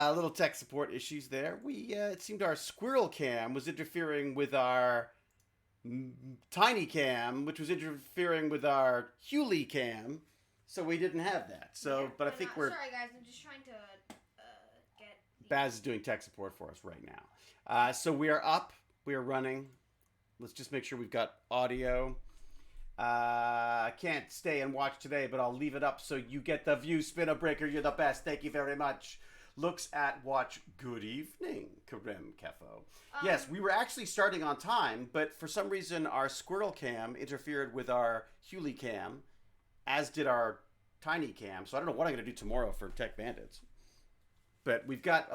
Little tech support issues there. It seemed our squirrel cam was interfering with our tiny cam, which was interfering with our Hewley cam, so we didn't have that. So, Yeah, but I think we're sorry, guys. I'm just trying to get. Baz is doing tech support for us right now. So we are up. We are running. Let's just make sure we've got audio. I can't stay and watch today, but I'll leave it up so you get the view. Spinner Breaker, you're the best. Thank you very much. Looks at watch. Good evening, Karem Kefo. Yes, we were actually starting on time, but for some reason our squirrel cam interfered with our Hewley cam, as did our tiny cam. So I don't know what I'm going to do tomorrow for Tech Bandits. But we've got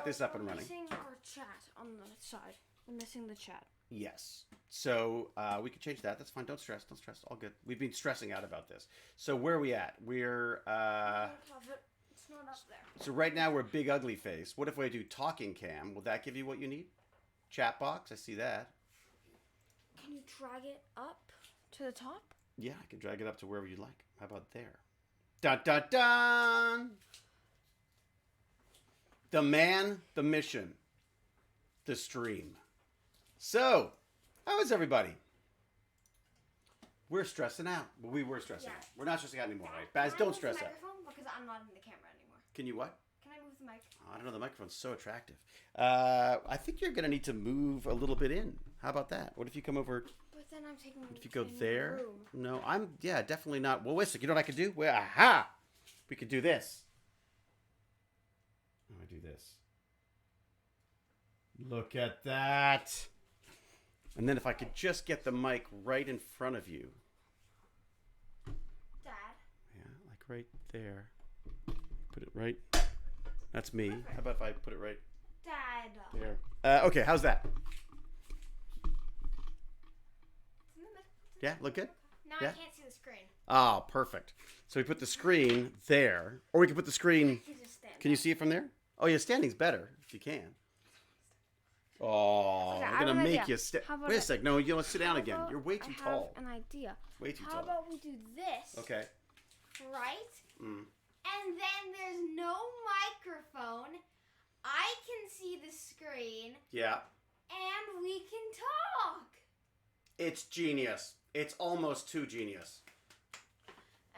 this up and running. We're missing our chat on the side. We're missing the chat. Yes. So we can change that. That's fine. Don't stress. Don't stress. All good. We've been stressing out about this. So where are we at? We're It's not up there. so right now we're big ugly face. What if we do talking cam? Will that give you what you need? Chat box. I see that. Can you drag it up to the top? Yeah, I can drag it up to wherever you'd like. How about there? Dun dun dun. The man, the mission, the stream. So, how is everybody? We're stressing out. Well, we were stressing out. We're not stressing out anymore, right? Baz, don't stress out. Because I'm not in the camera anymore. Can you what? Can I move the mic? I don't know. The microphone's so attractive. I think you're going to need to move a little bit in. How about that? What if you come over? But then I'm taking. If you go there? Room. No, definitely not. Well, wait a second. You know what I could do? Well, aha! We could do this. I do this. Look at that. And then if I could just get the mic right in front of you. Dad. Yeah, like right there. Put it right. That's me. Perfect. How about if I put it right Dad. there? Okay, how's that? Yeah, look good? Now yeah? I can't see the screen. Oh, perfect. So we put the screen there. Or we can put the screen... Can you see it from there? Oh, yeah, standing's better, if you can. Oh, okay, I'm going to make you... Wait a sec. No, you don't sit down again. You're way too tall. I have an idea. Way too tall. How about we do this? Okay. Right? And then there's no microphone. I can see the screen. Yeah. And we can talk. It's genius. It's almost too genius.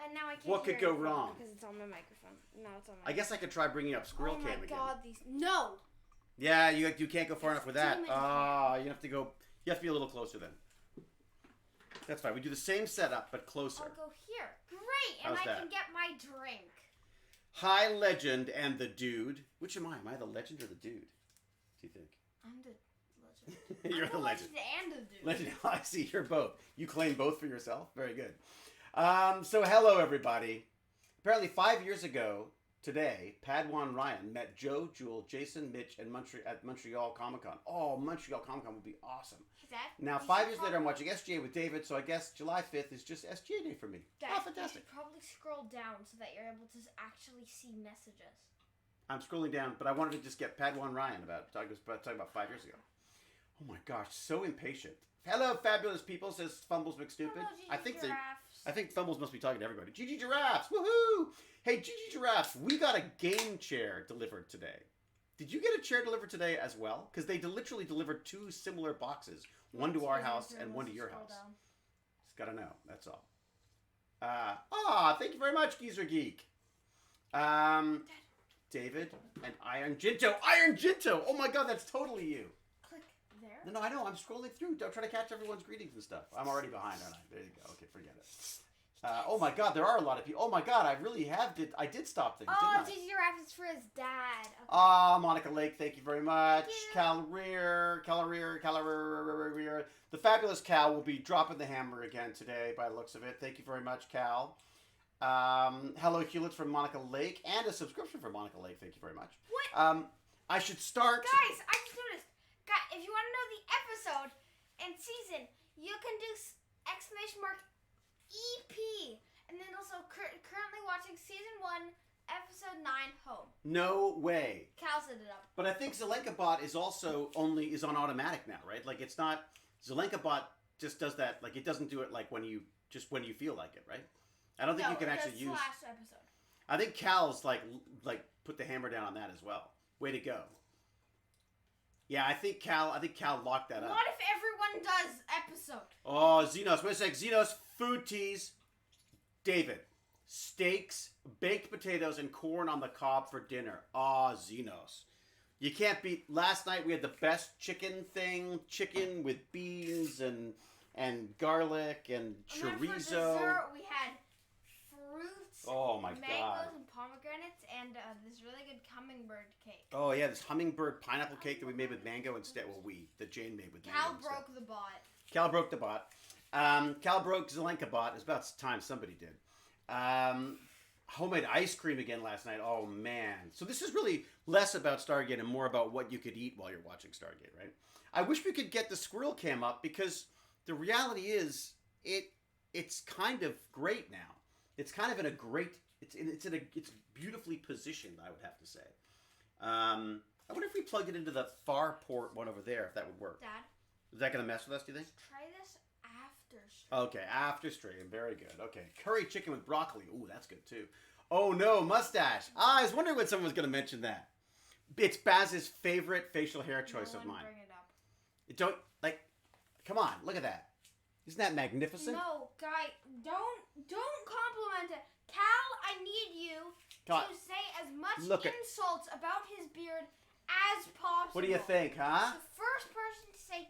And now I can't. What could go wrong? Because it's on my microphone. Now it's on my. I guess I could try bringing up Squirrel Cam again. Oh my God! No. Yeah, you can't go far enough with that. You have to go. You have to be a little closer then. That's fine. We do the same setup but closer. I'll go here. Great, and I can get my drink. Hi, Legend and the Dude. Which am I? Am I the Legend or the Dude? Do you think? I'm the Legend. You're the Legend. And the Dude. Legend. I see. You're both. You claim both for yourself. Very good. So hello everybody. Apparently 5 years ago today, Padawan Ryan met Joe, Jewel, Jason, Mitch, and at Montreal Comic Con. Oh, Montreal Comic Con would be awesome. Dad, now 5 years later, I'm watching SGA with David, so I guess July 5th is just SGA Day for me. Dad, oh, fantastic! You should probably scroll down so that you're able to actually see messages. I'm scrolling down, but I wanted to just get Padawan Ryan about talking about 5 years ago. Oh my gosh, so impatient. Hello, fabulous people, says Fumbles McStupid. Hello, I think Fumbles must be talking to everybody. GG Giraffes, woohoo! Hey, GG Giraffes, we got a game chair delivered today. Did you get a chair delivered today as well? Because they literally delivered two similar boxes. One to our house and one to your house. Just gotta know, that's all. Thank you very much, Geezer Geek. David and Iron Jinto. Iron Jinto! Oh my god, that's totally you. There? No, I know. I'm scrolling through. Don't try to catch everyone's greetings and stuff. I'm already behind, aren't I? There you go. Okay, forget it. Oh my God, there are a lot of people. Oh my God, I really I did stop things. Oh, GG Giraffe is for his dad. Ah, Monica Lake, thank you very much. Cal Rear. The fabulous Cal will be dropping the hammer again today by the looks of it. Thank you very much, Cal. Hello, Hewlett from Monica Lake, and a subscription from Monica Lake. Thank you very much. What? I should start. Guys, I just noticed. Guys, if you want to know the episode and season, you can do !EP. And then also currently watching season 1, episode 9, Home. No way. Cal set it up. But I think Zelenka Bot is also is on automatic now, right? Like it's not Zelenka Bot just does that. Like it doesn't do it like when you feel like it, right? I don't think you can actually use. Last episode. I think Cal's like put the hammer down on that as well. Way to go. Yeah, I think Cal locked that up. What if everyone does episode? Oh, Xenos. Wait a sec. Xenos, food teas. David, steaks, baked potatoes, and corn on the cob for dinner. Oh, Xenos. You can't beat... Last night we had the best chicken thing. Chicken with beans and garlic and chorizo. And then for dessert, we had fruits, Oh my mangoes, God. and pomegranates, and this really good hummingbird cake. Oh yeah, this hummingbird pineapple cake that we made with mango instead. Well, that Jane made with mango Cal instead. broke the bot. Cal broke the bot. Cal broke Zelenka bot. It's about time somebody did. Homemade ice cream again last night. Oh man. So this is really less about Stargate and more about what you could eat while you're watching Stargate, right? I wish we could get the squirrel cam up because the reality is it's kind of great now. It's kind of in a great. It's beautifully positioned, I would have to say. I wonder if we plugged it into the far port one over there, if that would work. Dad, Is that going to mess with us, do you think? let's try this after stream. Okay, after stream. Very good. Okay, curry chicken with broccoli. Ooh, that's good too. Oh no, mustache. I was wondering when someone was going to mention that. It's Baz's favorite facial hair choice of mine. Bring it up. Don't, like, come on, look at that. Isn't that magnificent? No, guy, don't compliment it. Cal, I need you Come on. to say as much Look at- insults about his beard as possible. What do you think, huh? The first person to say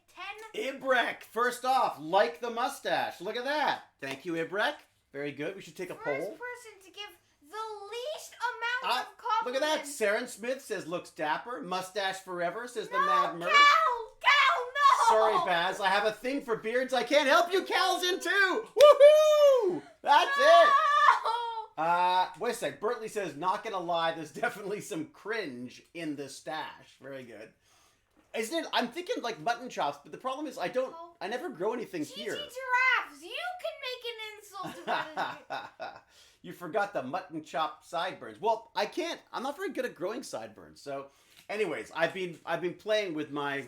10. Ibrek, first off, like the mustache. Look at that. Thank you, Ibrek. Very good. We should take a First poll. person to give the least amount of Look at that. compliments. Saren Smith says looks dapper. Mustache forever, says the No, Mad Murph. Cal, no! Sorry, Baz. I have a thing for beards. I can't help you. Cal's in too. Woohoo! That's it. Wait a sec. Bertley says, not gonna lie, there's definitely some cringe in the stash. Very good. Isn't it? I'm thinking like mutton chops, but the problem is I never grow anything here. Giraffes, you can make an insult about it. You forgot the mutton chop sideburns. Well, I can't. I'm not very good at growing sideburns. So, anyways, I've been playing with my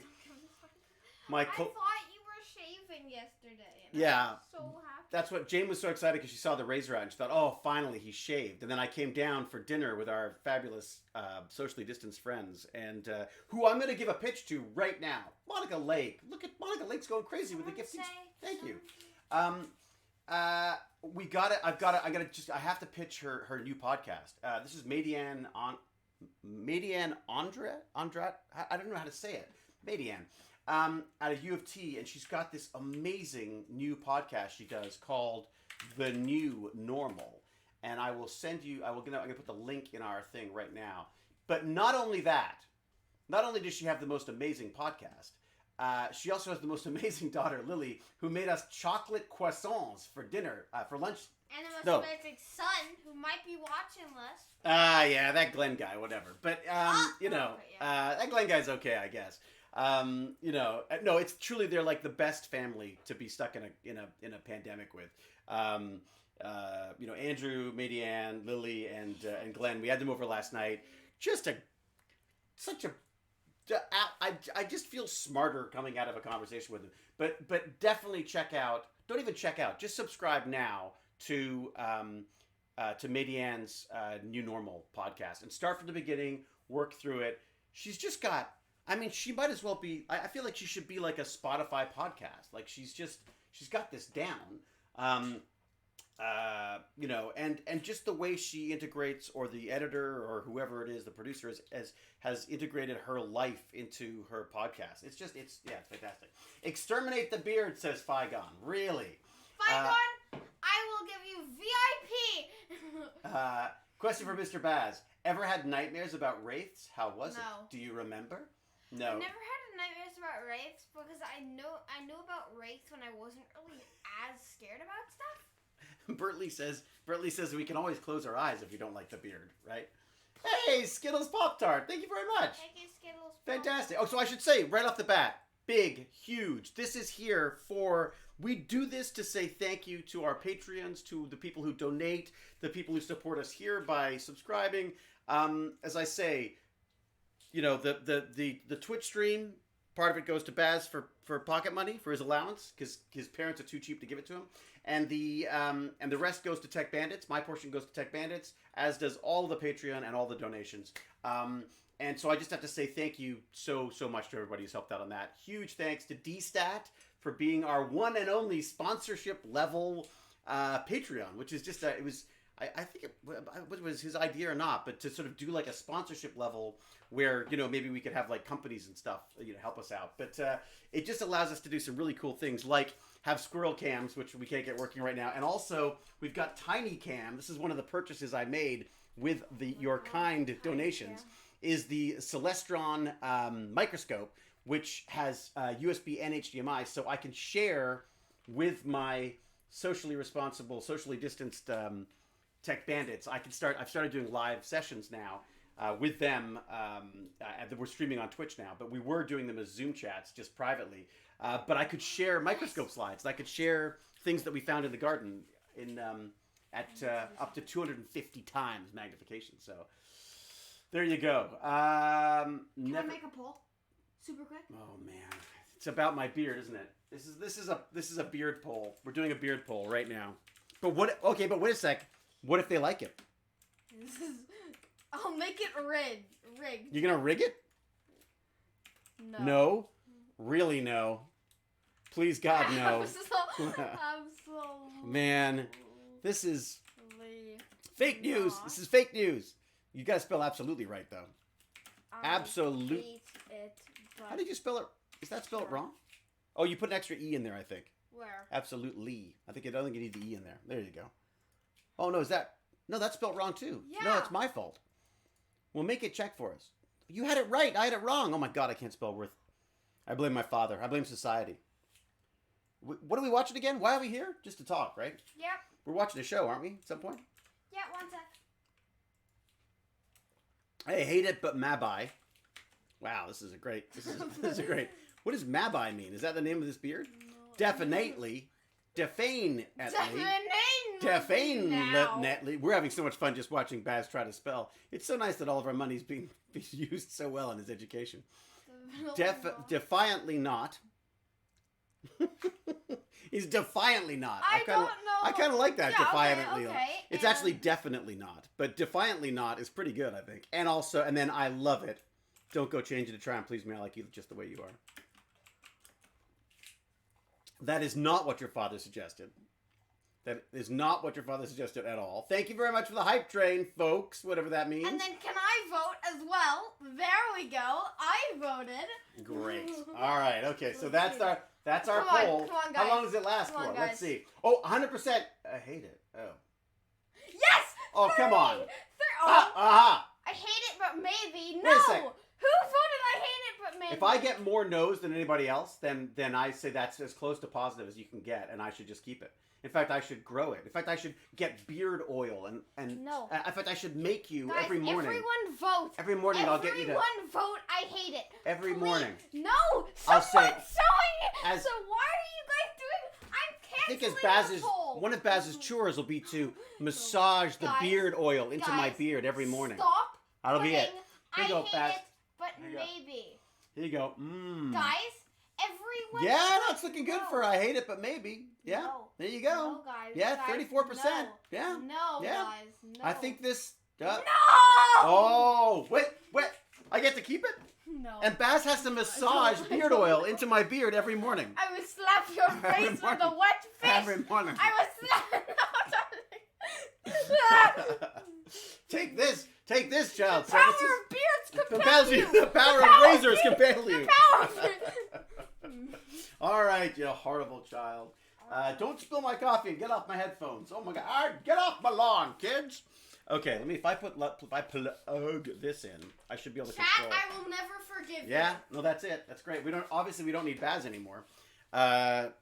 I thought you were shaving yesterday. And Yeah. I was so happy. That's what Jane was so excited because she saw the razor out and she thought, oh, finally he shaved. And then I came down for dinner with our fabulous socially distanced friends, and who I'm going to give a pitch to right now, Monica Lake. Look at Monica Lake's going crazy with the gift. Thank you. We got it. I have to pitch her new podcast. This is Madiane Andrat. I don't know how to say it. Madiane. Out of U of T, and she's got this amazing new podcast she does called The New Normal. And I will send you. I'm gonna put the link in our thing right now. But not only that, not only does she have the most amazing podcast, she also has the most amazing daughter, Lily, who made us chocolate croissants for dinner, for lunch. And the most amazing son, who might be watching this. Yeah, that Glenn guy, whatever. But that Glenn guy's okay, I guess. No, it's truly, they're like the best family to be stuck in a pandemic with. Andrew, Madiane, Lily, and Glenn. We had them over last night. I just feel smarter coming out of a conversation with them. But definitely check out. Don't even check out. Just subscribe now to Madiane's New Normal podcast and start from the beginning. Work through it. She's just got. I mean, she might as well be. I feel like she should be like a Spotify podcast. Like she's got this down. And just the way she integrates, or the editor, or whoever it is, the producer has integrated her life into her podcast. It's fantastic. Exterminate the beard, says Figon. Really? Figon, I will give you VIP. Question for Mr. Baz. Ever had nightmares about wraiths? How was it? No. Do you remember? No. I never had nightmares about wraiths because I knew about wraiths when I wasn't really as scared about stuff. Bertley says we can always close our eyes if you don't like the beard, right? Hey, Skittles Pop-Tart. Thank you very much. Thank you, Skittles. Fantastic. Oh, so I should say right off the bat, big, huge. This is here for... We do this to say thank you to our Patreons, to the people who donate, the people who support us here by subscribing. As I say, the Twitch stream, part of it goes to Baz for pocket money, for his allowance, because his parents are too cheap to give it to him. And the rest goes to Tech Bandits. My portion goes to Tech Bandits, as does all the Patreon and all the donations. And so I just have to say thank you so much to everybody who's helped out on that. Huge thanks to DStat for being our one and only sponsorship level Patreon, which is just it was. I think it was his idea or not, but to sort of do like a sponsorship level where, maybe we could have like companies and stuff, help us out. But it just allows us to do some really cool things like have squirrel cams, which we can't get working right now. And also we've got Tiny Cam. This is one of the purchases I made with your kind donations is the Celestron microscope, which has USB and HDMI. So I can share with my socially responsible, socially distanced tech bandits. I've started doing live sessions now with them. We're streaming on Twitch now, but we were doing them as Zoom chats just privately. But I could share microscope slides. I could share things that we found in the garden at up to 250 times magnification. So there you go. Can I make a poll? Super quick. Oh man, it's about my beard, isn't it? This is a beard poll. We're doing a beard poll right now. But what? Okay, but wait a sec. What if they like it? I'll make it rigged. You're gonna rig it? No. No? Really no? Please God no. Absolutely. Man, this is fake news. This is fake news. You gotta spell absolutely right though. Absolute. How did you spell it? Is that spelled wrong? Oh, you put an extra E in there, I think. Where? Absolutely. I don't think you need the E in there. There you go. Oh, no, no, that's spelled wrong too. Yeah. No, it's my fault. Well, make it check for us. You had it right. I had it wrong. Oh my God, I can't spell worth. I blame my father. I blame society. What are we watching again? Why are we here? Just to talk, right? Yep. We're watching a show, aren't we, at some point? Yeah, one sec. I hate it, but Mabai. Wow, this is a great. This is a great. What does Mabai mean? Is that the name of this beard? No. Definitely. Defainately. Defainately. We're having so much fun just watching Baz try to spell. It's so nice that all of our money's being used so well in his education. Defiantly not. He's defiantly not. I don't know. I kind of like that. Yeah, defiantly. Okay. It's actually definitely not, but defiantly not is pretty good, I think. And then I love it. Don't go change it to try and please me. I like you just the way you are. That is not what your father suggested. That is not what your father suggested at all. Thank you very much for the hype train, folks, whatever that means. And then can I vote as well? There we go. I voted. Great. All right. Okay. So that's our poll. Come on, guys. How long does it last for? Guys. Let's see. Oh, 100%. I hate it. Oh. Yes. Oh, 30. come on. I hate it, but maybe. No. Wait a sec. Who voted I hate it, but maybe? If I get more no's than anybody else, then I say that's as close to positive as you can get, and I should just keep it. In fact, I should grow it. In fact, I should get beard oil and no. In fact, I should make you Guys, every morning. Everyone vote. Every morning I'll get you to. Everyone vote. I hate it. Every morning. No. I'll say. Someone's sewing it. So why are you guys doing? I'm canceling the poll. One of Baz's chores will be to massage the beard oil into my beard every morning. Stop. That'll be it. Here you go, Baz. It, but maybe. Here you go. Guys, everyone. Yeah, no, it's looking good for I hate it, but maybe. Yeah. No. There you go. No, guys. Yeah, guys, 34%. No. Yeah. No, yeah. guys. No. I think this. No. Oh, wait. I get to keep it? No. And Baz has to massage beard oil into my beard every morning. I would slap your face with a wet fish. Every morning. I would slap. Take this, child. The power of beards compels you. The power of razors compels you. The power of All right, you horrible child. Don't spill my coffee and get off my headphones. Oh my God! All right, get off my lawn, kids. Okay, if I plug this in, I should be able to control. Chat, I will never forgive you. Yeah, no, that's it. That's great. We don't need Baz anymore. In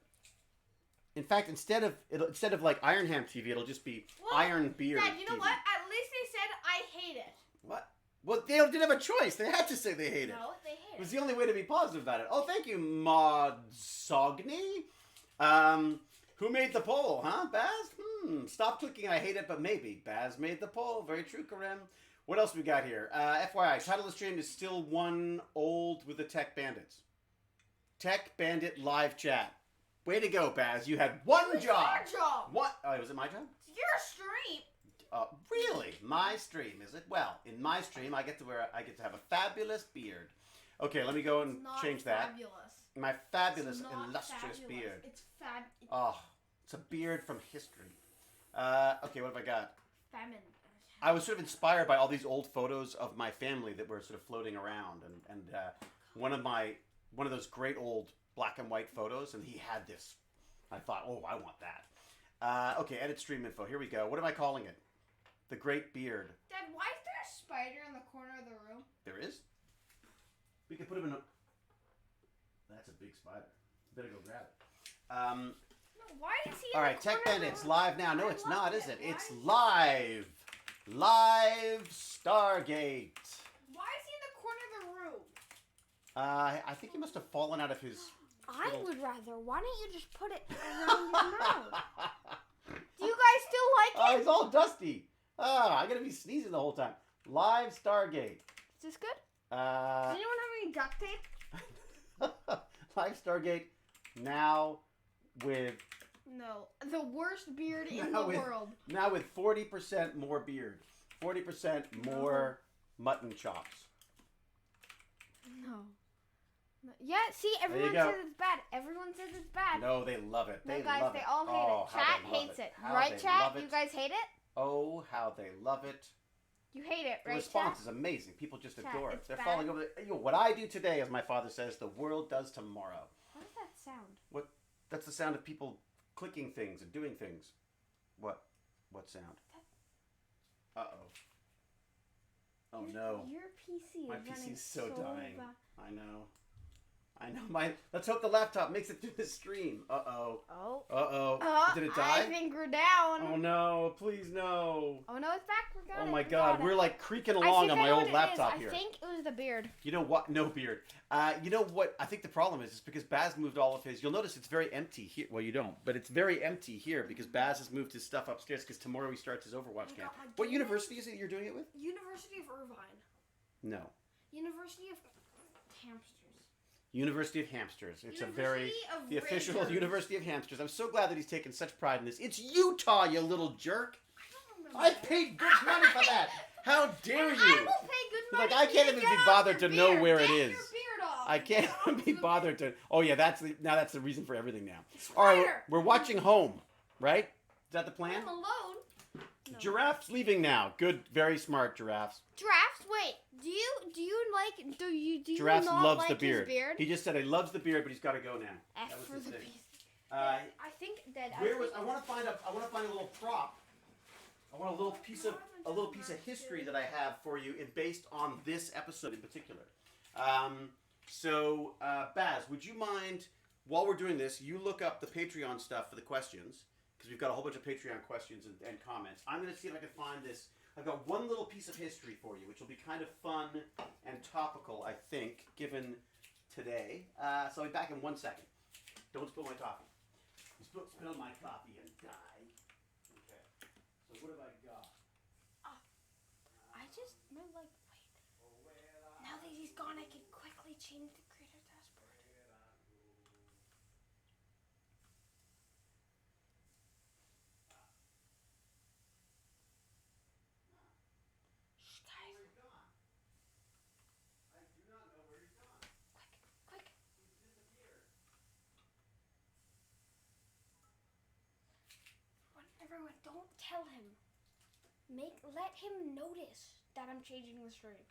fact, instead of like Iron Ham TV, it'll just be Iron Beard. Dad, you know TV. what? At least they said I hate it. What? Well, they didn't have a choice. They had to say they hate it. No, they hate it. It was the only way to be positive about it. Oh, thank you, Maud Sogny. Who made the poll, huh? Baz? Stop clicking I hate it, but maybe. Baz made the poll. Very true, Karim. What else we got here? FYI, title of the stream is still one old with the Tech Bandits. Tech Bandit live chat. Way to go, Baz. You had one job. Your job. What? Oh, was it my job? It's your stream. Really? My stream, is it? Well, in my stream, I get to have a fabulous beard. Okay, let me go and It's not change that. fabulous. My fabulous, It's not illustrious fabulous. beard. It's fab. Oh, it's a beard from history. Okay, what have I got? Famine. I was sort of inspired by all these old photos of my family that were sort of floating around, and one of those great old black and white photos, and he had this. I thought, oh, I want that. Okay, edit stream info. Here we go. What am I calling it? The Great Beard. Dad, why is there a spider in the corner of the room? There is. We could put him in a. That's a big spider. Better go grab it. No, why is he? All in right, the corner Tech of the Bandits room? live now. No, I it's not, love is it? Why It's is- live. Live Stargate. Why is he in the corner of the room? I think he must have fallen out of his. I Little- would rather. Why don't you just put it around your mouth? Do you guys still like Oh, it? he's all dusty. Oh, I'm gonna be sneezing the whole time. Live Stargate. Is this good? Does anyone have any duct tape? Live Stargate now with No. The worst beard in Now the with- world. 40% more beard, 40% more mutton chops. No. Yeah, see, you everyone go. says it's bad. Everyone says it's bad. No, they love it. No, They guys, love they it. all hate Oh, it. how Chat they love hates it. How Right, they chat? love You it. guys hate it? Oh, how they love it. You hate it, The right, response chat? is amazing. People just Chat, adore it. it's They're bad. falling over. What I do today, as my father says, the world does tomorrow. What does that sound? That's the sound of people clicking things and doing things. What? What sound? Uh-oh. Oh, no. Your PC is My running PC's so dying. bad. I know. Let's hope the laptop makes it through the stream. Uh-oh. Oh. Uh-oh. Did it die? I think we're down. Oh, no. Please, no. Oh, no, it's back. We're Oh, good. my We God. got it. We're like creaking I along think on I my know old what it laptop is. here. I think it was the beard. You know what? No beard. You know what? I think the problem is because Baz moved all of his. You'll notice it's very empty here. Well, you don't, but it's very empty here because Baz has moved his stuff upstairs because tomorrow he starts his Overwatch camp. got my What games. university is it you're doing it with? University of Irvine. No. University of Hamsters. University of Hamsters. It's the official Rangers. University of Hamsters. I'm so glad that he's taken such pride in this. It's Utah, you little jerk. I don't remember I that. paid good money for that. How dare And you? I will pay good You're money. like, I for can't you even get be off bothered your to know beard. where it Get is. your beard off. I Get can't off even be the bothered beard. to. Oh yeah, that's the reason for everything now. All right, we're watching Home, right? Is that the plan? I'm alone. No. Giraffe's leaving now. Good, very smart giraffes. Giraffes, wait. Do you Giraffes not loves like the beard. his beard? He just said he loves the beard, but he's got to go now. F That was for his the thing. beast. Uh, I think that I want to find a little prop. I want a little piece of history that I have for you, based on this episode in particular. Baz, would you mind, while we're doing this, you look up the Patreon stuff for the questions, because we've got a whole bunch of Patreon questions and comments. I'm going to see if I can find this. I've got one little piece of history for you, which will be kind of fun and topical, I think, given today. So I'll be back in 1 second. Don't spill my coffee. Spill my coffee and die. Okay. So what have I got? wait. Now that he's gone, I can quickly change the creator dashboard. Shh, guys. Where's he gone? I do not know where he's gone. Quick. He's disappeared. Everyone, don't tell him. Let him notice that I'm changing the stream.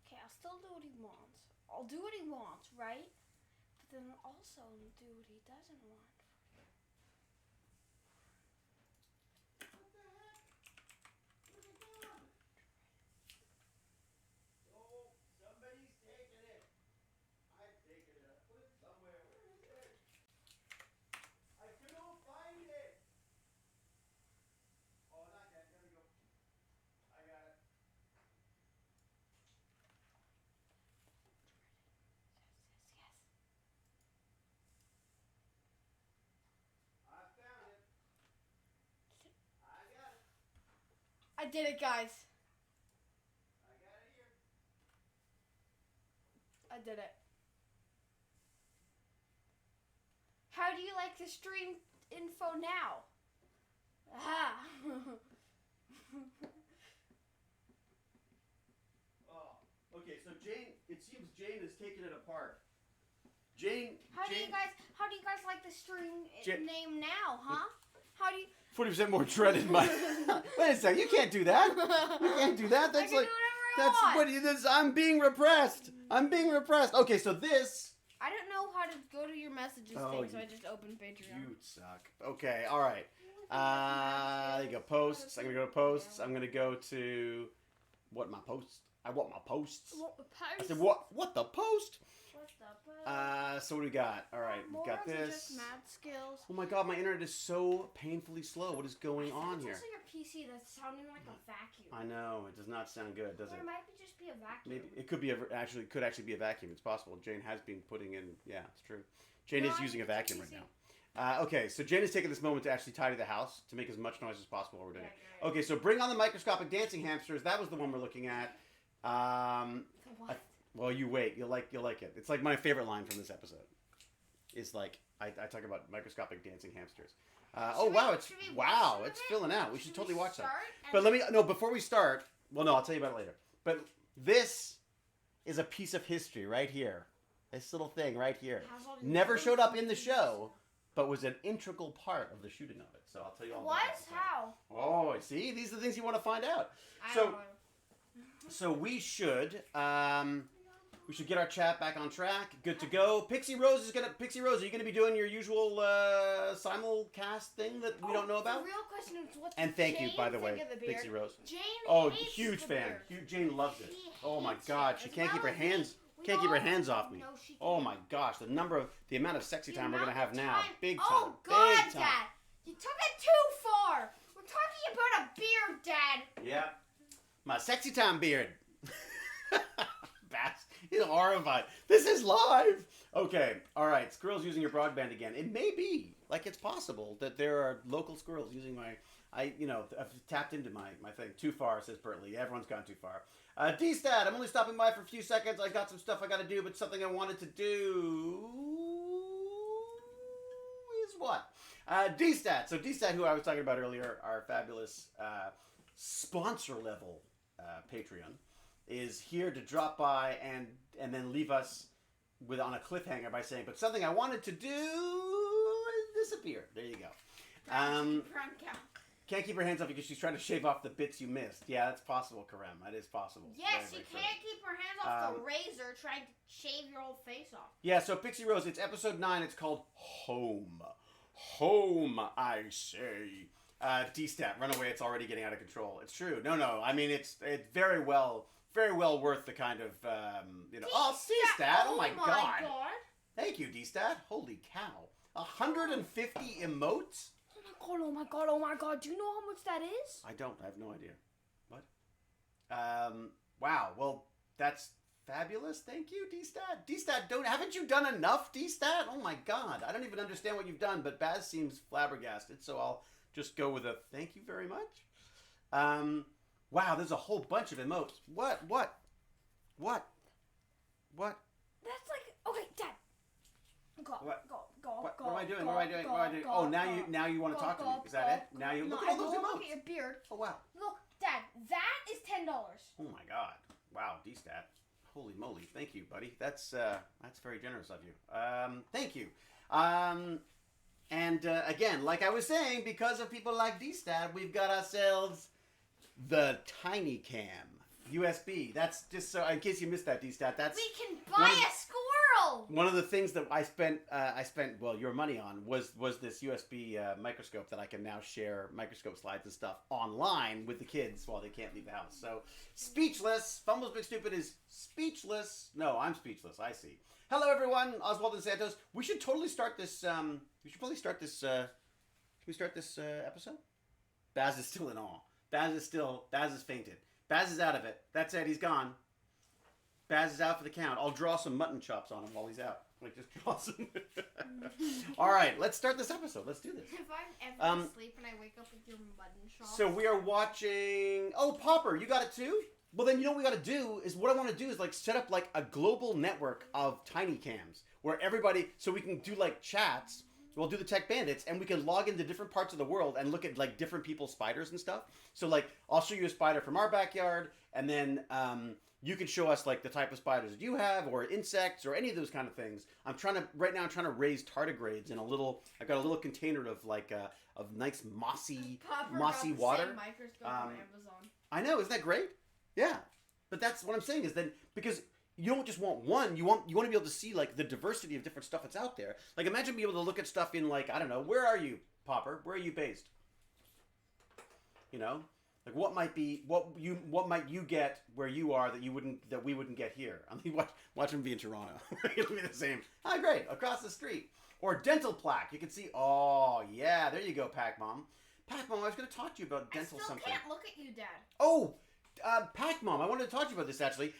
Okay, I'll still do what he wants. I'll do what he wants, right? But then I'll also do what he doesn't want. What the heck? Where's it gone? Oh, somebody's taken it. I've taken it. I put it somewhere. Where is it? I couldn't find it. Oh, not yet. There we go. I got it. Yes. I found it. I got it. I did it, guys. I got it here. I did it. How do you like the stream info now? Ah. Oh, okay. So Jane, it seems Jane is taking it apart. Jane. How do you guys like the stream name now, huh? How do you? 40% more tread in my. Wait a second. You can't do that. You can't do that. That's like. That's what it is. I'm being repressed. I'm being repressed. Okay, so this. I don't know how to go to your messages thing, so I just opened Patreon. You suck. Okay, all right. There you go. Posts. I'm gonna go to posts. I'm gonna go to what my posts. I want my posts. I said what? What the post? So what do we got? All right, we got this. Just mad skills. Oh my god, my internet is so painfully slow. What is going on here? It's also your PC that's sounding like a vacuum. I know it does not sound good, does Or it? it might just be a vacuum. Maybe it could be could actually be a vacuum. It's possible. Jane has been putting in. Yeah, it's true. Jane is using a vacuum right now. Okay, so Jane is taking this moment to actually tidy the house to make as much noise as possible while we're doing it. Right. Okay, so bring on the microscopic dancing hamsters. That was the one we're looking at. What? Well, you wait. You'll like it. It's like my favorite line from this episode. It's like I talk about microscopic dancing hamsters. It's filling out. We should totally watch that. But before we start. Well, no, I'll tell you about it later. But this is a piece of history right here. This little thing right here never showed up in the show, but was an integral part of the shooting of it. So I'll tell you all about that. How? Oh, see, these are the things you want to find out. So we should get our chat back on track. Good to go. Pixie Rose, are you gonna be doing your usual simulcast thing that we don't know about? The real question is what's and thank Jane you, by the way, think of the beard? Pixie Rose. Jane hates huge the fan. beard. Jane loves it. She Oh my hates god, it. she As can't keep her well as hands. we Can't keep her all- hands off me. No, she Oh can't. my gosh, the amount of sexy time we're gonna have now. Big time. Oh god, Big time. Dad! You took it too far! We're talking about a beard, Dad! Yeah. My sexy time beard. Bass is horrified. This is live. Okay. All right. Squirrels using your broadband again. It may be it's possible that there are local squirrels using I've tapped into my thing. Too far, says Bertley. Everyone's gone too far. D-Stat, I'm only stopping by for a few seconds. I got some stuff I got to do, but something I wanted to do is what? D-Stat. So D-Stat, who I was talking about earlier, our fabulous sponsor level Patreon, is here to drop by and then leave us on a cliffhanger by saying, but something I wanted to do disappeared. There you go. Can't keep her hands up because she's trying to shave off the bits you missed. Yeah, that's possible, Karem. That is possible. Yes, she can't keep her hands off the razor trying to shave your old face off. Yeah, so Pixie Rose, it's episode 9. It's called Home. Home, I say. D-Stat, run away. It's already getting out of control. It's true. No. I mean, it's very well worth the kind of, Oh, D-Stat. Oh, my God. Thank you, D-Stat. Holy cow. 150 emotes? Oh my god. Do you know how much that is? I don't. I have no idea. What? Wow. Well, that's fabulous. Thank you, D-Stat. D-Stat, haven't you done enough, D-Stat? Oh my god. I don't even understand what you've done, but Baz seems flabbergasted, so I'll just go with a thank you very much. Wow, there's a whole bunch of emotes. What? That's like, okay, Dad. Go. What am I doing? What am I doing? Oh, now you want to talk to me. Is that it? Now you look at all those emotes. Look at your beard. Oh, wow. Look, Dad, that is $10. Oh my god. Wow, D-Stat. Holy moly. Thank you, buddy. That's very generous of you. Thank you. And again, like I was saying, because of people like D-Stat, we've got ourselves the Tiny Cam USB. That's just so in case you missed that, D-Stat. We can buy a squirrel. One of the things that I spent your money on was this USB microscope that I can now share microscope slides and stuff online with the kids while they can't leave the house. So speechless. Fumbles Big Stupid is speechless. No, I'm speechless. I see. Hello everyone, Oswald and Santos. We should totally start this. We should probably start this. Should we start this episode? Baz is still in awe. Baz is fainted. Baz is out of it. That's it. He's gone. Baz is out for the count. I'll draw some mutton chops on him while he's out. Like, just draw some. All right, let's start this episode. Let's do this. If I'm ever asleep and I wake up with your mutton chops. So we are watching. Oh, Popper, you got it too? Well, then you know what we got to do is what I want to do is like set up like a global network of tiny cams where everybody, so we can do like chats we'll do the Tech Bandits, and we can log into different parts of the world and look at like different people's spiders and stuff. So like, I'll show you a spider from our backyard, and then you can show us like the type of spiders that you have, or insects, or any of those kind of things. I'm trying to raise tardigrades in a little. I got a little container of like of nice mossy water. Microscopic on Amazon. I know, isn't that great? Yeah, but that's what I'm saying is then because you don't just want one, you want to be able to see like the diversity of different stuff that's out there. Like imagine being able to look at stuff in like, I don't know, where are you, Popper? Where are you based? You know, like what might you get where you are that we wouldn't get here? I mean, watch him be in Toronto. It'll be the same. Ah, great, across the street. Or dental plaque. You can see. Oh yeah, there you go, Pac Mom. Pac Mom, I was going to talk to you about dental something. I still can't look at you, Dad. Oh. Pac Mom, I wanted to talk to you about this actually.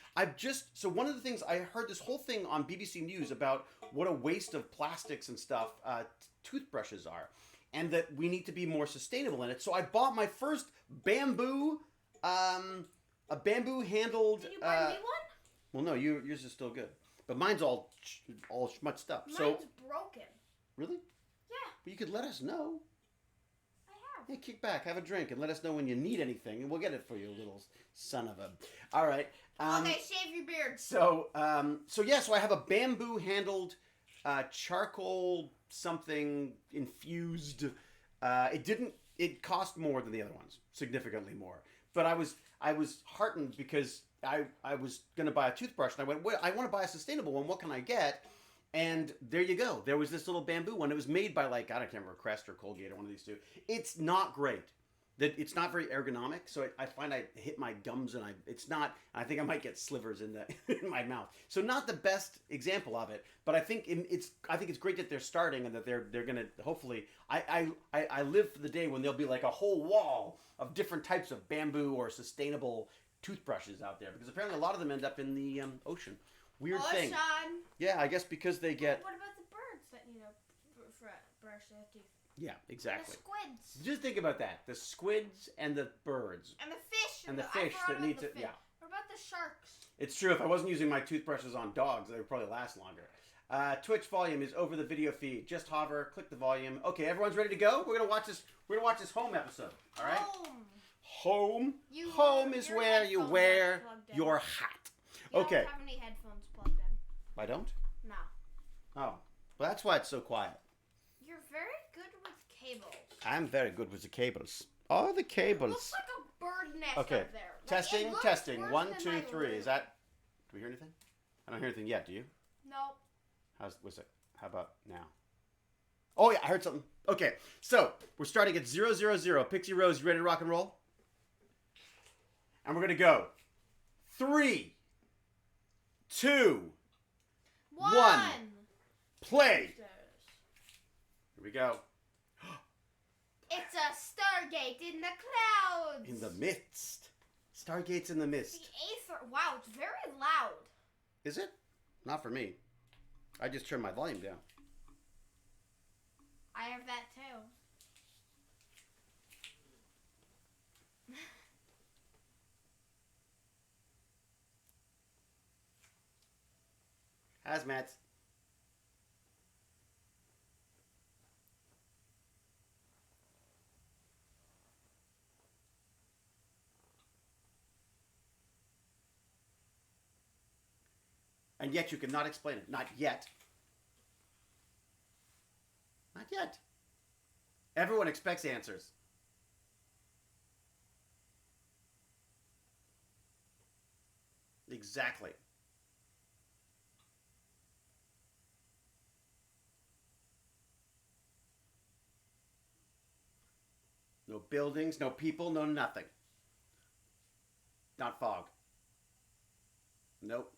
So one of the things, I heard this whole thing on BBC News about what a waste of plastics and stuff toothbrushes are, and that we need to be more sustainable in it. So I bought my first bamboo, a bamboo handled. Did you buy me one? Well, no, yours is still good, but mine's all schmutzed up. Mine's broken. Really? Yeah. But you could let us know. I Yeah, kick back, have a drink, and let us know when you need anything, and we'll get it for you, little son of a. All right. Okay, shave your beard. So I have a bamboo handled, charcoal something infused. It cost more than the other ones, significantly more. But I was heartened because I was gonna buy a toothbrush, and I went, well, I want to buy a sustainable one. What can I get? And there you go. There was this little bamboo one. It was made by like, I don't remember, Crest or Colgate or one of these two. It's not great. It's not very ergonomic. So I find I hit my gums and I think I might get slivers in my mouth. So not the best example of it, but I think it's great that they're starting and that they're going to hopefully, I live for the day when there'll be like a whole wall of different types of bamboo or sustainable toothbrushes out there, because apparently a lot of them end up in the ocean. Weird thing. Yeah, I guess because they get. What about the birds that brush their teeth? Yeah, exactly. The squids. Just think about that: the squids and the birds. And the fish. And the fish that need to. Yeah. What about the sharks? It's true. If I wasn't using my toothbrushes on dogs, they would probably last longer. Twitch volume is over the video feed. Just hover, click the volume. Okay, everyone's ready to go. We're gonna watch this. We're gonna watch this home episode. All right. Home. Home is where you wear your hat. You Okay. don't have any headphones plugged in. I don't? No. Oh. Well, that's why it's so quiet. You're very good with cables. I'm very good with the cables. Oh, the cables. Looks like a bird nest Okay. up there. Testing, Like, testing. worse 1, than 2, my 3. room. Is that... Do we hear anything? I don't hear anything yet. Do you? No. What's it? How about now? Oh, yeah. I heard something. Okay. So, we're starting at 0, 0, 0. Pixie Rose, you ready to rock and roll? And we're going to go 3, 2, 1. Play. Here we go. It's a Stargate in the clouds. In the midst. Stargate's in the The mist. aether. Wow, it's very loud. Is it? Not for me. I just turned my volume down. I have that too. Hazmats. And yet you cannot explain it. Not yet. Not yet. Everyone expects answers. Exactly. No buildings, no people, no nothing. Not fog. Nope.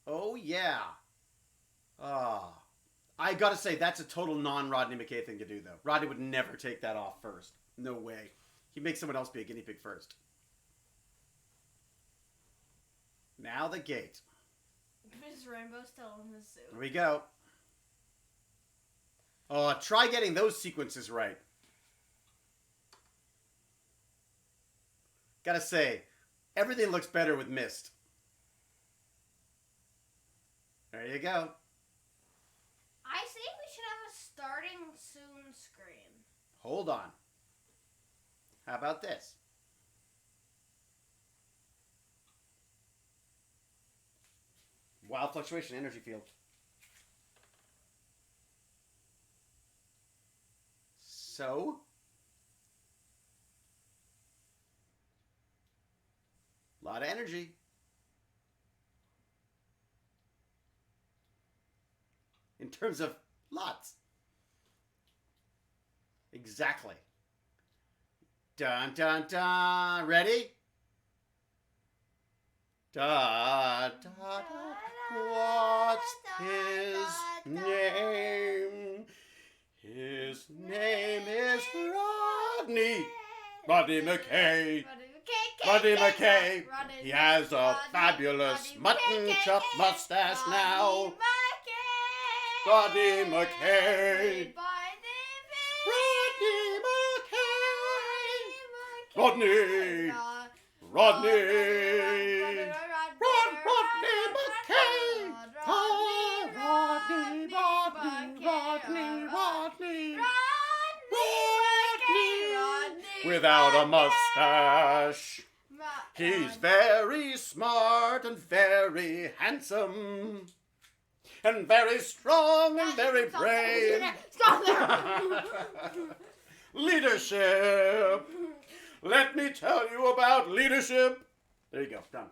Oh, yeah. Ah. I gotta say, that's a total non-Rodney McKay thing to do, though. Rodney would never take that off first. No way. He'd make someone else be a guinea pig first. Now the gate. Is Rainbow still in the suit? Here we go. Oh, try getting those sequences right. Gotta say, everything looks better with mist. There you go. I say we should have a starting soon screen. Hold on. How about this? Wild fluctuation energy field. So? A lot of energy. In terms of lots. Exactly. Dun dun dun. Ready? Da da da. What's his name? His name is Rodney. Rodney McKay. Rodney McKay. He has a fabulous mutton chop mustache now. Rodney McKay. Rodney McKay. Rodney. Rodney. Rodney McKay. Oh, Rodney, Rodney, Rodney, Rodney. Without a mustache. He's very smart and very handsome. And very strong and very brave. Stop there! Leadership. Let me tell you about leadership. There you go. Done.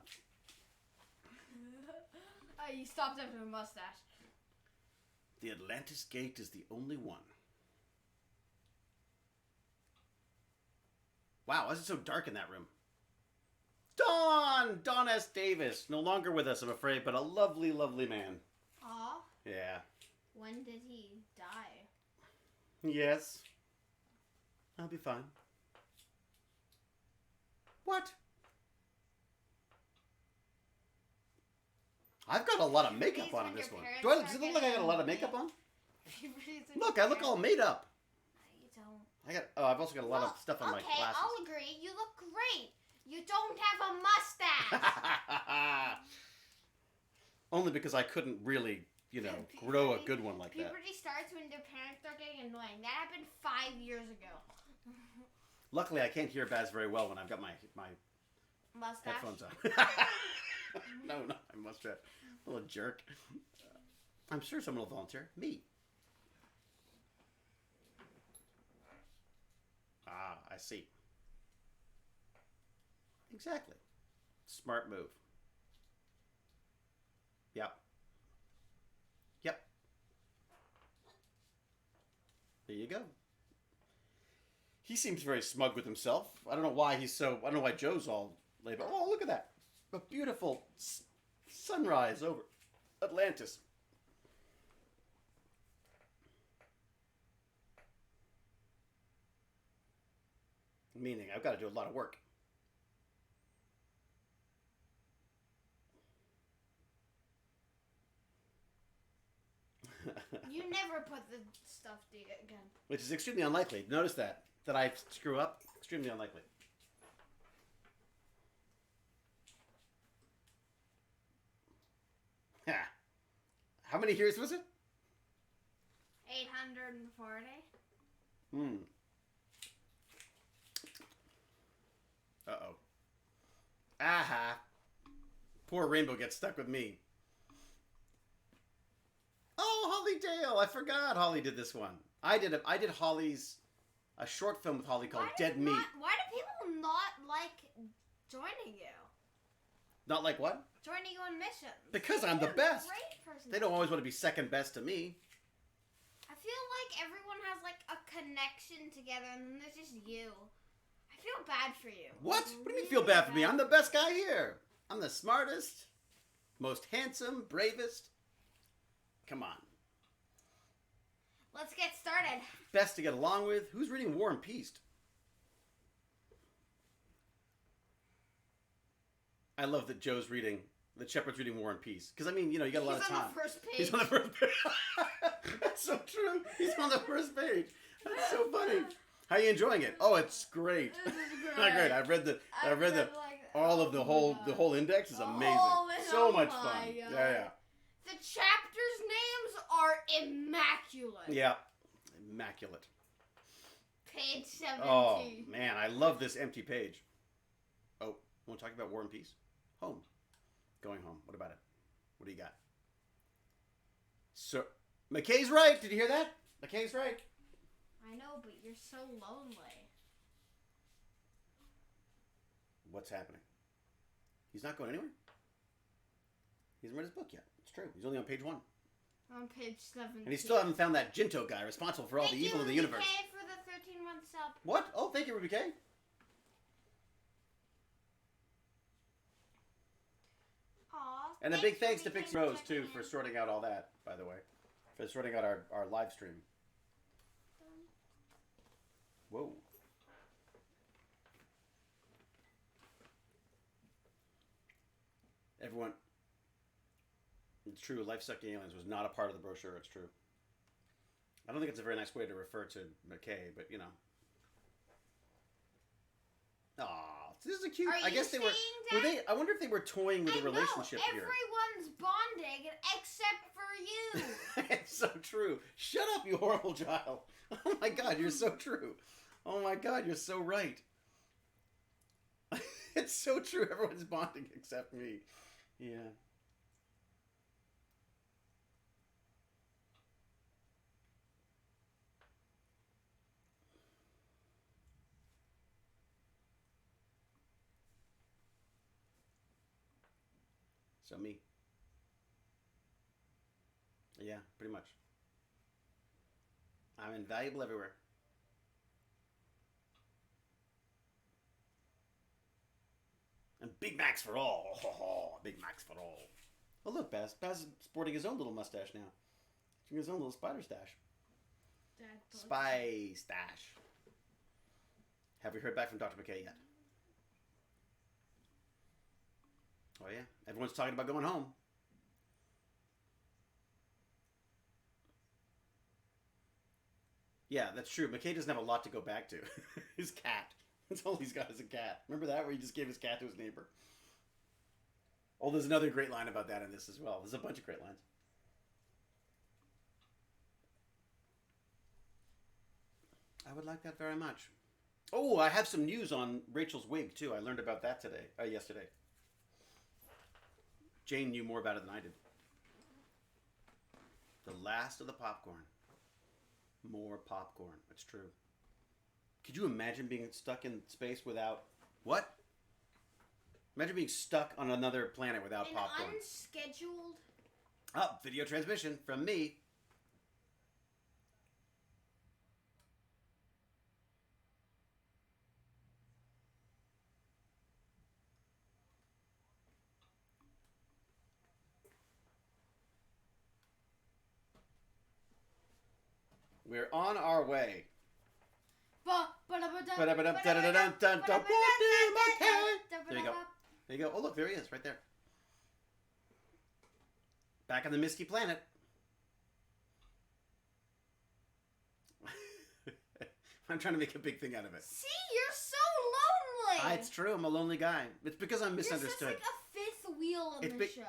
You stopped after the mustache. The Atlantis Gate is the only one. Wow, why is it so dark in that room? Don S. Davis. No longer with us, I'm afraid, but a lovely, lovely man. Aw. Yeah. When did he die? Yes. I'll be fine. What? I've got a lot of makeup on in this one. Does it look like I got a lot of makeup on? Look, I look all made up. You don't. I've also got a lot of stuff on my glasses. Okay, I'll agree. You look great. You don't have a mustache. Only because I couldn't really, grow a good one like that. Puberty starts when their parents start getting annoying. That happened 5 years ago. Luckily, I can't hear Baz very well when I've got my Mustache? headphones on. No, not my mustache. Little jerk. I'm sure someone will volunteer. Me. Ah, I see. Exactly. Smart move. Yep. Yep. There you go. He seems very smug with himself. I don't know why I don't know why Joe's all laid back. Oh, look at that. A beautiful sunrise over Atlantis. Meaning, I've got to do a lot of work. You never put the stuff again. Which is extremely unlikely. Notice that I screw up. Extremely unlikely. How many years was it? 840. Uh-oh. Aha. Poor Rainbow gets stuck with me. Oh, Holly Dale. I forgot Holly did this one. I did Holly's a short film with Holly called Dead Meat. Why do people not like joining you? Not like what? Joining you on missions. Because I'm the You're a best. Great person. They don't always want to be second best to me. I feel like everyone has like a connection together and then there's just you. I feel bad for you. What? What do you mean feel bad for me? I'm the best guy here. I'm the smartest, most handsome, bravest. Come on. Let's get started. Best to get along with. Who's reading War and Peace? I love that Joe's reading, that Shepard's reading War and Peace. Because, I mean, you got a lot of time. He's on the first page. He's on the first page. That's so true. He's on the first page. That's so funny. How are you enjoying it? Oh, it's great. This is Not great. I've read the whole index is amazing. So much fun. God. Yeah. The chapters' names are immaculate. Yeah. Immaculate. Page 70. Oh, man. I love this empty page. Oh, want to talk about War and Peace? Home. Going home. What about it? What do you got? So, McKay's right. Did you hear that? McKay's right. I know, but you're so lonely. What's happening? He's not going anywhere? He hasn't read his book yet. It's true. He's only on page 1. On page 17. And he still haven't found that Jinto guy responsible for all the evil of the universe. Thank you, for the 13-month sub. What? Oh, thank you, Ruby K. Aw, And a big thanks to Ruby K Pixie Rose, checking too, for in. sorting out all that, by the way. For sorting out our live stream. Whoa. Everyone, it's true, Life-Sucking Aliens was not a part of the brochure, it's true. I don't think it's a very nice way to refer to McKay, but, you know. Aw, this is a cute... I guess they were they? I wonder if they were toying with a relationship here. Everyone's bonding except for you. It's so true. Shut up, you horrible child. Oh my god, you're so true. Oh my god, you're so right. It's so true. Everyone's bonding except me. Yeah. So me. Yeah, pretty much. I'm invaluable everywhere. And Big Macs for all. Oh, Big Macs for all. Oh, look, Baz. Baz is sporting his own little mustache now. His own little spider stash. Spy stash. Have we heard back from Dr. McKay yet? Oh, yeah. Everyone's talking about going home. Yeah, that's true. McKay doesn't have a lot to go back to. His cat. That's all he's got is a cat. Remember that, where he just gave his cat to his neighbor? Oh, there's another great line about that in this as well. There's a bunch of great lines. I would like that very much. Oh, I have some news on Rachel's wig, too. I learned about that yesterday. Jane knew more about it than I did. The last of the popcorn. More popcorn. It's true. Could you imagine being stuck in space without... What? Imagine being stuck on another planet without popcorn. Unscheduled... Oh, video transmission from me. We're on our way. There you go. There you go. Oh, look, there he is, right there. Back on the Misty Planet. I'm trying to make a big thing out of it. See, you're so lonely. It's true. I'm a lonely guy. It's because I'm misunderstood. You're just like a fifth wheel in the show.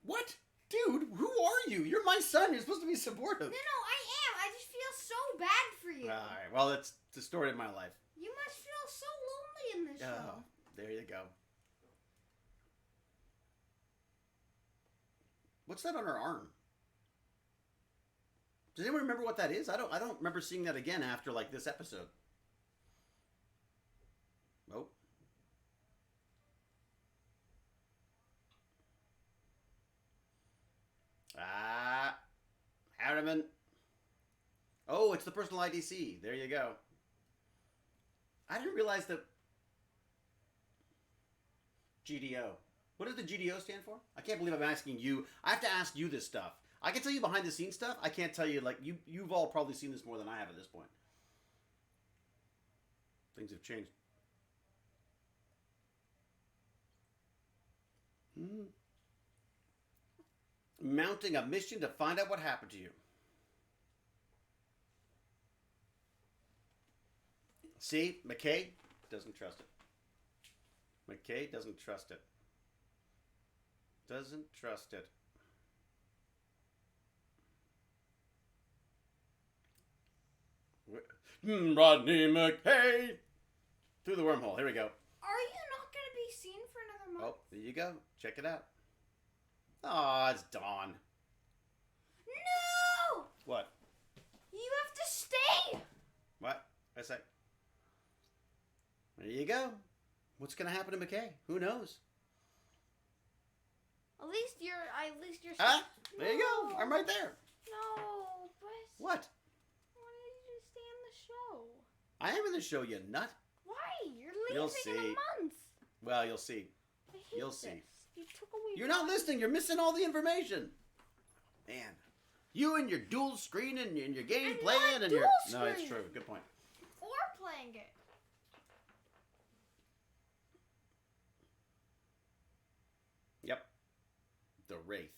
What? Dude, who are you? You're my son. You're supposed to be supportive. No, I am. I just feel so bad for you. All right. Well, it's the story of my life. You must feel so lonely in this show. There you go. What's that on her arm? Does anyone remember what that is? I don't remember seeing that again after like this episode. Oh. Harriman. Oh, it's the personal IDC. There you go. I didn't realize that GDO. What does the GDO stand for? I can't believe I'm asking you. I have to ask you this stuff. I can tell you behind the scenes stuff. I can't tell you, like, you've all probably seen this more than I have at this point. Things have changed. Mounting a mission to find out what happened to you. See, McKay doesn't trust it. McKay doesn't trust it. Doesn't trust it. Rodney McKay! Through the wormhole. Here we go. Are you not going to be seen for another month? Oh, there you go. Check it out. Aw, it's Dawn. No! What? You have to stay! What? I say. There you go. What's going to happen to McKay? Who knows? At least you're... Huh? There you go. I'm right there. No, but... What? Why did you just stay in the show? I am in the show, you nut. Why? You're leaving You'll in see. a month. Well, you'll see. I hate You'll this. see. You took away You're not listening. You're missing all the information. Man. You and your dual screen and your game I'm playing not and your... dual No, it's screen. true. Good point. Or playing it. Yep. The Wraith.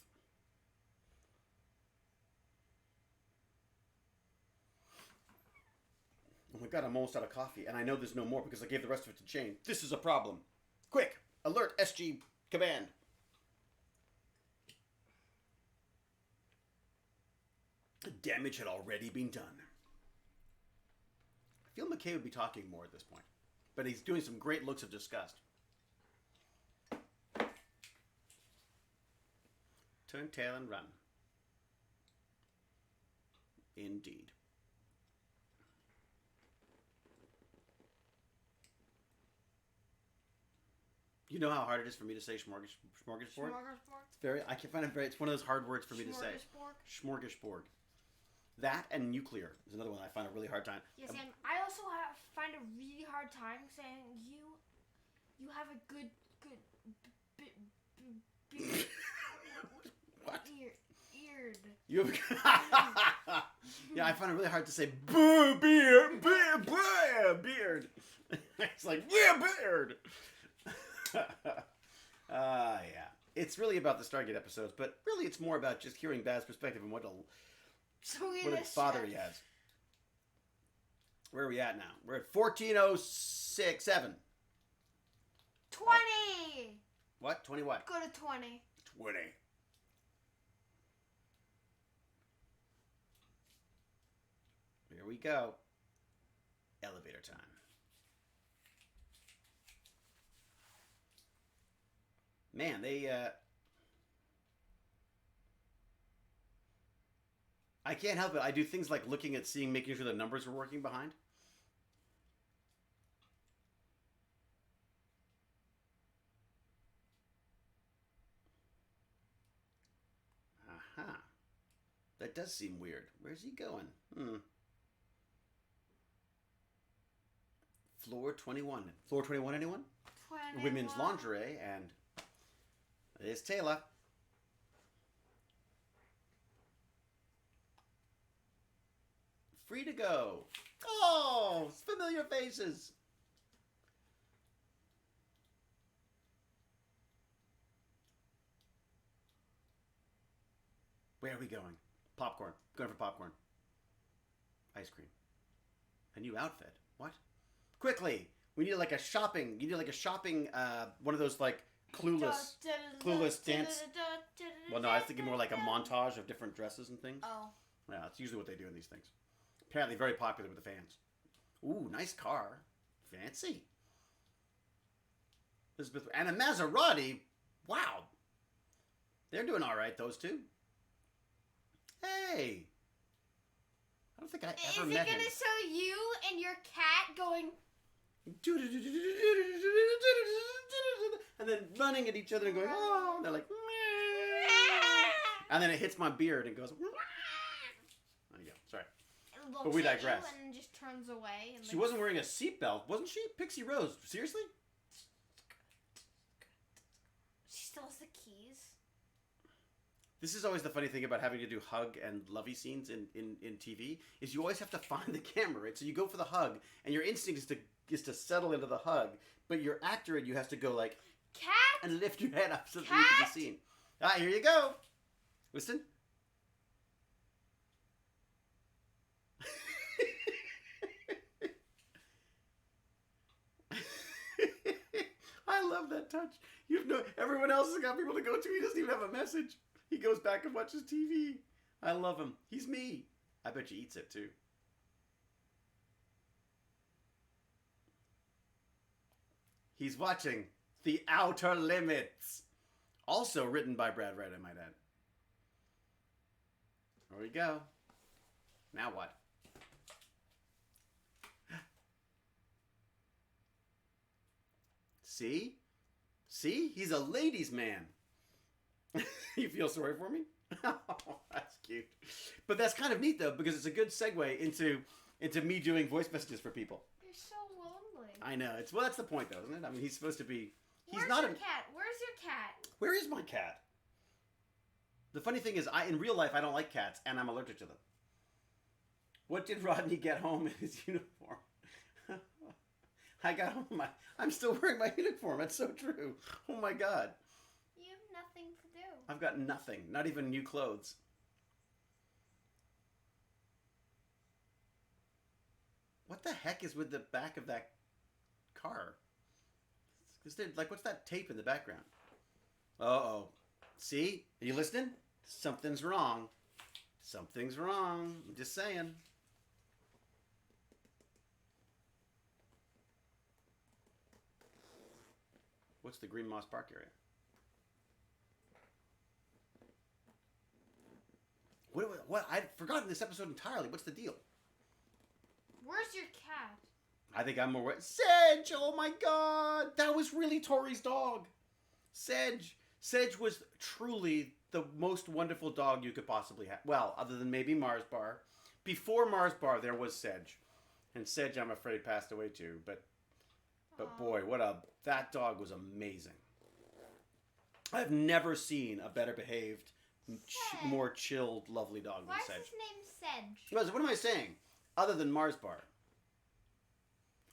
Oh my god, I'm almost out of coffee, and I know there's no more because I gave the rest of it to Jane. This is a problem. Quick! Alert SG command. The damage had already been done. I feel McKay would be talking more at this point, but he's doing some great looks of disgust. Turn tail and run. Indeed. You know how hard it is for me to say smorgasbord? Smorgasbord. It's very. I can find it very. It's one of those hard words for me to say. Smorgasbord. That and nuclear is another one I find a really hard time. Yes, and I also find a really hard time saying you have a good beard. What? Eared. You have, yeah, I find it really hard to say beard. It's like beard. Yeah. It's really about the Stargate episodes, but really it's more about just hearing Baz's perspective and what a father he has. Where are we at now? We're at 14:06:7. 20. What? 20 what? Go to 20. 20. Here we go. Elevator time. Man, I can't help it. I do things like looking at making sure the numbers are working behind. Aha. That does seem weird. Where's he going? Floor 21. Floor 21, anyone? 21. Women's lingerie, and there's Taylor. Free to go. Oh, familiar faces. Where are we going? Popcorn. Going for popcorn. Ice cream. A new outfit. What? Quickly. We need like a shopping. You need like a shopping. One of those like clueless dance. Well, no, I was thinking more like a montage of different dresses and things. Oh. Yeah, that's usually what they do in these things. Apparently, very popular with the fans. Ooh, nice car. Fancy. Elizabeth and a Maserati. Wow. They're doing all right, those two. Hey. I don't think I ever met him. Is it gonna show you and your cat going? And then running at each other and going, oh, and they're like, and then it hits my beard and goes, there you go, sorry. But we digress. And just turns away. And She wasn't wearing a seatbelt, wasn't she? Pixie Rose, seriously? She still has the keys. This is always the funny thing about having to do hug and lovey scenes in TV, is you always have to find the camera, right? So you go for the hug, and your instinct is to settle into the hug, but your actor in you has to go like, cat, and lift your head up so that you can be seen. Ah, here you go. Listen. I love that touch. Everyone else has got people to go to. He doesn't even have a message. He goes back and watches TV. I love him. He's me. I bet you eats it too. He's watching The Outer Limits. Also written by Brad Wright, I might add. There we go. Now what? See? See? He's a ladies' man. You feel sorry for me? Oh, that's cute. But that's kind of neat, though, because it's a good segue into me doing voice messages for people. You're so lonely. I know. Well, that's the point, though, isn't it? I mean, he's supposed to be... Where's your cat? Where's your cat? Where is my cat? The funny thing is, in real life, I don't like cats, and I'm allergic to them. What did Rodney get home in his uniform? I got home. I'm still wearing my uniform. That's so true. Oh my God. You have nothing to do. I've got nothing. Not even new clothes. What the heck is with the back of that car? Is there, like, what's that tape in the background? Uh-oh. See? Are you listening? Something's wrong. Something's wrong. I'm just saying. What's the Green Moss Park area? What? I'd forgotten this episode entirely. What's the deal? Where's your cat? I think I'm more... Sedge! Oh my God! That was really Tori's dog. Sedge. Sedge was truly the most wonderful dog you could possibly have. Well, other than maybe Mars Bar. Before Mars Bar, there was Sedge. And Sedge, I'm afraid, passed away too. But boy, that dog was amazing. I've never seen a better behaved, more chilled, lovely dog than Sedge. Why is his name Sedge? What am I saying? Other than Mars Bar.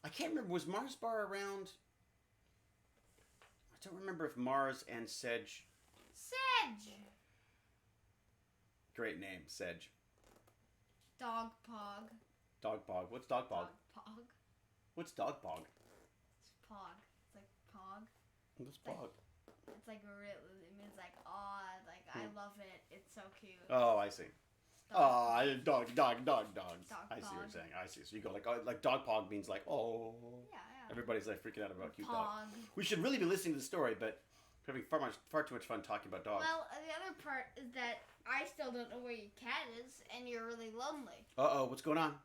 I can't remember. Was Mars Bar around? I don't remember if Mars and Sedge... Sedge! Great name, Sedge. Dog Pog. Dog Pog. What's Dog Pog? Dog Pog. What's Dog Pog? It's Pog. It's like Pog. What's Pog? It's like really, it means like, aw, like, I love it. It's so cute. Oh, I see. Dog. Dog I see what you're Pog. saying. I see. So you go like Dog Pog means like, oh. Yeah. Everybody's like freaking out about cute Pog. dog. We should really be listening to the story, but we're having far too much fun talking about dogs. Well, the other part is that I still don't know where your cat is, and you're really lonely. Uh-oh, what's going on?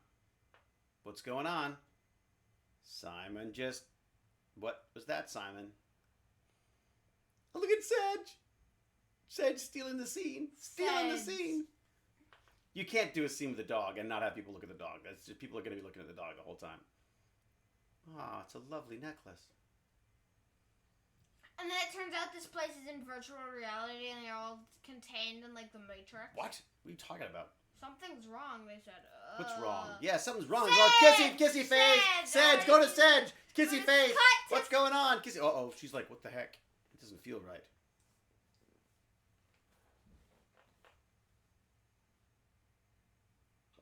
What's going on? Simon just... What was that, Simon? Oh, look at Sedge! Sedge stealing the scene. Stealing the scene! You can't do a scene with a dog and not have people look at the dog. That's just, people are going to be looking at the dog the whole time. Ah, it's a lovely necklace. And then it turns out this place is in virtual reality and they're all contained in, like, the Matrix. What? What are you talking about? Something's wrong, they said. What's wrong? Yeah, something's wrong. Sedge! Kissy face! Sedge, go to Sedge! Kissy face! What's going on? Kissy... Uh-oh, she's like, what the heck? It doesn't feel right.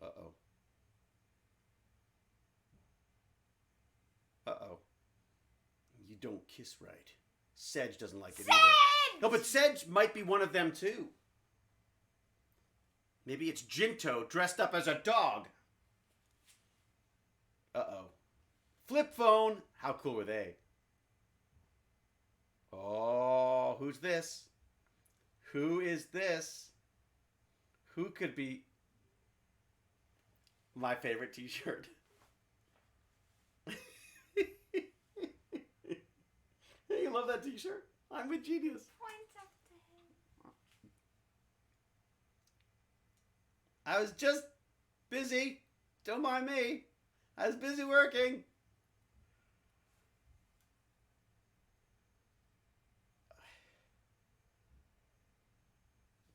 Uh-oh. Uh-oh. You don't kiss right. Sedge doesn't like it either. No, but Sedge might be one of them too. Maybe it's Jinto dressed up as a dog. Uh-oh. Flip phone. How cool were they? Oh, who's this? Who is this? Who could be my favorite t-shirt? You love that t-shirt? I'm with Genius. Points up to him. I was just busy. Don't mind me. I was busy working.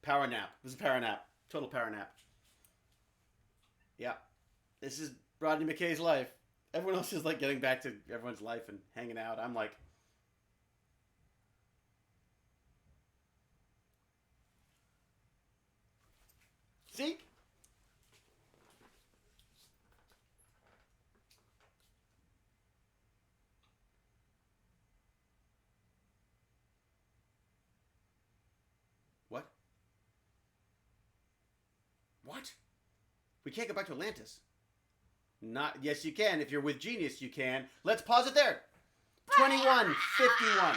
Power nap. This is a power nap. Total power nap. Yeah. This is Rodney McKay's life. Everyone else is like getting back to everyone's life and hanging out. I'm like... See? What? What? We can't go back to Atlantis. Not... Yes, you can. If you're with Genius, you can. Let's pause it there. 21, 51.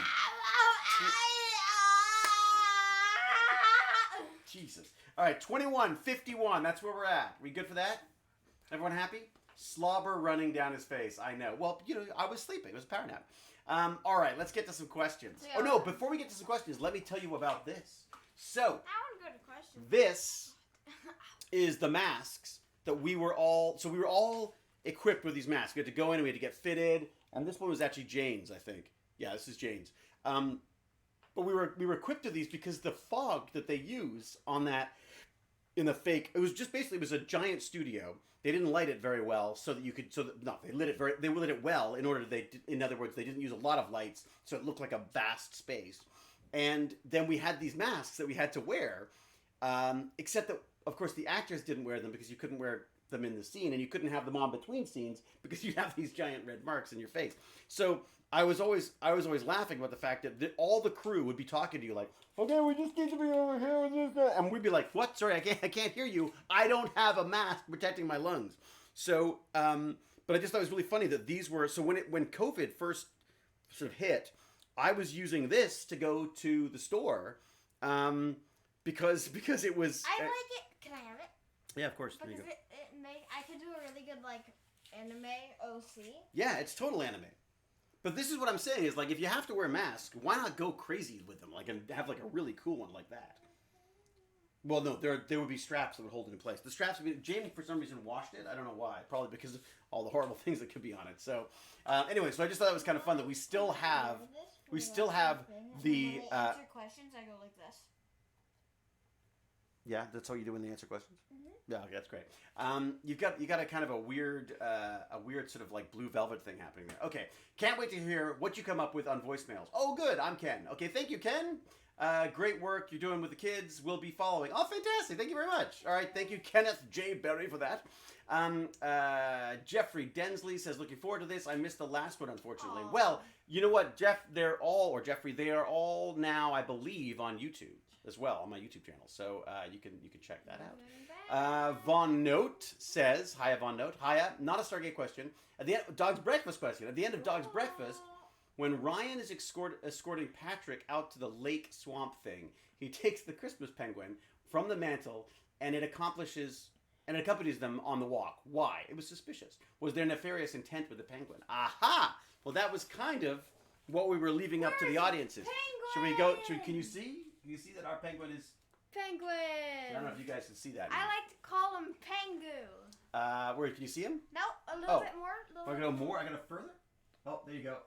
Jesus. All right, 21, 51. That's where we're at. We good for that? Everyone happy? Slobber running down his face. I know. Well, I was sleeping. It was a power nap. All right, let's get to some questions. Yeah. Oh, no, before we get to some questions, let me tell you about this. So, I want to go to questions. this is the masks that we were all equipped with these masks. We had to go in and we had to get fitted. And this one was actually Jane's, I think. Yeah, this is Jane's. But we were equipped with these because the fog that they use on that in the fake, it was a giant studio. They didn't light it very well they lit it well in other words, they didn't use a lot of lights, so it looked like a vast space. And then we had these masks that we had to wear, except that, of course, the actors didn't wear them because you couldn't wear them in the scene, and you couldn't have them on between scenes because you'd have these giant red marks in your face. So I was always laughing about the fact that all the crew would be talking to you like, okay, we just need to be over here with this, and we'd be like, what? Sorry, I can't hear you. I don't have a mask protecting my lungs. So, but I just thought it was really funny that these were, so when COVID first sort of hit, I was using this to go to the store, because it was. I like it. Can I have it? Yeah, of course. Because I could do a really good anime OC. Yeah, it's total anime. But this is what I'm saying is if you have to wear a mask, why not go crazy with them and have a really cool one like that? Well, no, there would be straps that would hold it in place. The straps would be. Jamie for some reason washed it. I don't know why. Probably because of all the horrible things that could be on it. So anyway, so I just thought it was kind of fun that we still have the. Answer questions. I go like this. Yeah, that's how you do when they answer questions. Mm-hmm. Yeah, okay, that's great. You got a kind of a weird sort of blue velvet thing happening there. Okay, can't wait to hear what you come up with on voicemails. Oh, good, I'm Ken. Okay, thank you, Ken. Great work you're doing with the kids. We'll be following. Oh, fantastic! Thank you very much. All right, thank you, Kenneth J. Berry, for that. Jeffrey Densley says, looking forward to this. I missed the last one, unfortunately. Aww. Well, you know what, Jeffrey, they are all now, I believe, on YouTube as well, on my YouTube channel. So you can check that out. Von Note says, hiya, Von Note. Hiya, not a Stargate question. At the end, Dog's Breakfast question. At the end of Dog's Breakfast, when Ryan is escorting Patrick out to the lake swamp thing, he takes the Christmas penguin from the mantle, and it accompanies them on the walk. Why? It was suspicious. Was there nefarious intent with the penguin? Aha! Well, that was kind of what we were leaving up to the audiences. Should we go? Can you see? Can you see that our penguin is... Penguin! I don't know if you guys can see that. I like to call him Pengu. Where, can you see him? No, a little bit more. I gotta go more? I gotta further? Oh, there you go.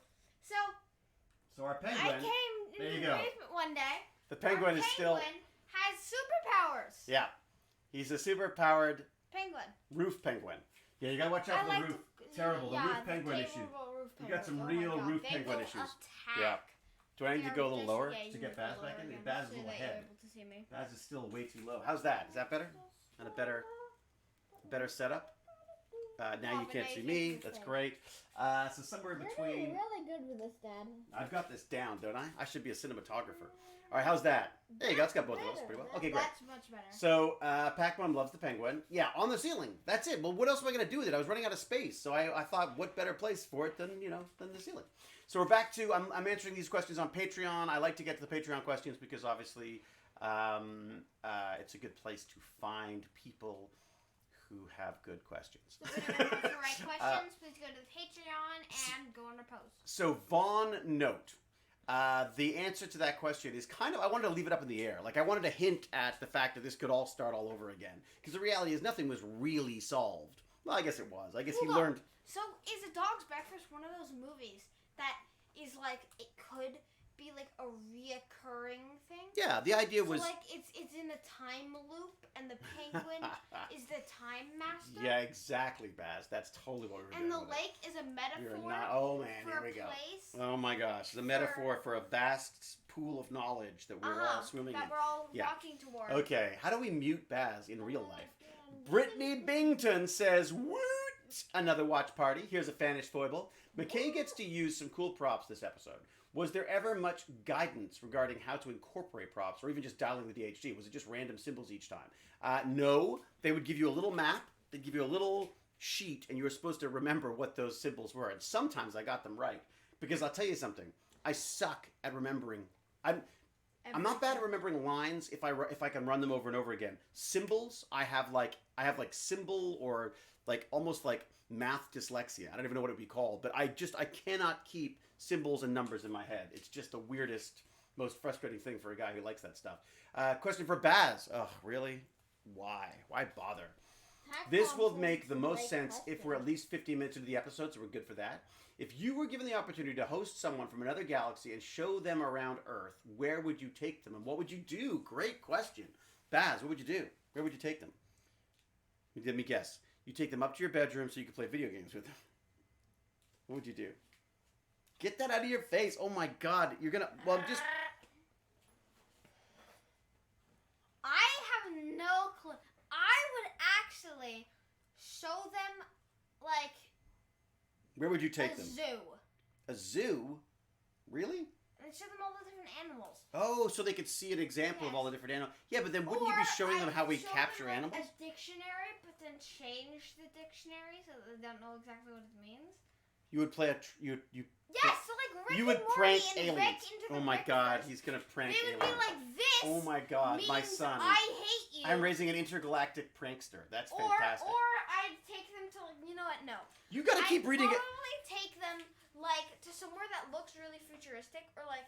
So our penguin... I came in the basement one day. The penguin is still... has superpowers. Yeah. He's a super-powered... Penguin. Roof penguin. Yeah, you gotta watch out for the roof. Terrible. The roof penguin issue. You got some real roof penguin issues. Yeah. Do I need to go a little lower to get Baz back in? Baz is a little ahead. Baz is still way too low. How's that? Is that better? And a better setup? Now you can't see me. That's great. So somewhere between... You're really good with this, Dad. I've got this down, don't I? I should be a cinematographer. All right, how's that? There you go. It's got both of those pretty well. Okay, great. That's much better. So, Pac-Man loves the penguin. Yeah, on the ceiling. That's it. Well, what else am I going to do with it? I was running out of space, so I thought, what better place for it than the ceiling? So we're back to, I'm answering these questions on Patreon. I like to get to the Patreon questions because obviously it's a good place to find people who have good questions. So if you have the right questions, please go to the Patreon and go on our post. So Vaughn Note. The answer to that question is kind of, I wanted to leave it up in the air. I wanted to hint at the fact that this could all start all over again. Because the reality is nothing was really solved. Well, I guess it was. I guess he learned. So is A Dog's Breakfast one of those movies that is it could be a reoccurring thing? Yeah, the idea was... it's in a time loop and the penguin is the time master? Yeah, exactly, Baz. That's totally what we were doing. And the lake is a metaphor here we go. Place oh my gosh, the metaphor for a vast pool of knowledge that we're all swimming in. That we're all walking toward. Okay, how do we mute Baz in real life? Brittany Bington says, woot! Another watch party. Here's a Fanish foible. McKay gets to use some cool props this episode. Was there ever much guidance regarding how to incorporate props or even just dialing the DHD? Was it just random symbols each time? No. They would give you a little map. They'd give you a little sheet, and you were supposed to remember what those symbols were. And sometimes I got them right. Because I'll tell you something. I suck at remembering. I'm not bad at remembering lines if I can run them over and over again. Symbols, I have like symbol or like almost like math dyslexia. I don't even know what it would be called, but I cannot keep symbols and numbers in my head. It's just the weirdest, most frustrating thing for a guy who likes that stuff. Question for Baz. Oh, really? Why? Why bother? This will make the most sense if we're at least 15 minutes into the episode, so we're good for that. If you were given the opportunity to host someone from another galaxy and show them around Earth, where would you take them and what would you do? Great question. Baz, what would you do? Where would you take them? Let me guess. You take them up to your bedroom so you can play video games with them. What would you do? Get that out of your face. Oh my God. You're going to... Well, just... I have no clue. I would actually show them, like... Where would you take them? A zoo. A zoo? Really? And show them all the different animals. Oh, so they could see an example of all the different animals. Yeah, but then wouldn't you be showing them how we capture animals? A dictionary, but then change the dictionary so that they don't know exactly what it means. You would play Yes, so like Rick you would and Morty prank and aliens. Rick into the Oh my Rick God, verse. he's gonna prank They would aliens. be like this. Oh my God, my means son. I hate you. I'm raising an intergalactic prankster. That's fantastic. Or I'd take them to, like, you know what? No. You gotta keep reading it. I'd probably take them like to somewhere that looks really futuristic, or like,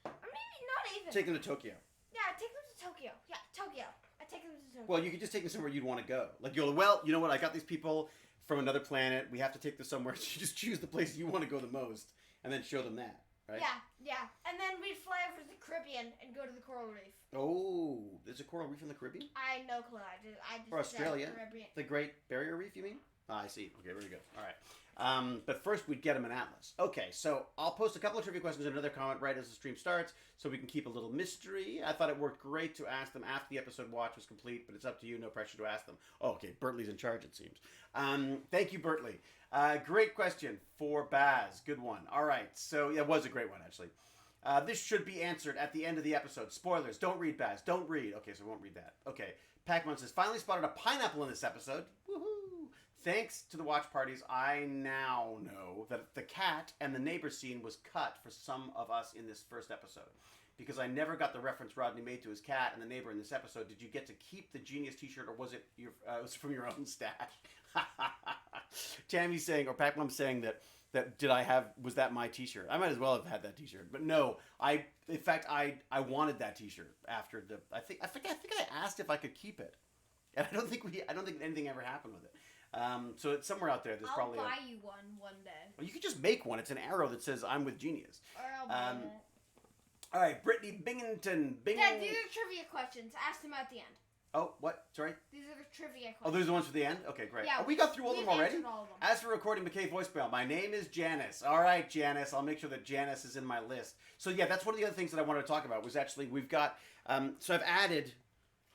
or maybe not even. Take them to Tokyo. Yeah, take them to Tokyo. Yeah, Tokyo. I take them to Tokyo. Well, you could just take them somewhere you'd want to go. Like, well, you know what? I got these people from another planet. We have to take them somewhere. So you just choose the place you want to go the most, and then show them that, right? Yeah. And then we'd fly over to the Caribbean and go to the coral reef. Oh, there's a coral reef in the Caribbean? I had no clue. I just Or Australia? said Caribbean. The Great Barrier Reef, you mean? Ah, I see. Okay, very good. All right. But first, we'd get him an atlas. Okay, so I'll post a couple of trivia questions and another comment right as the stream starts, so we can keep a little mystery. I thought it worked great to ask them after the episode watch was complete, but it's up to you. No pressure to ask them. Oh, okay. Bertley's in charge, it seems. Thank you, Bertley. Great question for Baz. Good one. All right. So, yeah, it was a great one, actually. This should be answered at the end of the episode. Spoilers. Don't read, Baz. Don't read. Okay, so we won't read that. Okay. Pac-Man says, finally spotted a pineapple in this episode. Woohoo! Thanks to the watch parties, I now know that the cat and the neighbor scene was cut for some of us in this first episode. Because I never got the reference Rodney made to his cat and the neighbor in this episode. Did you get to keep the Genius t-shirt, or was it was from your own stash? Tammy's saying, or Pac-Mom's saying that was that my t-shirt? I might as well have had that t-shirt. But no, in fact, I wanted that t-shirt after I think I asked if I could keep it. And I don't think anything ever happened with it. So it's somewhere out there. There's probably I'll buy you one day. Well, you could just make one. It's an arrow that says "I'm with Genius." Or I'll buy it. All right, Brittany Binghamton. Dad, these are trivia questions. Ask them at the end. Oh, what? Sorry? These are the trivia questions. Oh, those are the ones for the end? Okay, great. Yeah, we got through all of them already? All of them. As for recording McKay voicemail, my name is Janice. All right, Janice. I'll make sure that Janice is in my list. So, yeah, that's one of the other things that I wanted to talk about was actually we've got... so I've added...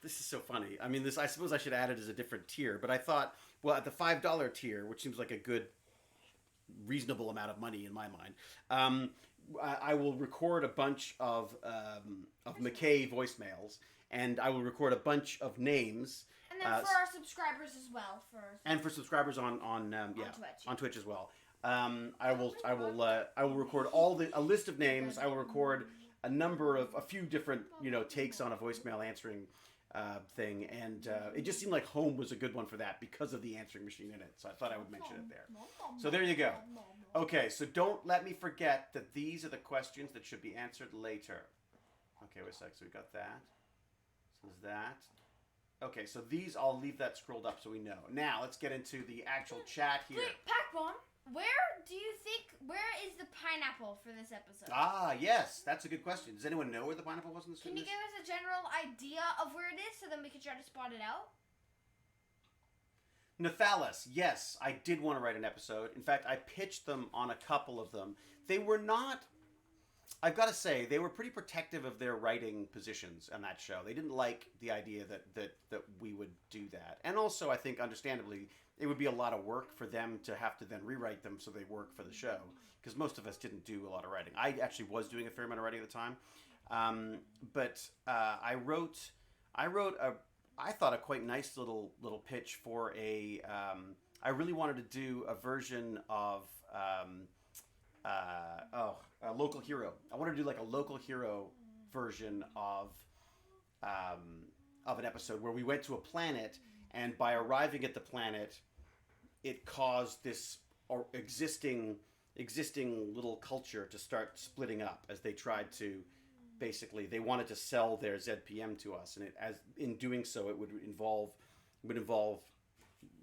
This is so funny. I mean, I suppose I should add it as a different tier, but I thought, well, at the $5 tier, which seems like a good, reasonable amount of money in my mind, I will record a bunch of McKay voicemails, and I will record a bunch of names. And then for our subscribers as well. And for subscribers on Twitch as well. I will record a list of names. I will record a few different takes on a voicemail answering thing, and it just seemed like home was a good one for that because of the answering machine in it. So I thought I would mention it there. So there you go. Okay, so don't let me forget that these are the questions that should be answered later. Okay, wait a sec. So we got that. So there's that. Okay, so these, I'll leave that scrolled up so we know. Now, let's get into the actual chat here. Wait, Pac-Bomb, where is the pineapple for this episode? Ah, yes, that's a good question. Does anyone know where the pineapple was in this? Can you give us a general idea of where it is so then we can try to spot it out? Nathalis, yes, I did want to write an episode. In fact, I pitched them on a couple of them. They were not... I've got to say, they were pretty protective of their writing positions on that show. They didn't like the idea that we would do that. And also, I think, understandably, it would be a lot of work for them to have to then rewrite them so they work for the show. Because most of us didn't do a lot of writing. I actually was doing a fair amount of writing at the time. But I wrote I thought a quite nice little pitch for I really wanted to do a version of a local hero. I want to do like a local hero version of an episode where we went to a planet, and by arriving at the planet, it caused this existing little culture to start splitting up as they tried to basically they wanted to sell their ZPM to us, and in doing so it would involve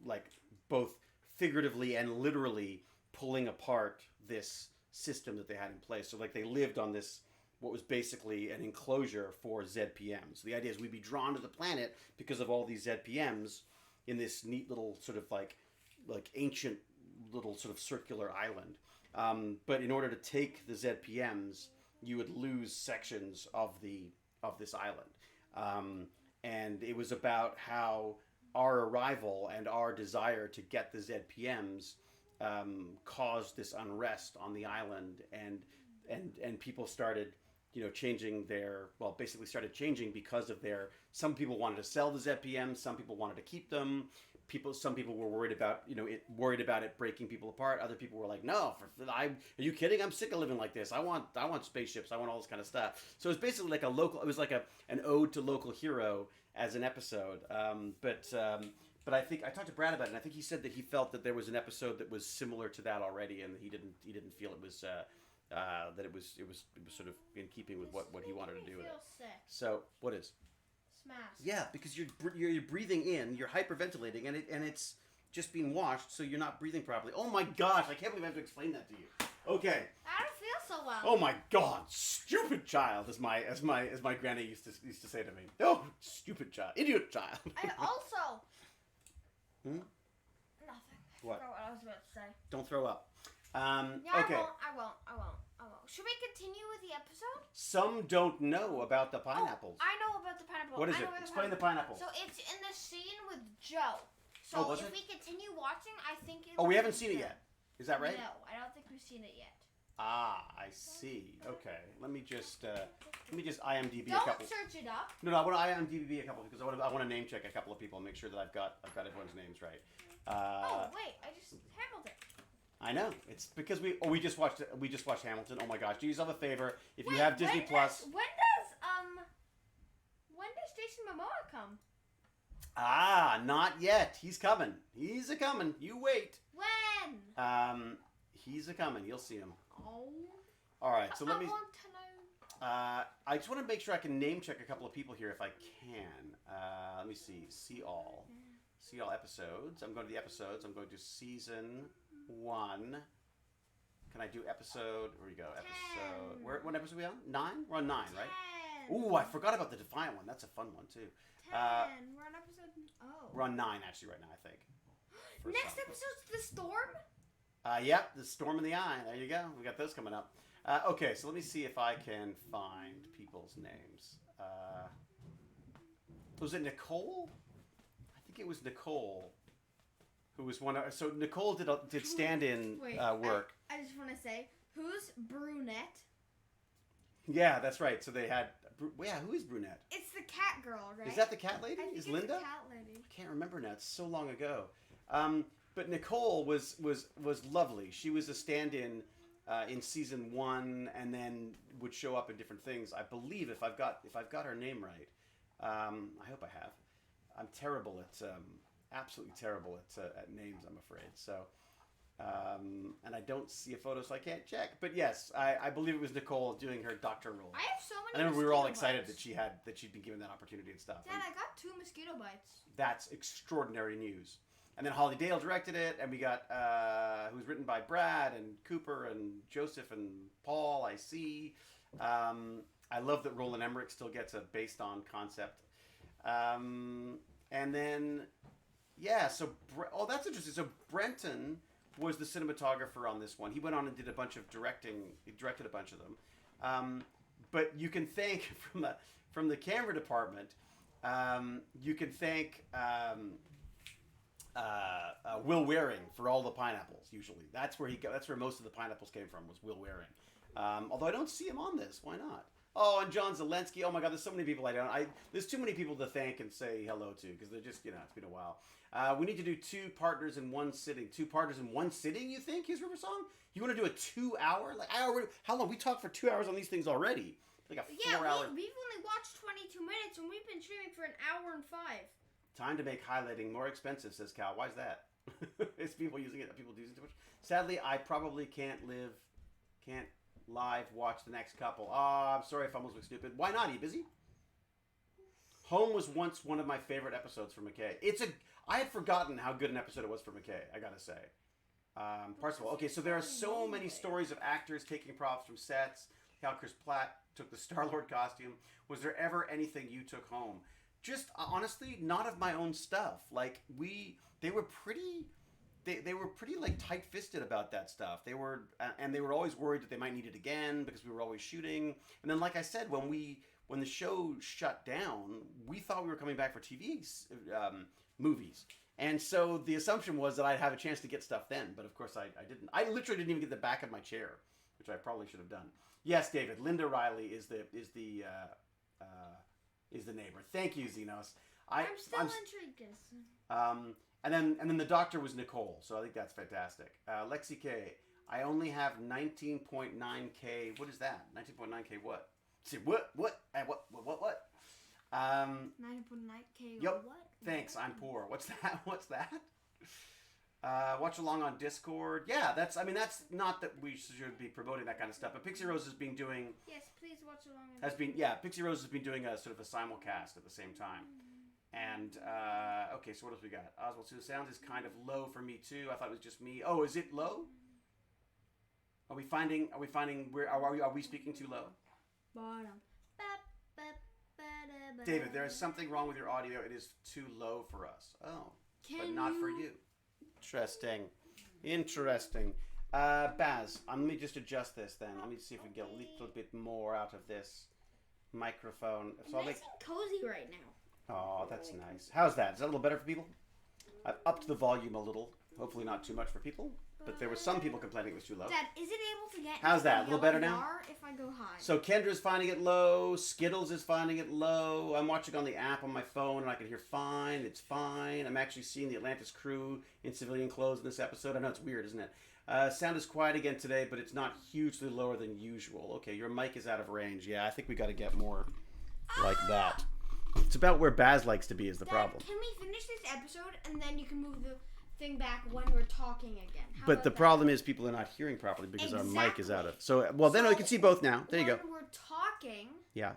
like both figuratively and literally pulling apart this system that they had in place. So like they lived on this what was basically an enclosure for ZPMs. The idea is we'd be drawn to the planet because of all these ZPMs in this neat little sort of like ancient little sort of circular island. But in order to take the ZPMs, you would lose sections of this island. And it was about how our arrival and our desire to get the ZPMs caused this unrest on the island, and people started changing started changing because of some people wanted to sell the ZPMs, some people wanted to keep them. Some people were worried about it breaking people apart. Other people were like, no, are you kidding? I'm sick of living like this. I want spaceships. I want all this kind of stuff. So it was basically like it was like an ode to local hero as an episode. But I think I talked to Brad about it, and I think he said that he felt that there was an episode that was similar to that already, and he didn't feel it was that it was sort of in keeping with what he wanted to do with it. Sick. So what is? Smash. Yeah, because you're breathing in, you're hyperventilating, and it's just being washed, so you're not breathing properly. Oh my gosh, I can't believe I have to explain that to you. Okay. I don't feel so well. Oh my God, stupid child, as my granny used to say to me. Oh, stupid child, idiot child. I also. Hmm? Nothing. What? I forgot what I was about to say. Don't throw up. Yeah, okay. I won't. Should we continue with the episode? Some don't know about the pineapples. Oh, I know about the pineapple. What is it? Explain the pineapple. So it's in the scene with Joe. So Oh, was if it? we continue watching, I think it. Oh, we haven't seen it yet. Is that right? No, I don't think we've seen it yet. Ah, I see. Okay, let me just IMDb Don't a couple. search it up. No, I want to IMDb a couple because I want to name check a couple of people and make sure that I've got everyone's names right. Oh wait, I just Hamilton. I know. It's because we just watched Hamilton. Oh my gosh, do yourself a favor if you have Disney Plus. When does Jason Momoa come? Ah, not yet. He's coming. He's a coming. You wait. When? He's a coming. You'll see him. Oh. All right. So let me. I want to know. I just want to make sure I can name check a couple of people here if I can. Let me see. See all episodes. I'm going to the episodes. I'm going to season 1. Can I do episode? Where we go? 10. Episode. What episode are we on? 9? We're on 9, right? 10. Ooh, I forgot about the Defiant one. That's a fun one too. 10. We're on episode. Oh. We're on 9 actually right now, I think. Next episode's the storm. Yep, the Storm in the Eye. There you go. We got those coming up. Okay, so let me see if I can find people's names. Was it Nicole? I think it was Nicole, who was one of. So Nicole did stand-in work. I just want to say, who's brunette? Yeah, that's right. So they had. Yeah, who is brunette? It's the cat girl, right? Is that the cat lady? I think Is it's Linda? the cat lady. I can't remember now. It's so long ago. But Nicole was lovely. She was a stand-in in season 1, and then would show up in different things. I believe if I've got her name right. I hope I have. I'm terrible at absolutely terrible at names, I'm afraid. So, and I don't see a photo, so I can't check. But yes, I believe it was Nicole doing her doctor role. I have so many. I remember we were all mosquito excited bites. that she'd been given that opportunity and stuff. Dad, And I got 2 mosquito bites. that's extraordinary news. And then Holly Dale directed it, and we got who was written by Brad and Cooper and Joseph and Paul. I see. I love that Roland Emmerich still gets a based on concept. And then, yeah, so, that's interesting. So Brenton was the cinematographer on this one. He went on and did a bunch of directing. He directed a bunch of them. But you can thank, from the camera department, you can thank Will Waring for all the pineapples, usually. That's where most of the pineapples came from, was Will Waring. Although I don't see him on this. Why not? Oh, and John Zelensky. Oh my God, there's so many people I don't. There's too many people to thank and say hello to because they're just it's been a while. We need to do 2 partners in one sitting. 2 partners in one sitting. You think his River Song? You want to do a 2-hour? Like how long? We talked for 2 hours on these things already. Like a 4-hour. We've only watched 22 minutes and we've been streaming for 1 hour and 5. Time to make highlighting more expensive, says Cal. Why's that? Is people using it? Are people using it too much? Sadly, I probably can't live watch the next couple. Oh, I'm sorry if I almost look stupid. Why not? Are you busy? Home was once one of my favorite episodes for McKay. I had forgotten how good an episode it was for McKay, I gotta say. First of all, okay, so there are so many stories of actors taking props from sets. How Chris Pratt took the Star-Lord costume. Was there ever anything you took home? Just honestly, not of my own stuff. Like they were pretty like tight-fisted about that stuff. They were always worried that they might need it again because we were always shooting. And then, like I said, when the show shut down, we thought we were coming back for TV movies. And so the assumption was that I'd have a chance to get stuff then, but of course I didn't. I literally didn't even get the back of my chair, which I probably should have done. Yes, David. Linda Riley is the neighbor. Thank you, Xenos. I'm still intrigued. And then the doctor was Nicole, so I think that's fantastic. Lexi K. I only have 19.9K. What is that? 19.9K what? See, what? 9.9K. Yep. What? Thanks, I'm poor. What's that? Watch along on Discord. Yeah, that's not that we should be promoting that kind of stuff, but Pixie Rose has been doing. Yes, please watch along. Pixie Rose has been doing a sort of a simulcast at the same time. And okay, so what else we got? Oswald, so the sound is kind of low for me too. I thought it was just me. Oh, is it low? Are we finding are we speaking too low? Bottom. David, there is something wrong with your audio. It is too low for us. Oh, but not for you. Interesting. Baz, let me just adjust this then. Let me see if we can get a little bit more out of this microphone. So Nice and cozy right now. Oh, that's nice. How's that? Is that a little better for people? I've upped the volume a little. Hopefully not too much for people. But there were some people complaining it was too low. Dad, is it able to get How's that? A little better now? If I go high. So Kendra's finding it low. Skittles is finding it low. I'm watching on the app on my phone and I can hear fine. It's fine. I'm actually seeing the Atlantis crew in civilian clothes in this episode. I know it's weird, isn't it? Sound is quiet again today, but it's not hugely lower than usual. Okay, your mic is out of range. Yeah, I think we got to get more like that. It's about where Baz likes to be is the problem. Can we finish this episode and then you can move the thing back when we're talking again? But the problem is people are not hearing properly because our mic is out of. So then we can see both now. There you go. When we're talking. Yeah.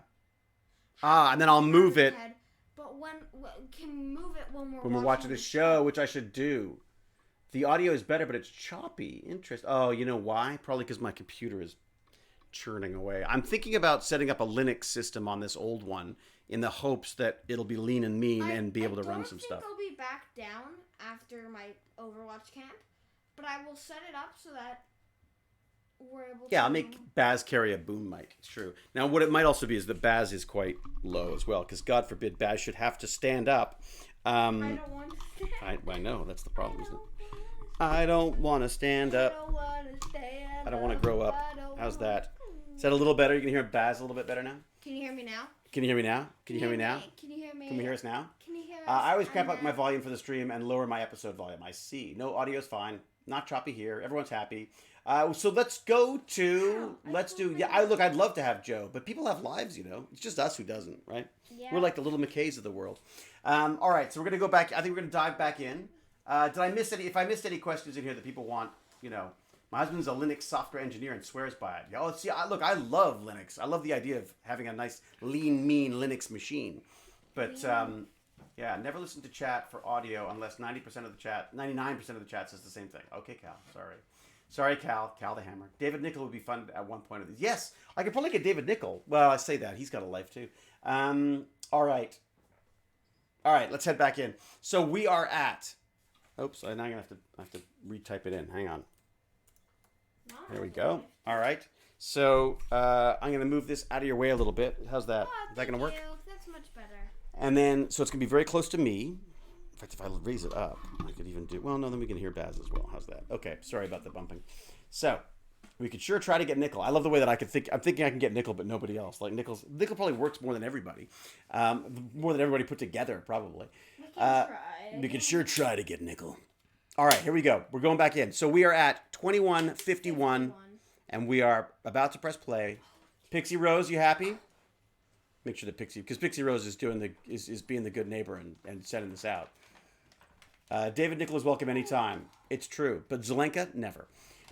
And then I'll move it. But can we move it when we're watching the show, which I should do. The audio is better, but it's choppy. Interesting. Oh, you know why? Probably because my computer is churning away. I'm thinking about setting up a Linux system on this old one in the hopes that it'll be lean and mean and be able to run some stuff. I don't think I'll be back down after my Overwatch camp, but I will set it up so that we're able to... Yeah, I'll make Baz carry a boom mic. It's true. Now, what it might also be is that Baz is quite low as well, because God forbid Baz should have to stand up. I don't want to stand I know, that's the problem, isn't it? I don't want to stand up. I don't want to grow up. How's that? Is that a little better? You can hear Baz a little bit better now? Can you hear me now? Can you hear me now? Can you hear me now? Can you hear me? Can we hear us now? Can you hear us? I always crap up my volume for the stream and lower my episode volume. I see. No, audio's fine. Not choppy here. Everyone's happy. So let's go to... Let's do... Yeah, I'd love to have Joe, but people have lives, you know. It's just us who doesn't, right? Yeah. We're like the little McKays of the world. All right, so we're going to go back. I think we're going to dive back in. Did I miss any... If I missed any questions in here that people want, you know... My husband's a Linux software engineer and swears by it. Oh, see, look, I love Linux. I love the idea of having a nice, lean, mean Linux machine. But, yeah, never listen to chat for audio unless 99% of the chat says the same thing. Okay, Cal, sorry. Sorry, Cal the Hammer. David Nickel would be fun at one point of this. Yes, I could probably get David Nickel. Well, I say that. He's got a life, too. All right, let's head back in. So we are at... Oops, now I'm going to have to retype it in. Hang on. There we go. All right. So I'm going to move this out of your way a little bit. How's that? Is that going to work? That's much better. And then, so it's going to be very close to me. In fact, if I raise it up, I could even do... Well, no, then we can hear Baz as well. How's that? Okay. Sorry about the bumping. So We could sure try to get nickel. I love the way that I could think. I'm thinking I can get nickel, but nobody else. Like nickel probably works more than everybody, more than everybody put together, probably. We can try. We could sure try to get nickel. All right, here we go. We're going back in. So we are at 21:51, and we are about to press play. Pixie Rose, you happy? Make sure that because Pixie Rose is doing is being the good neighbor and sending this out. David Nickel is welcome anytime. It's true, but Zelenka never.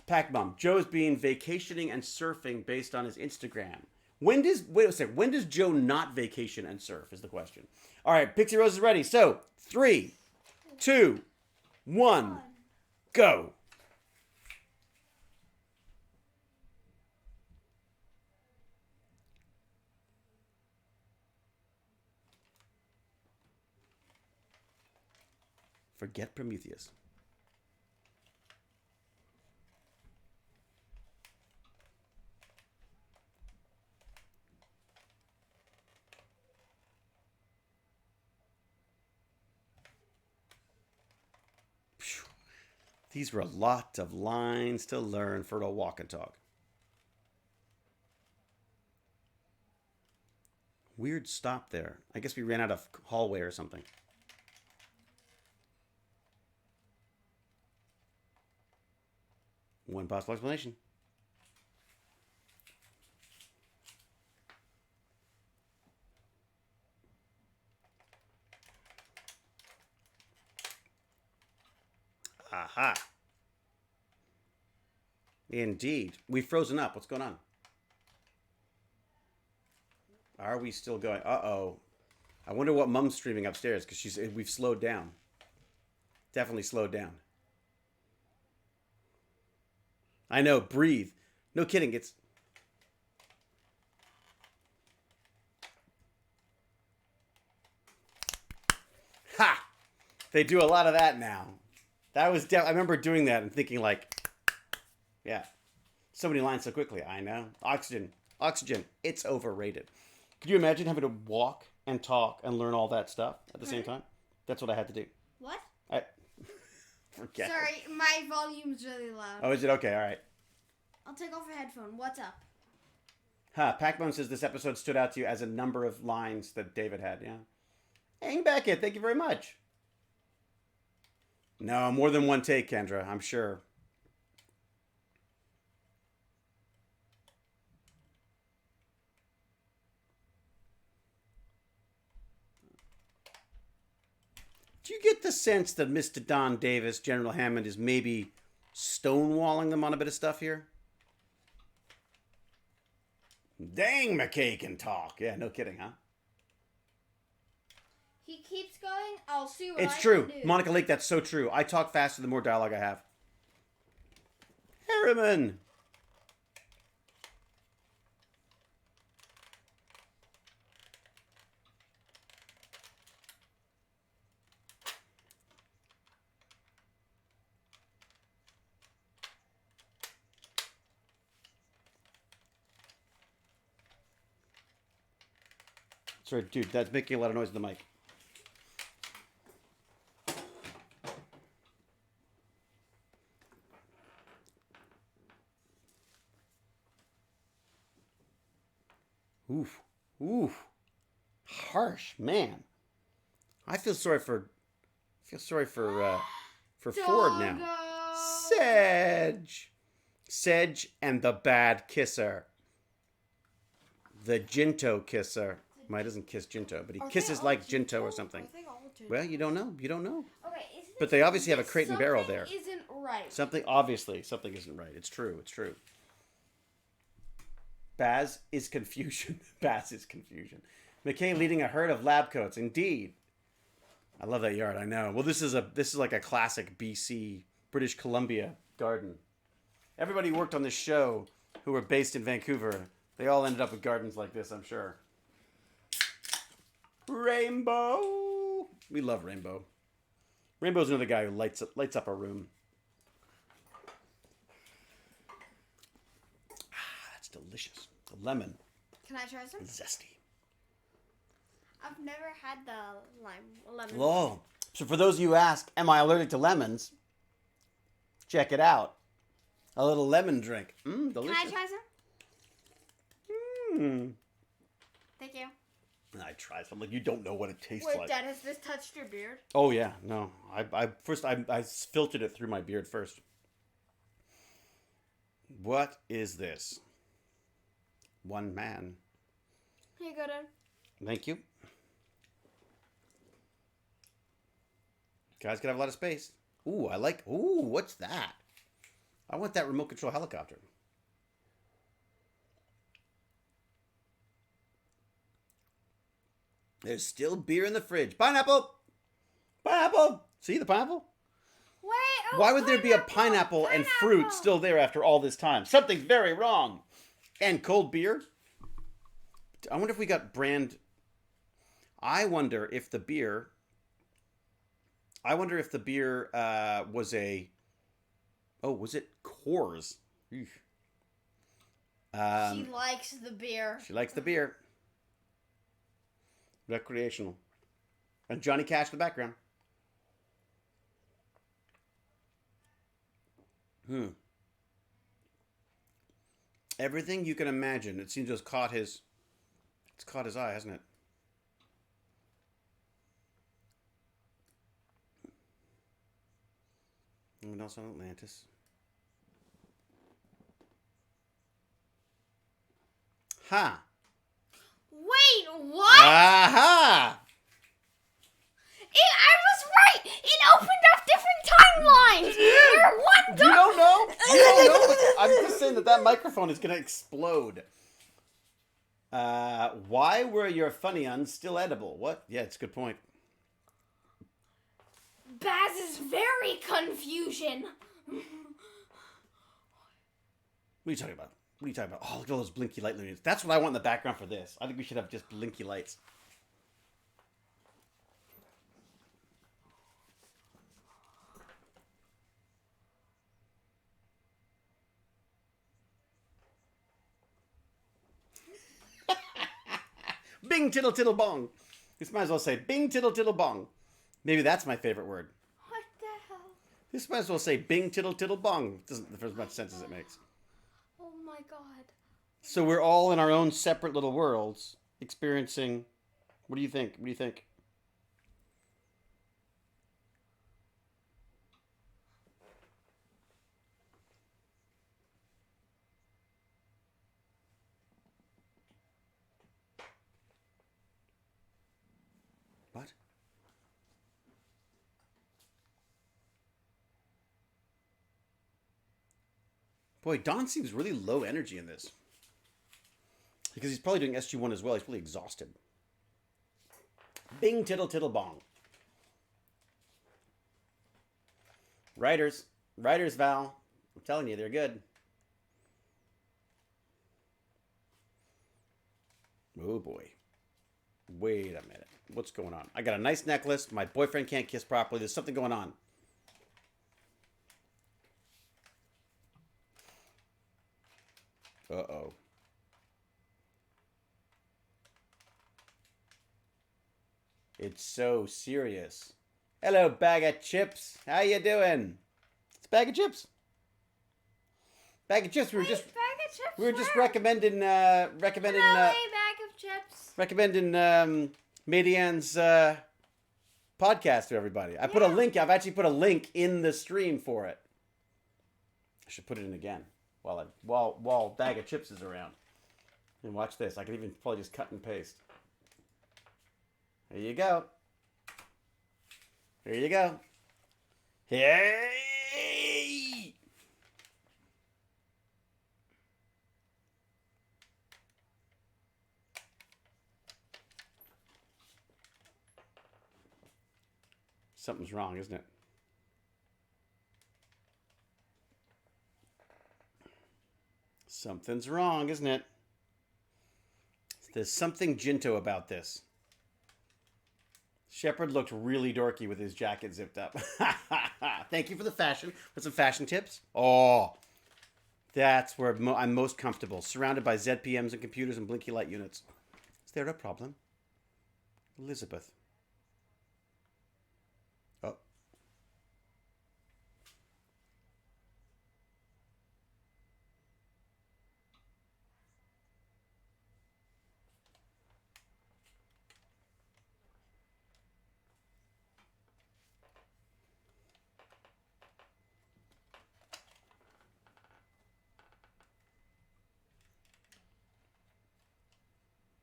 Pac Mom, Joe is being vacationing and surfing based on his Instagram. Wait a second. When does Joe not vacation and surf? Is the question. All right, Pixie Rose is ready. So 3, 2, 1, go. Forget Prometheus. Phew. These were a lot of lines to learn for a walk and talk. Weird stop there. I guess we ran out of hallway or something. One possible explanation. Aha. Indeed. We've frozen up. What's going on? Are we still going? Uh-oh. I wonder what Mom's streaming upstairs because we've slowed down. Definitely slowed down. I know, breathe. No kidding, it's... Ha! They do a lot of that now. That was... I remember doing that and thinking like... Yeah. So many lines so quickly. I know. Oxygen. Oxygen. It's overrated. Could you imagine having to walk and talk and learn all that stuff at the same time? That's what I had to do. What? Forget. Sorry, my volume's really loud. Oh, is it? Okay, all right. I'll take off a headphone. What's up? Pac-Man says this episode stood out to you as a number of lines that David had, yeah? Hang back it. Thank you very much. No, more than one take, Kendra, I'm sure. Do you get the sense that Mr. Don Davis, General Hammond, is maybe stonewalling them on a bit of stuff here? Dang, McKay can talk. Yeah, no kidding, huh? He keeps going. I'll see what It's I true. can do. Monica Lake, that's so true. I talk faster the more dialogue I have. Harriman! Sorry, dude, that's making a lot of noise in the mic. Oof. Oof. Harsh, man. I feel sorry for Ford now. Sedge and the bad kisser. The Jinto kisser. Well, he doesn't kiss Jinto, but he kisses like Jinto or something. Well, you don't know. You don't know. Okay, But they obviously have a crate and barrel there. Something isn't right. Something isn't right. It's true. It's true. Baz is confusion. Baz is confusion. McKay leading a herd of lab coats. Indeed. I love that yard. I know. Well, this is like a classic BC, British Columbia garden. Everybody who worked on this show who were based in Vancouver, they all ended up with gardens like this, I'm sure. Rainbow. We love Rainbow. Rainbow's another guy who lights up a room. Ah, that's delicious. The lemon. Can I try some? Zesty. I've never had the lemon. Oh, so for those of you who ask, am I allergic to lemons? Check it out. A little lemon drink. Can Delicious. I try some? Thank you. I tried some. Like, you don't know what it tastes Wait, like. Dad, has this touched your beard? Oh yeah, no. I filtered it through my beard first. What is this? One man. Here you go, Dad. Thank you. Guys can have a lot of space. Ooh, what's that? I want that remote control helicopter. There's still beer in the fridge. Pineapple! Pineapple! See the pineapple? Wait, oh, Why would there be a pineapple and fruit still there after all this time? Something's very wrong. And cold beer? I wonder if we got brand... I wonder if the beer was a... Oh, was it Coors? She likes the beer. She likes the beer. Recreational. And Johnny Cash in the background. Everything you can imagine. It seems to have caught his... It's caught his eye, hasn't it? Anyone else on Atlantis? Ha! Wait, what? Aha! I was right! It opened up different timelines! You're one You don't know? You don't know? I'm just saying that microphone is going to explode. Why were your Funyuns still edible? What? Yeah, it's a good point. Baz is very confusion. What are you talking about? What are you talking about? Oh, look at all those blinky light luminaries. That's what I want in the background for this. I think we should have just blinky lights. Bing tittle tittle bong. This might as well say bing tittle tittle bong. Maybe that's my favorite word. What the hell? This might as well say bing tittle tittle bong. Doesn't for as much sense as it makes. Oh my god. So we're all in our own separate little worlds, experiencing. What do you think? What do you think? What? Boy, Don seems really low energy in this. Because he's probably doing SG1 as well. He's probably exhausted. Bing tittle tittle bong. Writers. Writers, Val. I'm telling you, they're good. Oh boy. Wait a minute. What's going on? I got a nice necklace. My boyfriend can't kiss properly. There's something going on. Uh-oh. It's so serious. Hello, bag of chips. How you doing? It's a bag of chips. Bag of chips. We were just recommending Hello, a bag of chips. recommending Madian's podcast to everybody. I put a link. I've actually put a link in the stream for it. I should put it in again while bag of chips is around. And watch this. I could even probably just cut and paste. Here you go. Here you go. Hey! Something's wrong, isn't it? Something's wrong, isn't it? There's something Jinto about this. Shepard looked really dorky with his jacket zipped up. Thank you for the fashion. For some fashion tips. Oh, that's where I'm most comfortable. Surrounded by ZPMs and computers and blinky light units. Is there a problem? Elizabeth. Oh.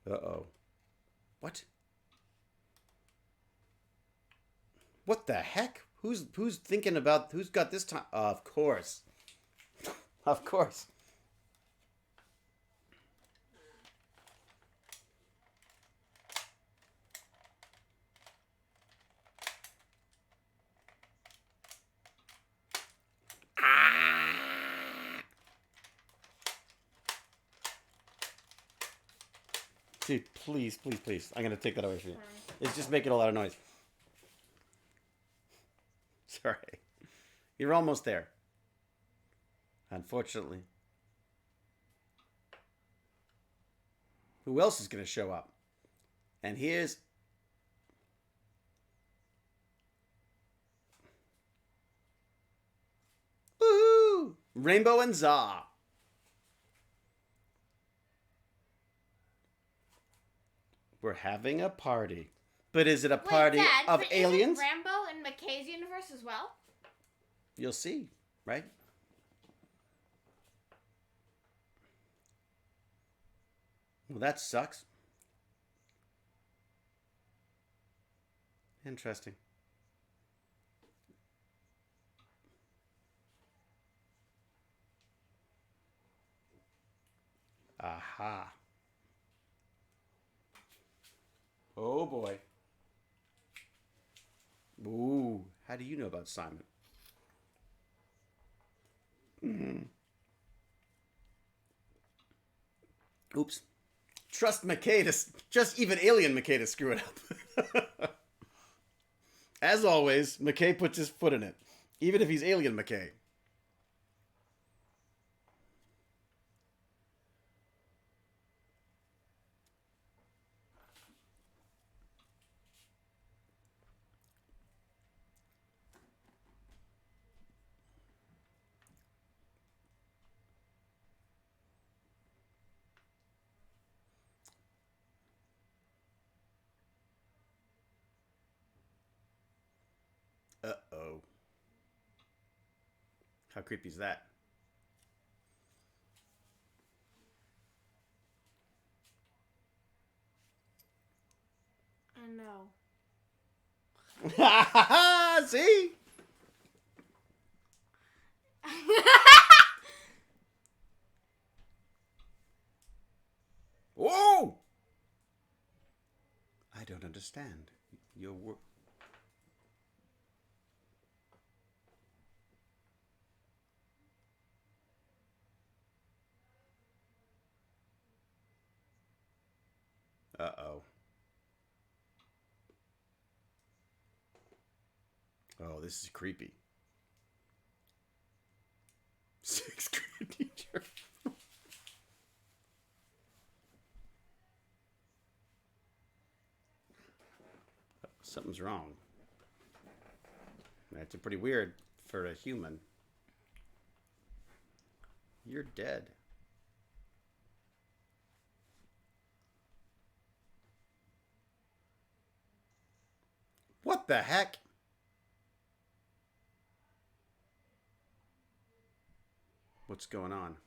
Uh-oh. What? What the heck? Who's thinking about... Who's got this time? Of course. Of course. Dude, please, please, please. I'm going to take that away from you. It's just making a lot of noise. Sorry. You're almost there. Unfortunately. Who else is going to show up? And here's... Woohoo! Rainbow and Za. We're having a party. But is it a party Dad, of but aliens? Isn't Rambo in McKay's universe as well? You'll see, right? Well, that sucks. Interesting. Aha. Oh boy. Ooh, how do you know about Simon? Oops. Trust McKay to... Just even alien McKay to screw it up. As always, McKay puts his foot in it. Even if he's alien McKay. Uh-oh. How creepy is that? I know. See? Whoa! I don't understand. Your work. Uh-oh. Oh, this is creepy. Sixth grade teacher. Something's wrong. That's pretty weird for a human. You're dead. What the heck? What's going on?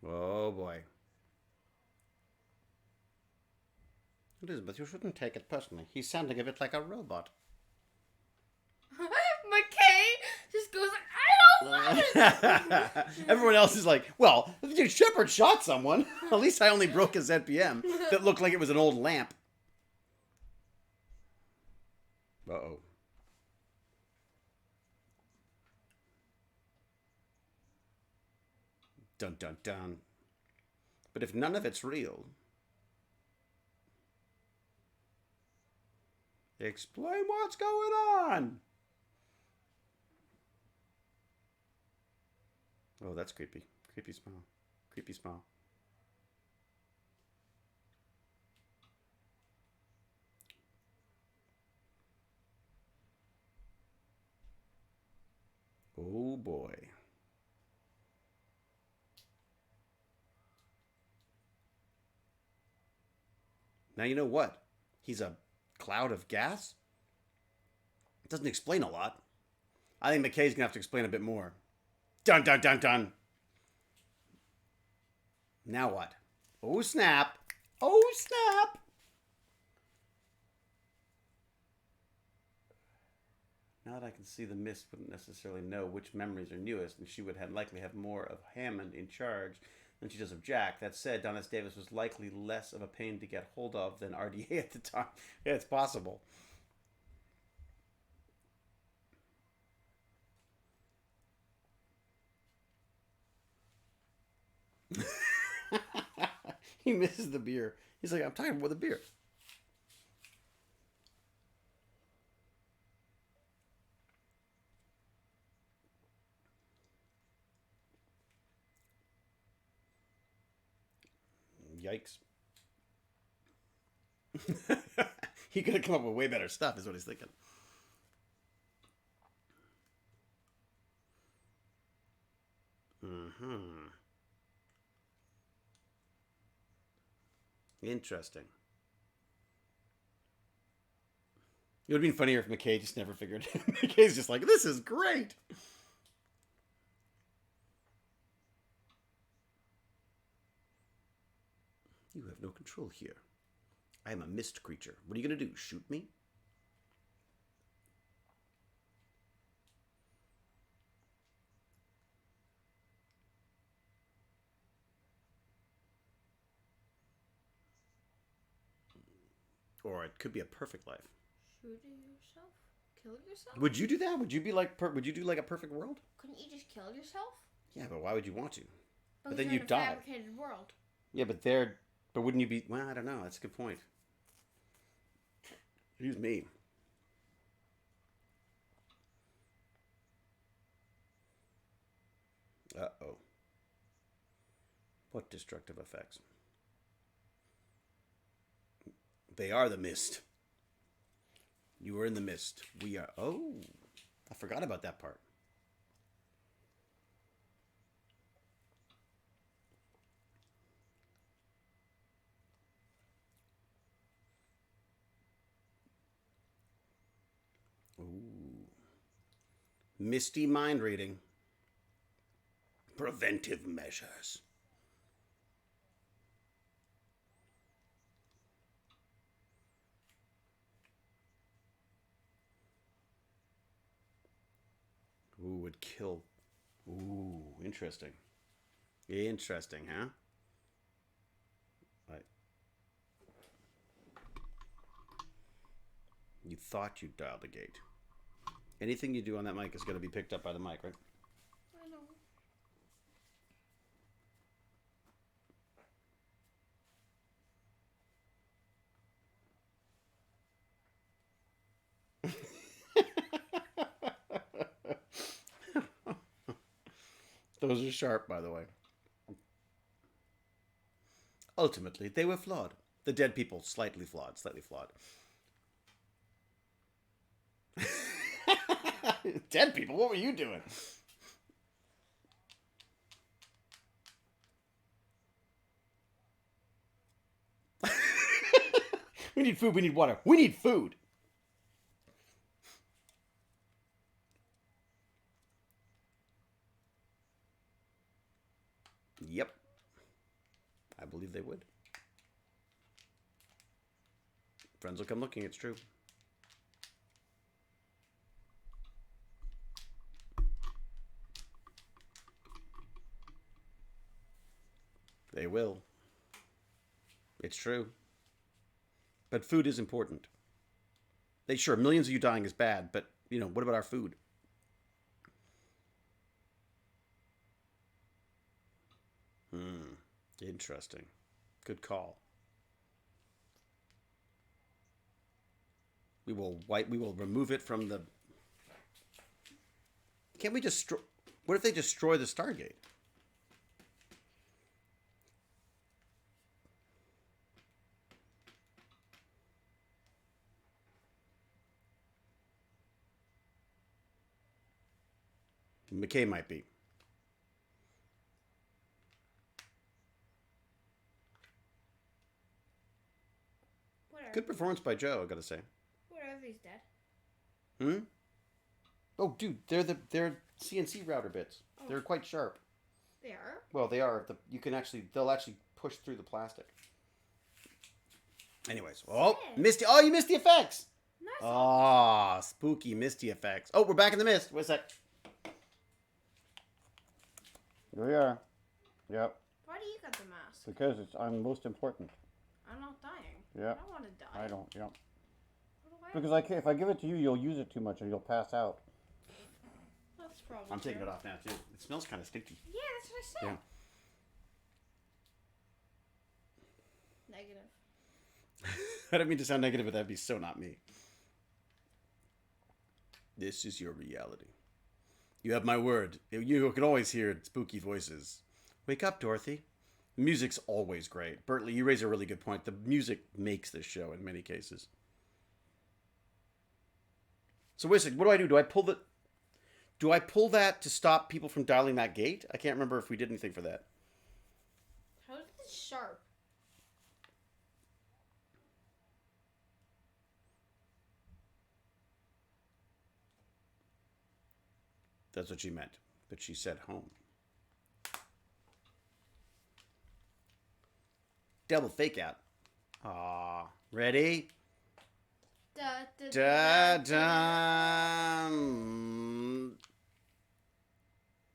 Oh boy. Elizabeth, you shouldn't take it personally. He's sounding a bit like a robot. McKay just goes, I don't want it. Everyone else is like, well, dude, Shepard shot someone. At least I only broke his ZPM that looked like it was an old lamp. Uh-oh. Dun, dun, dun. But if none of it's real... Explain what's going on. Oh, that's creepy. Creepy smile. Creepy smile. Oh boy. Now you know what? He's a Cloud of gas? It doesn't explain a lot. I think McKay's gonna have to explain a bit more. Dun dun dun dun. Now what? Oh snap. Oh snap. Now that I can see, the mist wouldn't necessarily know which memories are newest, and she would likely have more of Hammond in charge than she does of Jack. That said, Don S. Davis was likely less of a pain to get hold of than RDA at the time. Yeah, it's possible. He misses the beer. He's like, I'm tired with the beer. Yikes. He could have come up with way better stuff, is what he's thinking. Mm-hmm. Interesting. It would have been funnier if McKay just never figured it. McKay's just like, this is great. You have no control here. I am a mist creature. What are you going to do? Shoot me? Or it could be a perfect life. Shooting yourself? Kill yourself? Would you do that? Would you be like? Would you do like a perfect world? Couldn't you just kill yourself? Yeah, but why would you want to? But Because then you're you in a die. fabricated world. Yeah, but they're. But wouldn't you be? Well, I don't know. That's a good point. Excuse me. Uh-oh. What destructive effects? They are the mist. You are in the mist. We are... Oh, I forgot about that part. Ooh. Misty mind reading. Preventive measures. Ooh, would kill. Ooh, interesting. Interesting, huh? Right. You thought you dialed the gate. Anything you do on that mic is going to be picked up by the mic, right? I know. Those are sharp, by the way. Ultimately, they were flawed. The dead people, slightly flawed, slightly flawed. Dead people? What were you doing? We need food, we need water. We need food! Yep. I believe they would. Friends will come looking, it's true. They will. It's true. But food is important. Sure, millions of you dying is bad, but, what about our food? Interesting. Good call. We will remove it from the... Can't we destroy... What if they destroy the Stargate? McKay might be. Whatever. good performance by Joe, I gotta say. What if he's dead? Hmm? Oh, dude, they're CNC router bits. Oh. They're quite sharp. They are? Well, they are. They'll actually push through the plastic. Anyways. Oh, Misty. Oh, you missed the effects. Nice. Oh, spooky Misty effects. Oh, we're back in the mist. Wait a sec. Here we are. Yep. Why do you got the mask? Because I'm most important. I'm not dying. Yeah. I don't want to die. I don't, yeah. Because if I give it to you, you'll use it too much and you'll pass out. That's probably I'm taking true. it off now, too. It smells kind of stinky. Yeah, that's what I said. Yeah. Negative. I don't mean to sound negative, but that'd be so not me. This is your reality. You have my word. You can always hear spooky voices. Wake up, Dorothy. Music's always great. Bertley, you raise a really good point. The music makes this show in many cases. So wait a second. What do? Do I pull that to stop people from dialing that gate? I can't remember if we did anything for that. How is this sharp? That's what she meant. But she said home. Double fake out. Aw. Ready? Da dum.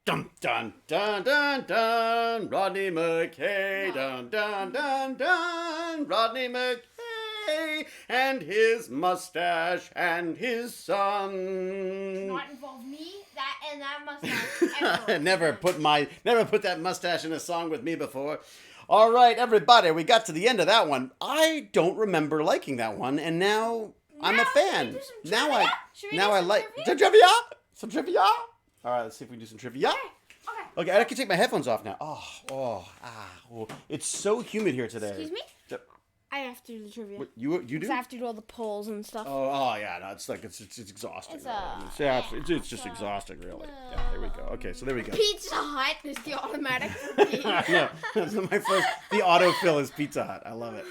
Dun dun dun dun dun. Rodney McKay. Dun dun dun dun. Rodney McKay and his mustache and his son. Not involve me, that and that mustache. Ever. Never put that mustache in a song with me before. All right, everybody, we got to the end of that one. I don't remember liking that one, and now I'm a fan. Now I like some trivia. Some trivia. All right, let's see if we can do some trivia. Okay, I can take my headphones off now. Oh, it's so humid here today. Excuse me? I have to do the trivia. What, you do? I have to do all the polls and stuff. Oh yeah, no, it's exhausting. It's just exhausting, really. Yeah, there we go. Okay, so there we go. Pizza Hut is the automatic. Yeah, that's my first. The autofill is Pizza Hut. I love it.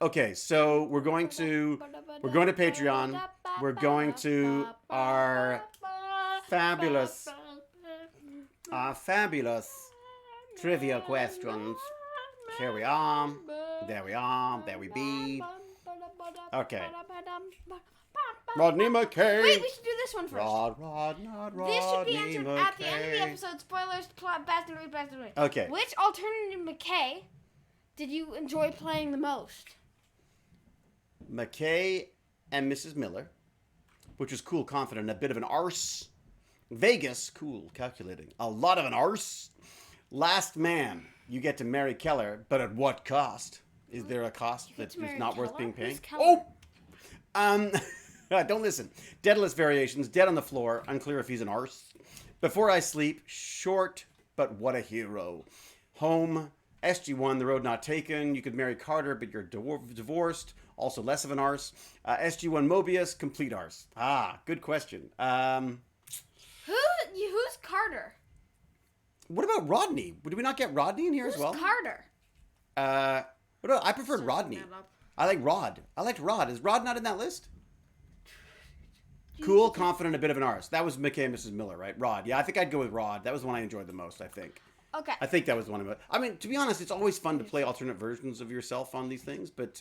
Okay, so we're going to Patreon. We're going to our fabulous trivia questions. Here we are. There we are. There we be. Okay. Rodney McKay. Wait, we should do this one first. Rodney This should be answered at the end of the episode. Spoilers, plot, bastard. Okay. Which alternative McKay did you enjoy playing the most? McKay and Mrs. Miller, which was cool, confident, a bit of an arse. Vegas, cool, calculating, a lot of an arse. Last Man, you get to marry Keller, but at what cost? Is there a cost that is not worth being paid? Oh! Don't listen. Deadless Variations, Dead on the Floor, unclear if he's an arse. Before I Sleep, short, but what a hero. Home, SG1, The Road Not Taken, you could marry Carter, but you're divorced, also less of an arse. SG1 Mobius, complete arse. Good question. Who's Carter? What about Rodney? Did we not get Rodney in here as well? Who's Carter? I preferred Rodney. I like Rod. I liked Rod. Is Rod not in that list? Cool, confident, a bit of an arse. That was McKay and Mrs. Miller, right? Rod. Yeah, I think I'd go with Rod. That was the one I enjoyed the most, I think. Okay. I think that was the one. I mean, to be honest, it's always fun to play alternate versions of yourself on these things, but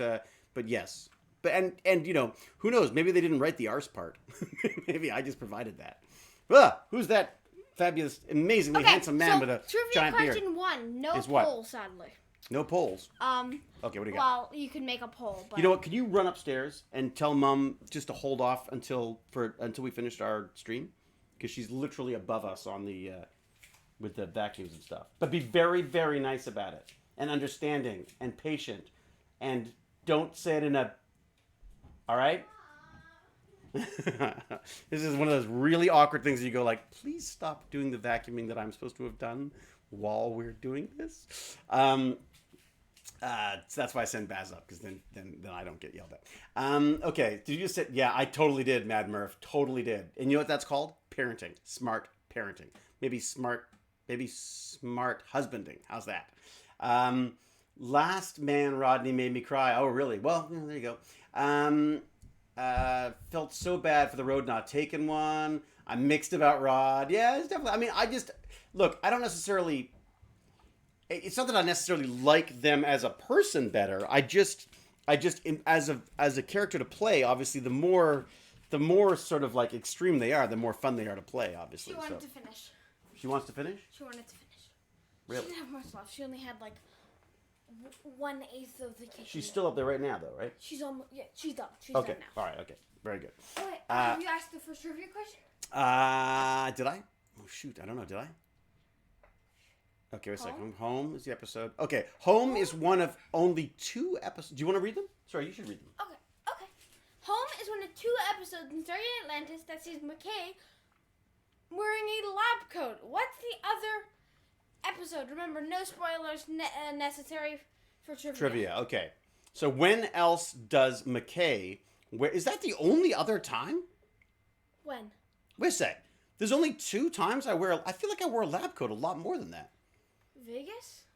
yes. But and you know, who knows? Maybe they didn't write the arse part. Maybe I just provided that. Who's that fabulous, amazingly handsome man with a giant beard? Trivia question 1. No poll, sadly. No polls. Okay, what do you got? Well, you can make a poll, but you know what? Can you run upstairs and tell Mom just to hold off until we finished our stream, because she's literally above us on the with the vacuums and stuff. But be very, very nice about it, and understanding, and patient, and don't say it in a. All right. This is one of those really awkward things that you go like, please stop doing the vacuuming that I'm supposed to have done while we're doing this. So that's why I send Baz up, because then I don't get yelled at. Okay, did you just say? Yeah, I totally did, Mad Murph. Totally did. And you know what that's called? Parenting. Smart parenting. Maybe smart husbanding. How's that? Last Man Rodney made me cry. Oh, really? Well, yeah, there you go. Felt so bad for the road not taking one. I'm mixed about Rod. Yeah, it's definitely. I mean, I just look. I don't necessarily. It's not that I necessarily like them as a person better. As a character to play. Obviously, the more sort of like extreme they are, the more fun they are to play. Obviously, She wanted to finish. She wants to finish. She wanted to finish. Really? She didn't have much left. She only had like 1/8 of the kitchen. She's still up there right now, though, right? She's almost. Yeah, she's done. She's Okay. done now. All right. Okay. Very good. Oh, wait, have you asked the first trivia question? Did I? Oh shoot, I don't know. Did I? Okay, wait a second. Home is the episode. Okay, Home is one of only 2 episodes. Do you want to read them? Sorry, you should read them. Okay. Home is one of 2 episodes in Stargate Atlantis that sees McKay wearing a lab coat. What's the other episode? Remember, no spoilers necessary for trivia. Trivia. Okay. So when else does McKay? Is that the only other time? When? Wait a sec. There's only 2 times I wear. I feel like I wore a lab coat a lot more than that. Vegas?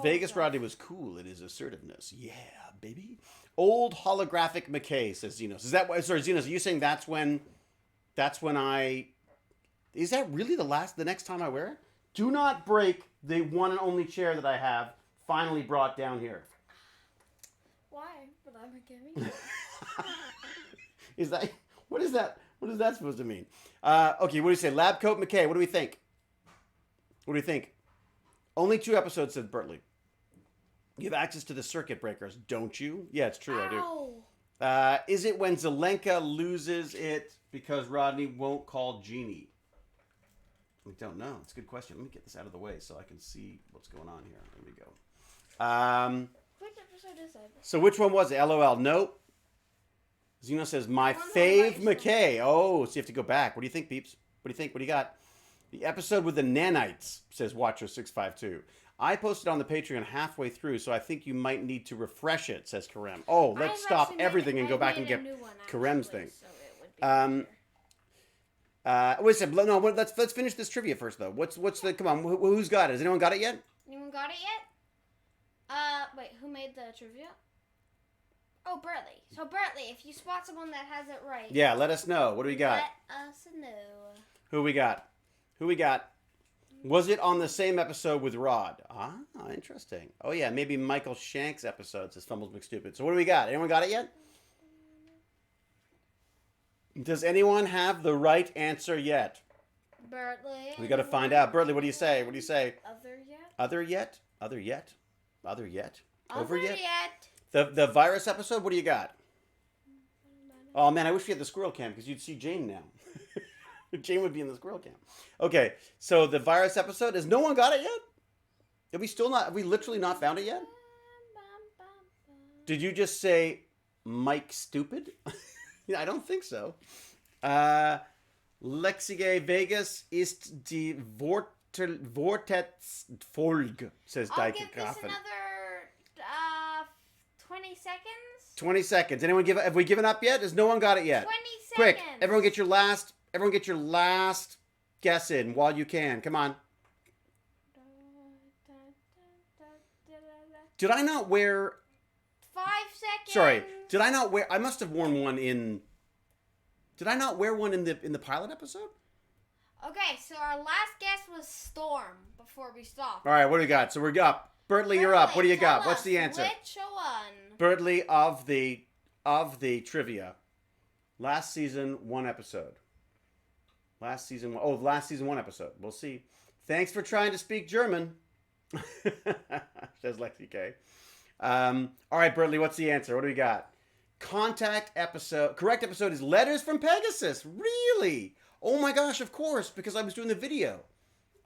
Vegas Rodney was cool in his assertiveness. Yeah, baby. Old holographic McKay, says Xenos. Is that why? Sorry, Xenos. Are you saying that's when I? Is that really the next time I wear it? Do not break the one and only chair that I have finally brought down here. Why? But I'm a gimme. Is that what is that? What is that supposed to mean? Okay, what do you say? Lab coat McKay. What do we think? What do you think? Only 2 episodes, said Bertley. You have access to the circuit breakers, don't you? Yeah, it's true, Ow. I do. Is it when Zelenka loses it because Rodney won't call Jeannie? I don't know. It's a good question. Let me get this out of the way so I can see what's going on here. There we go. Which episode is it? So which one was it? LOL. Nope. Zeno says, my fave McKay. Oh, so you have to go back. What do you think, peeps? What do you think? What do you got? The episode with the nanites, says Watcher652. I posted on the Patreon halfway through, so I think you might need to refresh it, says Karem. Oh, let's stop everything and go back and get Karem's thing. So it would be Wait a second. No, let's finish this trivia first, though. What's the? Come on, who's got it? Has anyone got it yet? Anyone got it yet? Wait, who made the trivia? Oh, Bertley. So Bertley, if you spot someone that has it right, Yeah, let us know. What do we got? let us know. Who we got? Was it on the same episode with Rod? Ah, interesting. Oh yeah, maybe Michael Shank's episode, says Fumbles McStupid. So what do we got? Anyone got it yet? Does anyone have the right answer yet? Bertley. We got to find out. Bertley, what do you say? What do you say? Other yet? Other yet? Other yet? Other yet? Over Other yet? yet? The virus episode, what do you got? Oh man, I wish we had the squirrel cam because you'd see Jane now. Jane would be in the squirrel cam. Okay, so the virus episode, has no one got it yet? Have we literally not found it yet? Did you just say Mike stupid? I don't think so. Lexige Vegas ist die Vortetzfolge, says I'll Dyke give this Grafen. another 20 seconds. 20 seconds. Have we given up yet? Has no one got it yet? 20 Quick, seconds. everyone get your last guess in while you can. Come on. Did I not wear 5 seconds. Sorry. Did I not wear I must have worn one in Did I not wear one in the pilot episode? Okay, so our last guess was Storm before we stopped. All right, what do we got? So we're up. Bertley, you're up. What do you tell got? What's us the answer? Which one? Bertley of the trivia. Last season, 1 episode. Last season 1 episode. We'll see. Thanks for trying to speak German. Says Lexi K. All right, Bertley, what's the answer? What do we got? Correct episode is Letters from Pegasus. Really? Oh my gosh, of course, because I was doing the video.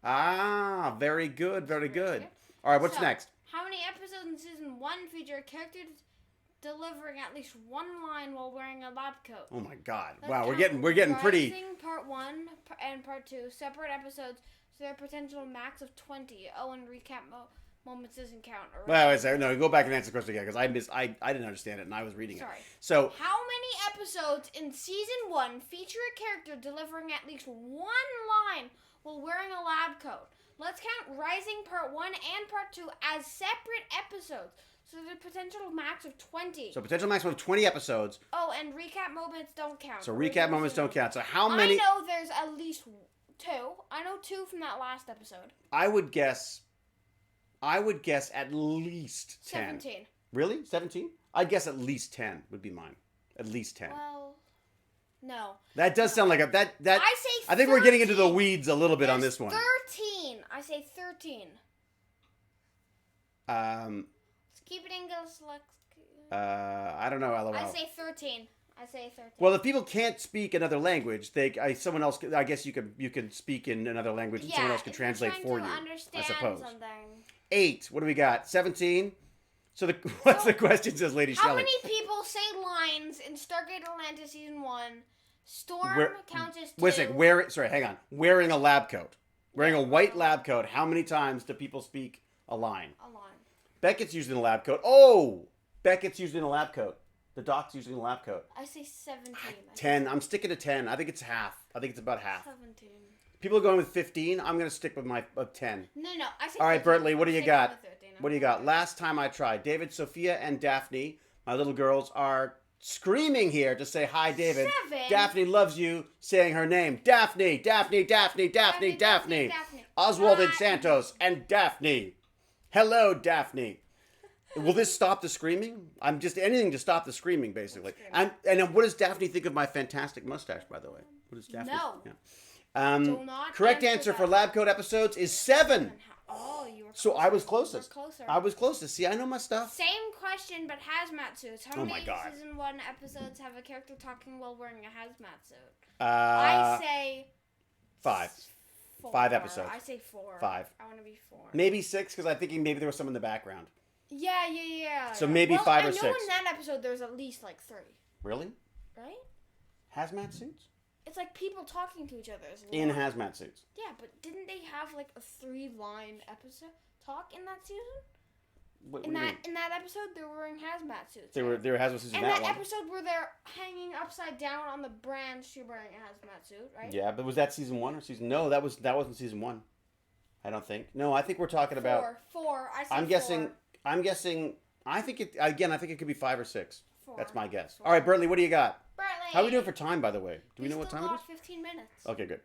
Ah, very good, very good. All right, what's next? How many episodes in season 1 feature a character delivering at least 1 line while wearing a lab coat? Oh my God! Let's Wow, we're count getting pretty. Rising Part 1 and Part 2, separate episodes, so their potential max of 20. Oh, and recap moments doesn't count. Wait a second. No, go back and answer the question again because I didn't understand it and I was reading Sorry. it. So how many episodes in season 1 feature a character delivering at least 1 line while wearing a lab coat? Let's count Rising Part 1 and Part 2 as separate episodes. So there's a potential max of 20. So potential maximum of 20 episodes. Oh, and recap moments don't count. So recap moments don't count. So how many? I know there's at least 2. I know 2 from that last episode. I would guess at least 10. 17. Really? 17? I'd guess at least 10 would be mine. At least 10. Well, no. That does sound like that. I say 13. I think we're getting into the weeds a little bit on this one. 13. I say 13. Um. Let's keep it English. I don't know. LOL. I say 13. Well, if people can't speak another language, someone else. I guess you could speak in another language, and someone else can translate for you. I suppose. Something. 8. What do we got? 17. So what's the question? Says Lady How Shelley. many people say lines in Stargate Atlantis season 1? Storm counts as 2. Wait a second. Sorry, hang on. Wearing a lab coat. Wearing a white lab coat. How many times do people speak a line? A line. Beckett's used in a lab coat. Oh! Beckett's used in a lab coat. The doc's used in a lab coat. I say 17. 10. I'm sticking to 10. I think it's half. I think it's about half. 17. People are going with 15. I'm going to stick with my 10. No. I say All right, 15. Bertley, what do you got? 13. What do you got? Last time I tried, David, Sophia, and Daphne, my little girls, are screaming here to say hi, David. 7. Daphne loves you, saying her name. Daphne, Daphne, Daphne, Daphne, Daphne. Oswald and Santos and Daphne. Hello, Daphne. Will this stop the screaming? I'm just anything to stop the screaming, basically. And what does Daphne think of my fantastic mustache, by the way? What does Daphne? No. Yeah. Do not Correct answer for lab coat episodes is 7. Oh, you were closer. So I was closest. You were closer. I was closest. See, I know my stuff. Same question, but hazmat suits. How many my God. season 1 episodes have a character talking while wearing a hazmat suit? I I say 5. 4. 5 episodes. I say 4. 5. I want to be 4. Maybe 6, because I'm thinking maybe there was some in the background. Yeah. So maybe 5 or 6. I know in that episode there's at least like 3. Really? Right? Hazmat suits? It's like people talking to each other. In hazmat suits. Yeah, but didn't they have like a 3-line episode talk in that season? What in do you mean? that episode, they were wearing hazmat suits. They were hazmat suits in and that that one. episode where they're hanging upside down on the branch, you're wearing a hazmat suit, right? Yeah, but was that season 1 or season? No, that wasn't season 1. I don't think. No, I think we're talking about 4. I say I'm 4. guessing. I think it could be 5 or 6. 4. That's my guess. 4. All right, Bertley, what do you got? Bertley. How are we doing for time, by the way? Do we know what time it is? 15 minutes. Okay, good.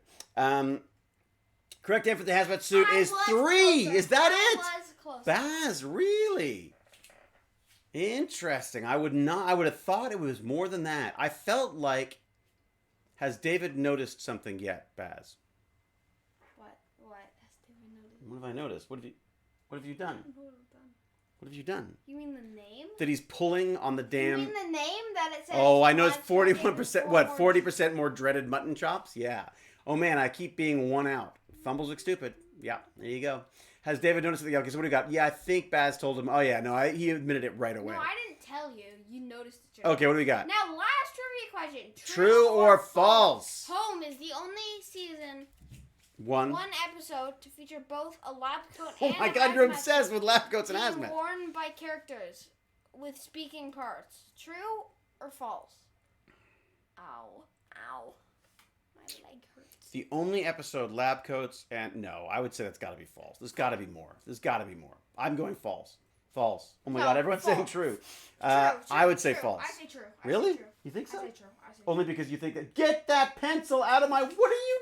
Correct answer for the hazmat suit I is was 3. closer. Is that I it? was close. Baz, really? Interesting. I would have thought it was more than that. I felt like, has David noticed something yet, Baz? What has David noticed? What have I noticed? What have you done? What have you done? You mean the name? That he's pulling on the damn. You mean the name that it says? Oh, I noticed 41%. 41%. What? 40% more dreaded mutton chops? Yeah. Oh man, I keep being one out. Fumbles look stupid. Yeah, there you go. Has David noticed something? Okay, so what do you got? Yeah, I think Baz told him. Oh yeah, no, he admitted it right away. No, I didn't tell you. You noticed it. Okay, what do we got? Now, last trivia question. True or false? Home is the only season, 1 episode to feature both a lab coat Oh and my a god, you're hazmat obsessed suit with lab coats and being hazmat. worn by characters with speaking parts. True or false? Ow. My leg hurts. The only episode lab coats and no, I would say that's got to be false. There's got to be more. I'm going false. False. Oh my god, everyone's saying true. I would say false. I say true. Really? You think so? I say true. Only because you think that. Get that pencil out of my. What are you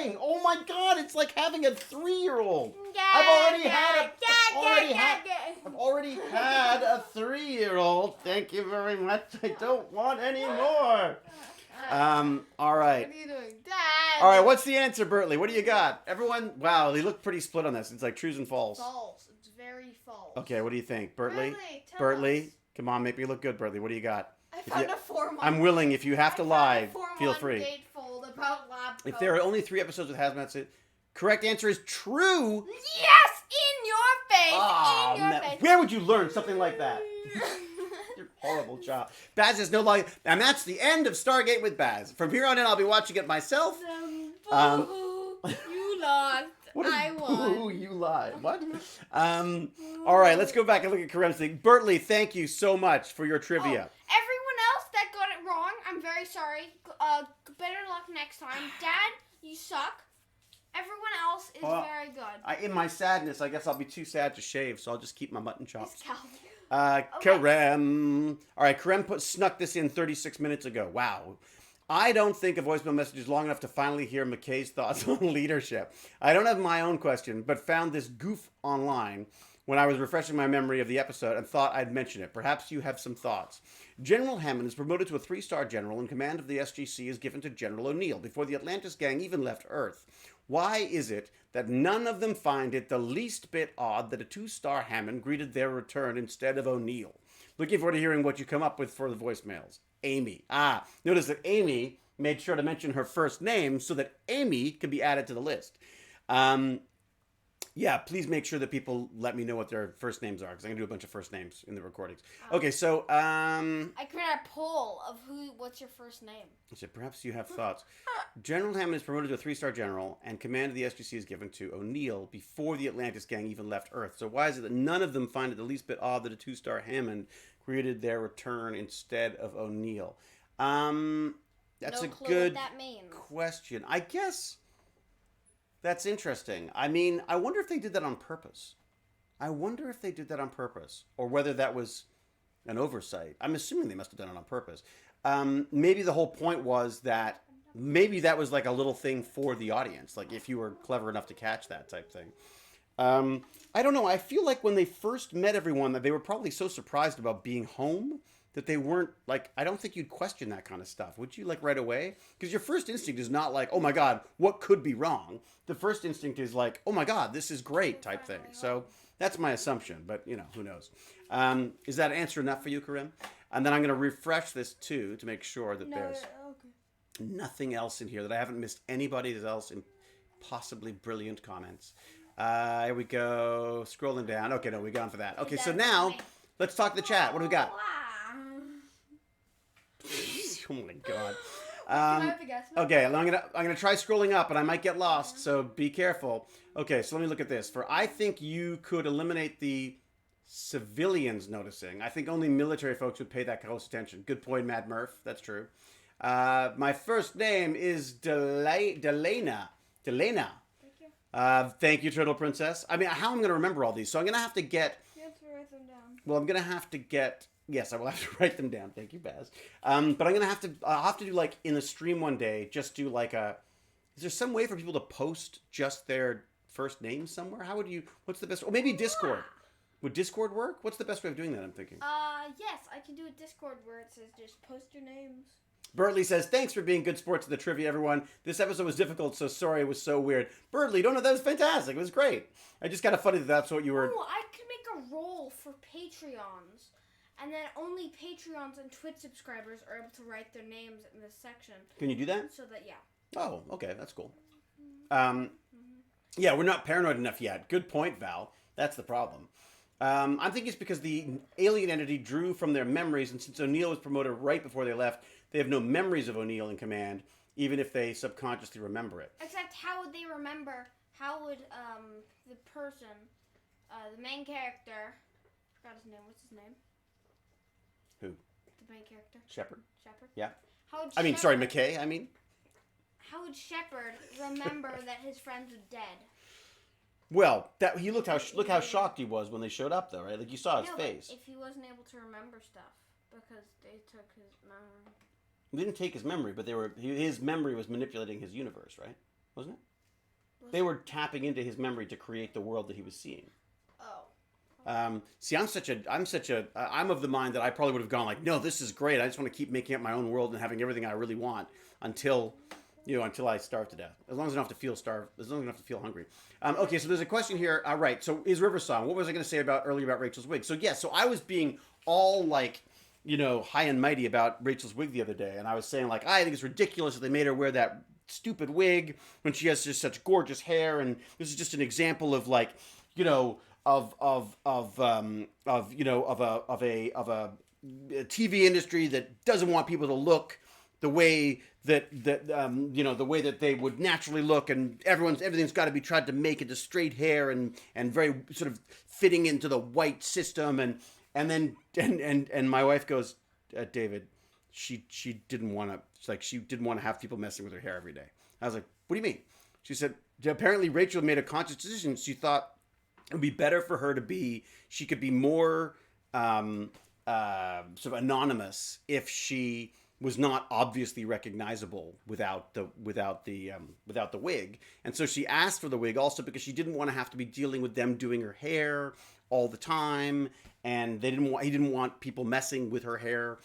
doing? Oh my god, it's like having a 3-year-old. I've already had a 3-year-old. Thank you very much. I don't want any more. All right. What are you doing, Dad? All right, what's the answer, Bertley? What do you got? Everyone, wow, they look pretty split on this. It's like trues and false. False. It's very false. Okay, what do you think, Bertley? Tell Bertley, us. come on, make me look good, Bertley. What do you got? I found a 4-month. I'm willing. If you have to lie, feel free. Gatefold about lab If there are only 3 episodes with hazmat suit, correct answer is true. Yes, in your face. Ah, in your man. face. Where would you learn something like that? Your horrible job. Baz is no longer, and that's the end of Stargate with Baz. From here on in, I'll be watching it myself. You lost. I won. Boo, you lied. What? All right, let's go back and look at Karen's thing. Bertley, thank you so much for your trivia. Everyone else that got it wrong, I'm very sorry. Better luck next time. Dad, you suck. Everyone else is very good. In my sadness, I guess I'll be too sad to shave, so I'll just keep my mutton chops. Okay. Karem. All right, Karem snuck this in 36 minutes ago. Wow. I don't think a voicemail message is long enough to finally hear McKay's thoughts on leadership. I don't have my own question, but found this goof online when I was refreshing my memory of the episode and thought I'd mention it. Perhaps you have some thoughts. General Hammond is promoted to a 3-star general, and command of the SGC is given to General O'Neill before the Atlantis gang even left Earth. Why is it that none of them find it the least bit odd that a 2-star Hammond greeted their return instead of O'Neill? Looking forward to hearing what you come up with for the voicemails. Amy. Notice that Amy made sure to mention her first name so that Amy can be added to the list. Yeah, please make sure that people let me know what their first names are, because I'm going to do a bunch of first names in the recordings. Okay, so... I created a poll of what's your first name. I said, perhaps you have thoughts. General Hammond is promoted to a 3-star general, and command of the SGC is given to O'Neill before the Atlantis gang even left Earth. So why is it that none of them find it the least bit odd that a 2-star Hammond created their return instead of O'Neill? That's no a clue good what that means. question. I guess... That's interesting. I mean, I wonder if they did that on purpose. Or whether that was an oversight. I'm assuming they must have done it on purpose. Maybe the whole point was that maybe that was like a little thing for the audience. Like if you were clever enough to catch that type thing. I don't know. I feel like when they first met everyone that they were probably so surprised about being home that they weren't like, I don't think you'd question that kind of stuff. Would you, like, right away? Because your first instinct is not like, oh my God, what could be wrong? The first instinct is like, oh my God, this is great type thing. So that's my assumption, but you know, who knows? Is that answer enough for you, Karim? And then I'm going to refresh this too to make sure that there's nothing else in here, that I haven't missed anybody else in possibly brilliant comments. Here we go. Scrolling down. Okay, no, we've gone for that. Okay, so now let's talk the chat. What do we got? Oh my God. Okay, I'm gonna try scrolling up, and I might get lost, so be careful. Okay, so let me look at this. I think you could eliminate the civilians noticing. I think only military folks would pay that close attention. Good point, Mad Murph. That's true. My first name is Delena. Thank you. Thank you, Turtle Princess. I mean, how am I gonna remember all these? So I'm gonna have to get. You have to write them down. Well, I'm gonna have to get. Yes, I will have to write them down. Thank you, Baz. But I'm gonna have to. I'll have to do like in the stream one day. Just do like a. Is there some way for people to post just their first name somewhere? How would you? What's the best? Or maybe Discord. Would Discord work? What's the best way of doing that? I'm thinking. Yes, I can do a Discord where it says just post your names. Birdley says, thanks for being good sports at the trivia, everyone. This episode was difficult, so sorry it was so weird. Birdley, don't know, that was fantastic. It was great. I just kind of funny that that's what you were... Oh, I could make a role for Patreons. And then only Patreons and Twitch subscribers are able to write their names in this section. Can you do that? So that, yeah. Oh, okay, that's cool. Yeah, we're not paranoid enough yet. Good point, Val. That's the problem. I'm thinking it's because the alien entity drew from their memories, and since O'Neill was promoted right before they left, they have no memories of O'Neill in command, even if they subconsciously remember it. Except, how would they remember? How would the person, the main character, I forgot his name. What's his name? Who? The main character. Shepard. Shepard. Yeah. Sorry, McKay. How would Shepard remember that his friends were dead? Well, look how shocked he was when they showed up, though, right? Like you saw his face. If he wasn't able to remember stuff because they took his memory. They didn't take his memory, but his memory was manipulating his universe, right? Wasn't it? They were tapping into his memory to create the world that he was seeing. Oh. See, I'm of the mind that I probably would have gone like, no, this is great. I just want to keep making up my own world and having everything I really want until I starve to death. As long as I don't have to feel starved, as long as I don't have to feel hungry. Okay, so there's a question here. Right, so is River Song. What was I going to say earlier about Rachel's wig? So so I was being all like, high and mighty about Rachel's wig the other day, and I was saying like, I think it's ridiculous that they made her wear that stupid wig when she has just such gorgeous hair, and this is just an example of like, of a TV industry that doesn't want people to look the way that the way that they would naturally look, and everything's got to be tried to make into straight hair and very sort of fitting into the white system, and then my wife goes, David, she didn't want to have people messing with her hair every day. I was like, what do you mean? She said, apparently Rachel made a conscious decision. She thought it would be better for her to be, she could be more sort of anonymous if she was not obviously recognizable without the wig. And so she asked for the wig also because she didn't want to have to be dealing with them doing her hair all the time, and he didn't want people messing with her hair.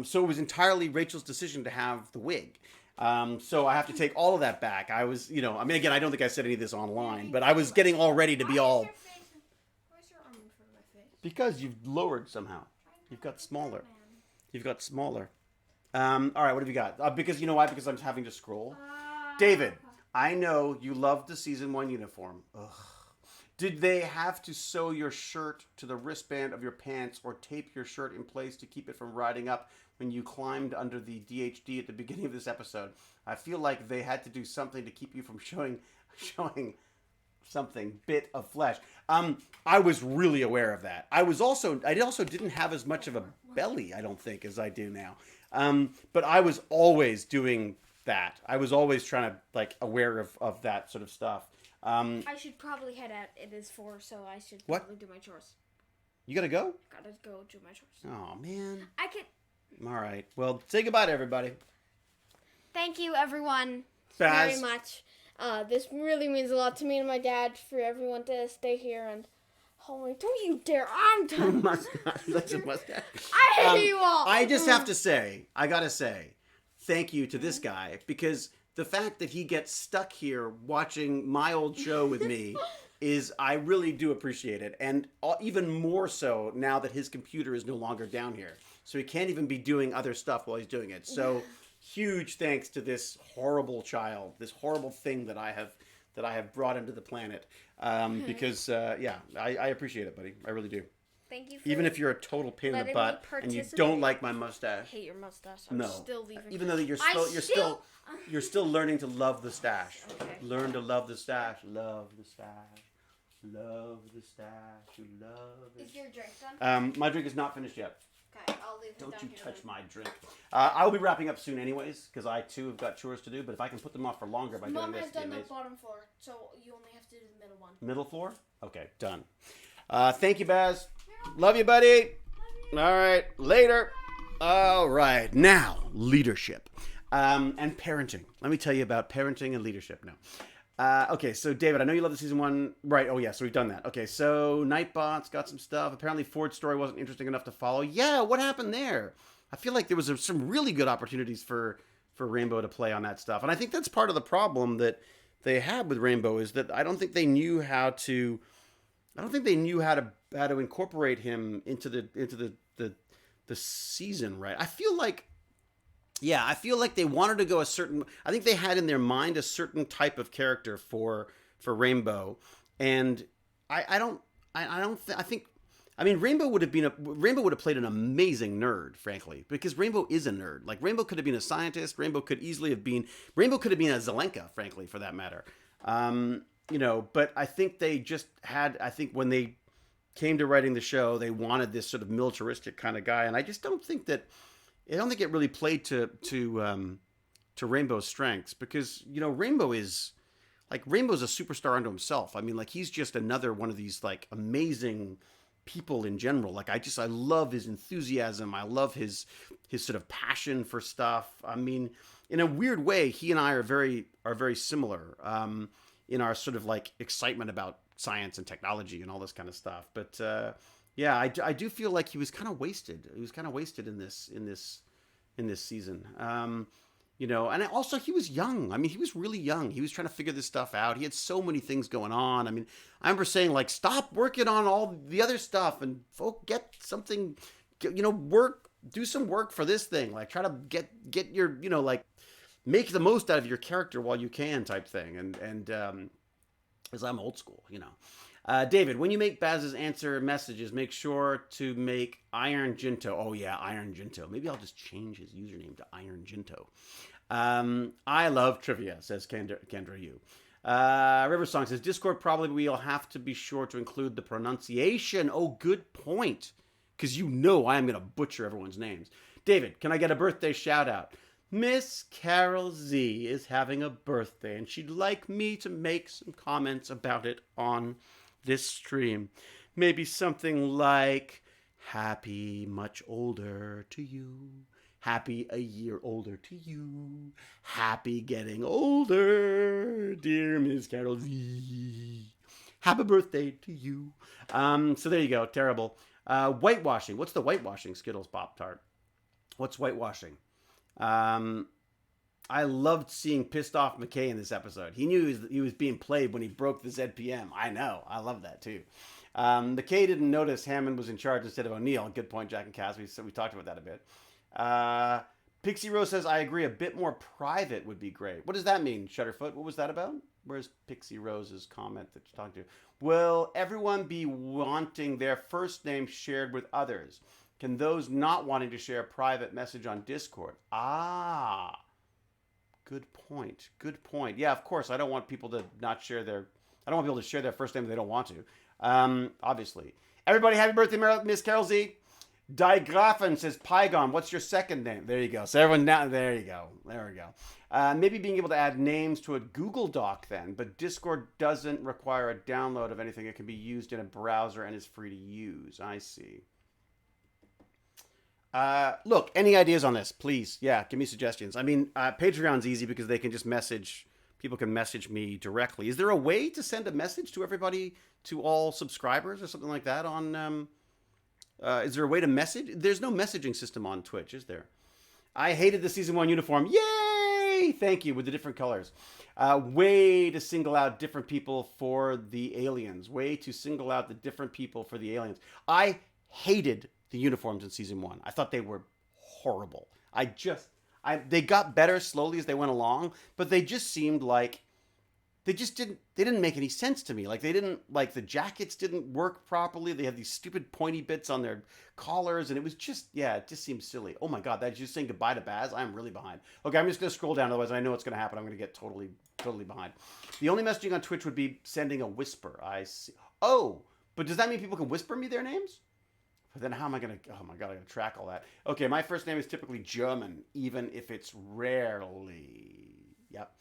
So it was entirely Rachel's decision to have the wig. So I have to take all of that back. I was, again, I don't think I said any of this online, but I was getting all ready to be all. Why is your arm in front of my face? Because you've lowered somehow. You've got smaller. All right, what have you got? Because you know why? Because I'm having to scroll. David, I know you loved the season 1 uniform. Ugh. Did they have to sew your shirt to the wristband of your pants or tape your shirt in place to keep it from riding up when you climbed under the DHD at the beginning of this episode? I feel like they had to do something to keep you from showing something bit of flesh. I was really aware of that. I also didn't have as much of a belly, I don't think, as I do now. But I was always doing that. I was always trying to aware of that sort of stuff. I should probably head out. It is 4, so I should probably do my chores. You gotta go? Gotta go do my chores. Oh man. I could. All right. Well, say goodbye to everybody. Thank you, everyone, Baz. very much. This really means a lot to me and my dad for everyone to stay here and. Holy, don't you dare! I'm done. That's a mustache. I hate you all. I just have to say, I gotta say, thank you to this guy because the fact that he gets stuck here watching my old show with me I really do appreciate it. And even more so now that his computer is no longer down here. So he can't even be doing other stuff while he's doing it. So huge thanks to this horrible child, this horrible thing that I have brought into the planet. Because, I appreciate it, buddy. I really do. Thank you for even if you're a total pain in the butt and you don't like my mustache. I hate your mustache. I'm still leaving. Even though you're still learning to love the stash. Okay. Learn to love the stash. Love the stash. Love the stash. You love it. Is your drink done? My drink is not finished yet. Okay, I'll leave it down. Don't you touch my drink. I'll be wrapping up soon anyways, because I too have got chores to do, but if I can put them off for longer by doing this, Mom has done the bottom floor, so you only have to do the middle one. Middle floor? Okay, done. Thank you, Baz. Love you, buddy. All right, later. All right, now, leadership and parenting. Let me tell you about parenting and leadership now. Okay, so David, I know you love the season 1. Right, oh yeah, so we've done that. Okay, so Nightbot's got some stuff. Apparently Ford's story wasn't interesting enough to follow. Yeah, what happened there? I feel like there was some really good opportunities for Rainbow to play on that stuff. And I think that's part of the problem that they had with Rainbow is that I don't think they knew how to incorporate him into the season, right? I feel like they wanted to go I think they had in their mind a certain type of character for Rainbow, and Rainbow would have played an amazing nerd, frankly, because Rainbow is a nerd. Like Rainbow could have been a scientist. Rainbow could have been a Zelenka, frankly, for that matter. But I think they just had. I think when they came to writing the show, they wanted this sort of militaristic kind of guy, and I just don't think it really played to Rainbow's strengths because Rainbow's a superstar unto himself. I mean, like he's just another one of these like amazing people in general. Like I love his enthusiasm. I love his sort of passion for stuff. I mean, in a weird way, he and I are very similar in our sort of like excitement about science and technology and all this kind of stuff. But I do feel like he was kind of wasted. He was kind of wasted in this season. And also he was young. I mean, he was really young. He was trying to figure this stuff out. He had so many things going on. I mean, I remember saying like, stop working on all the other stuff and get something, do some work for this thing. Like try to get your, make the most out of your character while you can type thing. And because I'm old school, David, when you make Baz's answer messages, make sure to make Iron Jinto. Oh yeah, Iron Jinto. Maybe I'll just change his username to Iron Jinto. I love trivia, says Kendra Yu. Riversong says, Discord probably we'll have to be sure to include the pronunciation. Oh, good point. Because I am going to butcher everyone's names. David, can I get a birthday shout out? Miss Carol Z is having a birthday, and she'd like me to make some comments about it on this stream. Maybe something like, happy much older to you. Happy a year older to you. Happy getting older, dear Miss Carol Z. Happy birthday to you. So there you go. Terrible. Whitewashing. What's the whitewashing, Skittles Pop-Tart? What's whitewashing? I loved seeing pissed off McKay in this episode. He knew he was being played when he broke the ZPM. I know. I love that too. McKay didn't notice Hammond was in charge instead of O'Neill. Good point, Jack and Cass. We talked about that a bit. Pixie Rose says, I agree, a bit more private would be great. What does that mean, Shutterfoot? What was that about? Where's Pixie Rose's comment that you're talking to? Will everyone be wanting their first name shared with others? Can those not wanting to share a private message on Discord? Ah, good point. Good point. Yeah, of course. I don't want people to not share their... I don't want people to share their first name if they don't want to. Obviously. Everybody, happy birthday, Miss Carol Z. Digrafen says, Pygon, what's your second name? There you go. So everyone now, there you go. There we go. Maybe being able to add names to a Google Doc then, but Discord doesn't require a download of anything. It can be used in a browser and is free to use. I see. Look, any ideas on this, please? Yeah, give me suggestions. I mean, Patreon's easy because they can just message, people can message me directly. Is there a way to send a message to everybody, to all subscribers or something like that on, is there a way to message? There's no messaging system on Twitch, is there? I hated the season 1 uniform. Yay! Thank you, with the different colors. Way to single out different people for the aliens. Way to single out the different people for the aliens. I hated the uniforms in season 1. I thought they were horrible. They got better slowly as they went along, but they just seemed like they didn't make any sense to me. Like the jackets didn't work properly. They had these stupid pointy bits on their collars, and it was just, it just seemed silly. Oh my God, that's just saying goodbye to Baz. I'm really behind. Okay, I'm just going to scroll down, otherwise I know what's going to happen. I'm going to get totally behind. The only messaging on Twitch would be sending a whisper. I see. Oh, but does that mean people can whisper me their names? But then how am I going to, oh my God, I got to track all that. Okay, my first name is typically German, even if it's rarely. Yep.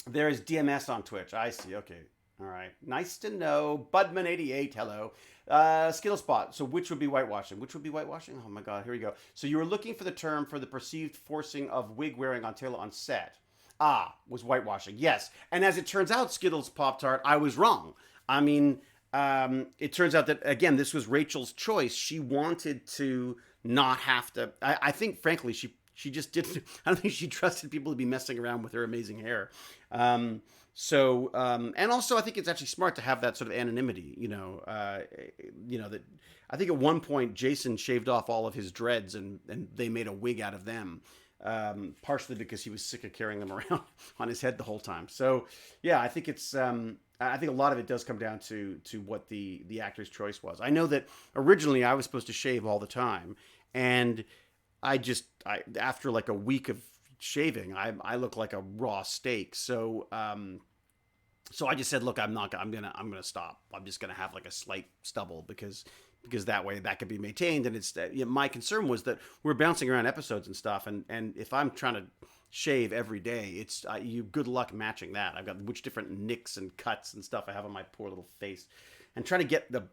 There is DMS on Twitch. I see. Okay. All right. Nice to know. Budman88, hello. Skillspot. So which would be whitewashing? Which would be whitewashing? Oh my God, here we go. So you were looking for the term for the perceived forcing of wig wearing on Taylor on set. Was whitewashing. Yes. And as it turns out, Skittles Pop-Tart, I was wrong. I mean, it turns out that, again, this was Rachel's choice. She wanted to not have to, I think, frankly, she just didn't, I don't think she trusted people to be messing around with her amazing hair. And also I think it's actually smart to have that sort of anonymity, that I think at one point Jason shaved off all of his dreads and they made a wig out of them. Partially because he was sick of carrying them around on his head the whole time. So yeah, I think it's, I think a lot of it does come down to what the actor's choice was. I know that originally I was supposed to shave all the time, and I after like a week of shaving, I look like a raw steak. So I just said, look, I'm gonna stop. I'm just gonna have like a slight stubble because that way that could be maintained. And it's my concern was that we're bouncing around episodes and stuff, and if I'm trying to shave every day, it's you good luck matching that. I've got which different nicks and cuts and stuff I have on my poor little face, and trying to get the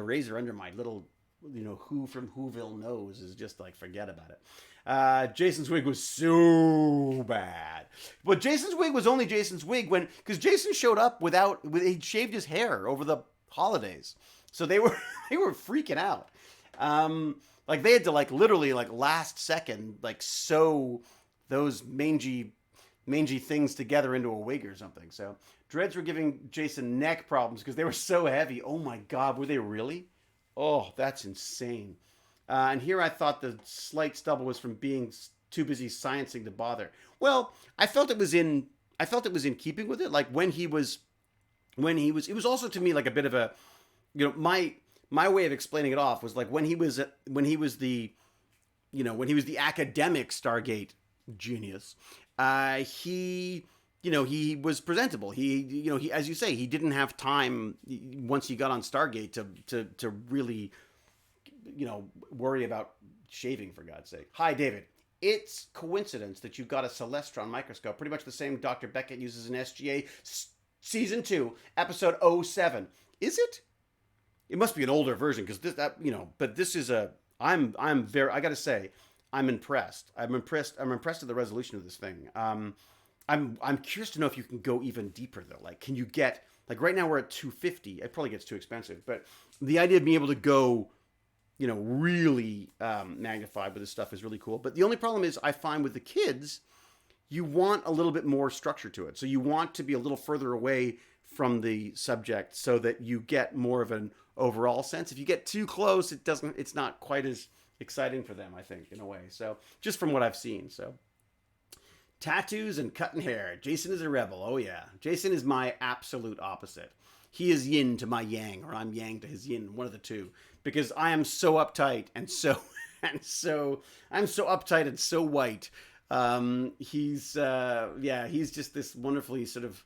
razor under my little who from Whoville nose is just like, forget about it. Jason's wig was so bad, but Jason's wig was only Jason's wig because Jason showed up he'd shaved his hair over the holidays, so they were freaking out. Like they had to literally last second sew those mangy things together into a wig or something. So dreads were giving Jason neck problems because they were so heavy. Oh my God, were they really? Oh, that's insane. And here I thought the slight stubble was from being too busy sciencing to bother. Well, I felt it was in keeping with it. Like when he was, it was also to me like a bit of a, my way of explaining it off was like when he was the academic Stargate genius, he was presentable. He, as you say, he didn't have time once he got on Stargate to really, worry about shaving, for God's sake. Hi, David. it's coincidence that you've got a Celestron microscope, pretty much the same Dr. Beckett uses in SGA season 2, episode '07. Is it? It must be an older version because but this is I'm very, I got to say, I'm impressed. I'm impressed with the resolution of this thing. I'm curious to know if you can go even deeper though. Like, can you get, like, right now we're at 250. It probably gets too expensive, but the idea of being able to go, really magnified with this stuff is really cool. But the only problem is, I find with the kids, you want a little bit more structure to it. So you want to be a little further away from the subject so that you get more of an overall sense. If you get too close, it's not quite as exciting for them, I think, in a way. So just from what I've seen. So tattoos and cutting hair. Jason is a rebel. Oh yeah. Jason is my absolute opposite. He is yin to my yang, or I'm yang to his yin, one of the two, because I am so uptight and so I'm so uptight and so white. He's just this wonderfully sort of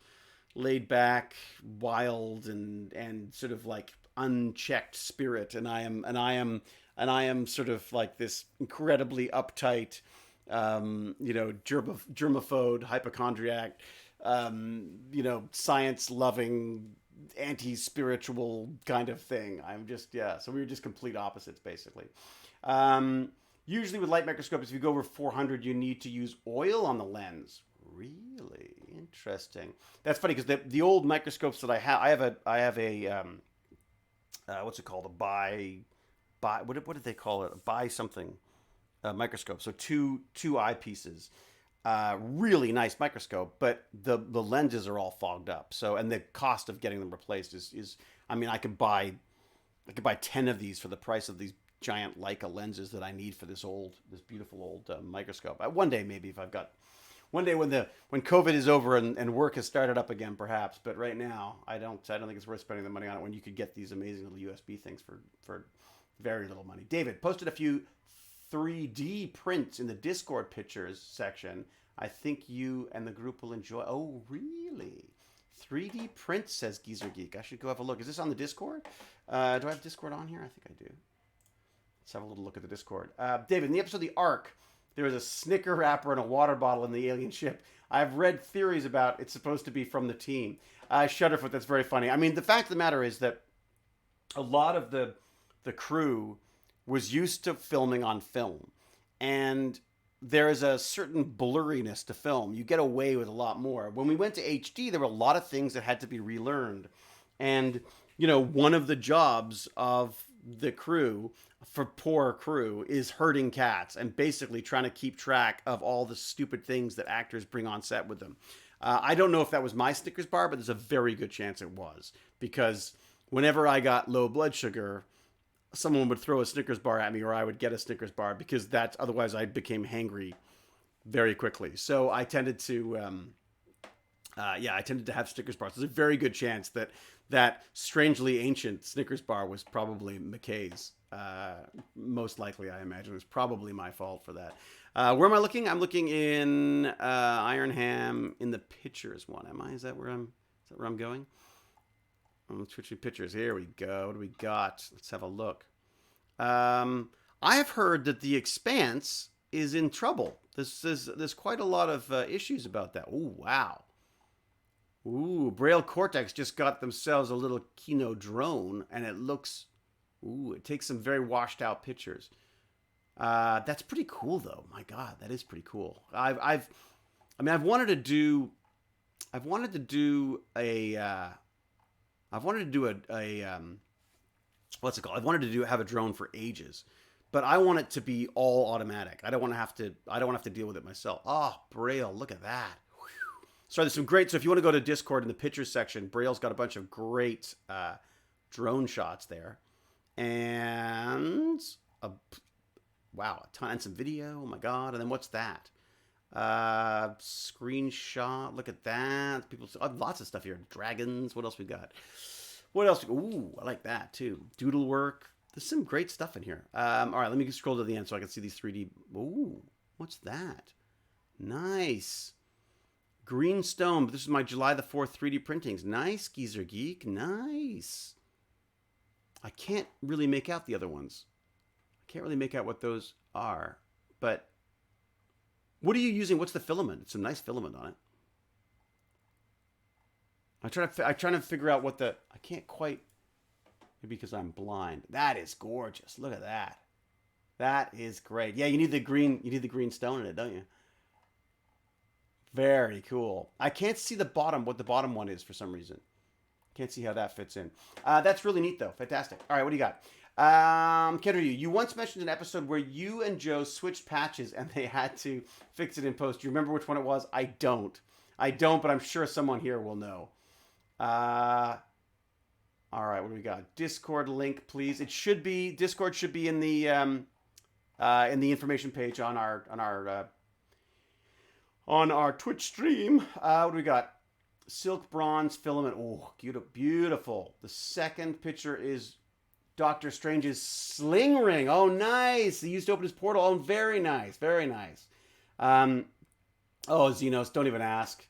laid back, wild, and sort of like unchecked spirit, and I am sort of like this incredibly uptight, germaphobe, hypochondriac, science loving, anti-spiritual kind of thing. So we were just complete opposites, basically. Usually with light microscopes, if you go over 400, you need to use oil on the lens. Really interesting. That's funny because the old microscopes that I have a what's it called? What did they call it? A bi something microscope. So two eyepieces. Really nice microscope, but the lenses are all fogged up. So, and the cost of getting them replaced is I could buy 10 of these for the price of these giant Leica lenses that I need for this beautiful old microscope. One day, maybe, if I've got one day when COVID is over and work has started up again, perhaps. But right now, I don't think it's worth spending the money on it when you could get these amazing little USB things for very little money. David posted a few 3D prints in the Discord pictures section. I think you and the group will enjoy. Oh, really? 3D prints, says Geezer Geek. I should go have a look. Is this on the Discord? Do I have Discord on here? I think I do. Let's have a little look at the Discord. David, in the episode of The Ark, there was a Snicker wrapper and a water bottle in the alien ship. I've read theories about it's supposed to be from the team. Shutterfoot, that's very funny. I mean, the fact of the matter is that a lot of the crew was used to filming on film. And there is a certain blurriness to film. You get away with a lot more. When we went to HD, there were a lot of things that had to be relearned. And, one of the jobs of the crew, for poor crew, is herding cats and basically trying to keep track of all the stupid things that actors bring on set with them. I don't know if that was my Snickers bar, but there's a very good chance it was. Because whenever I got low blood sugar, someone would throw a Snickers bar at me, or I would get a Snickers bar, because otherwise I became hangry very quickly. So I tended to, have Snickers bars. There's a very good chance that strangely ancient Snickers bar was probably McKay's. Most likely, I imagine. It was probably my fault for that. Where am I looking? I'm looking in Iron Ham in the pictures one. Am I? Is that where I'm going? I'm switching pictures. Here we go. What do we got? Let's have a look. I have heard that The Expanse is in trouble. There's quite a lot of issues about that. Oh, wow. Ooh, Braille Cortex just got themselves a little Kino drone, and it looks... Ooh, it takes some very washed out pictures. That's pretty cool, though. My God, that is pretty cool. I've wanted to do a what's it called? I've wanted to have a drone for ages, but I want it to be all automatic. I don't want to have to deal with it myself. Oh, Braille, look at that. Whew. So there's some great. So if you want to go to Discord in the pictures section, Braille's got a bunch of great drone shots there, and a ton and some video. Oh my God! And then what's that? Screenshot. Look at that. People, lots of stuff here. Dragons. What else we got? What else? Ooh, I like that too. Doodle work. There's some great stuff in here. All right, let me scroll to the end so I can see these 3D. Ooh, what's that? Nice. Green stone. But this is my July the 4th 3D printings. Nice, Geezer Geek. Nice. I can't really make out the other ones. I can't really make out what those are. But What are you using? What's the filament? It's some nice filament on it. I'm trying to figure out what the... I can't quite... Maybe because I'm blind. That is gorgeous. Look at that. That is great. Yeah, you need the green stone in it, don't you? Very cool. I can't see the bottom, what the bottom one is for some reason. Can't see how that fits in. That's really neat, though. Fantastic. All right, what do you got? Kendra, you once mentioned an episode where you and Joe switched patches and they had to fix it in post. Do you remember which one it was? I don't, but I'm sure someone here will know. All right, what do we got? Discord link, please. Discord should be in the information page on our Twitch stream. What do we got? Silk bronze filament. Oh, beautiful. The second picture is Doctor Strange's sling ring. Oh, nice. He used to open his portal. Oh, very nice. Very nice. Oh, Xenos, don't even ask.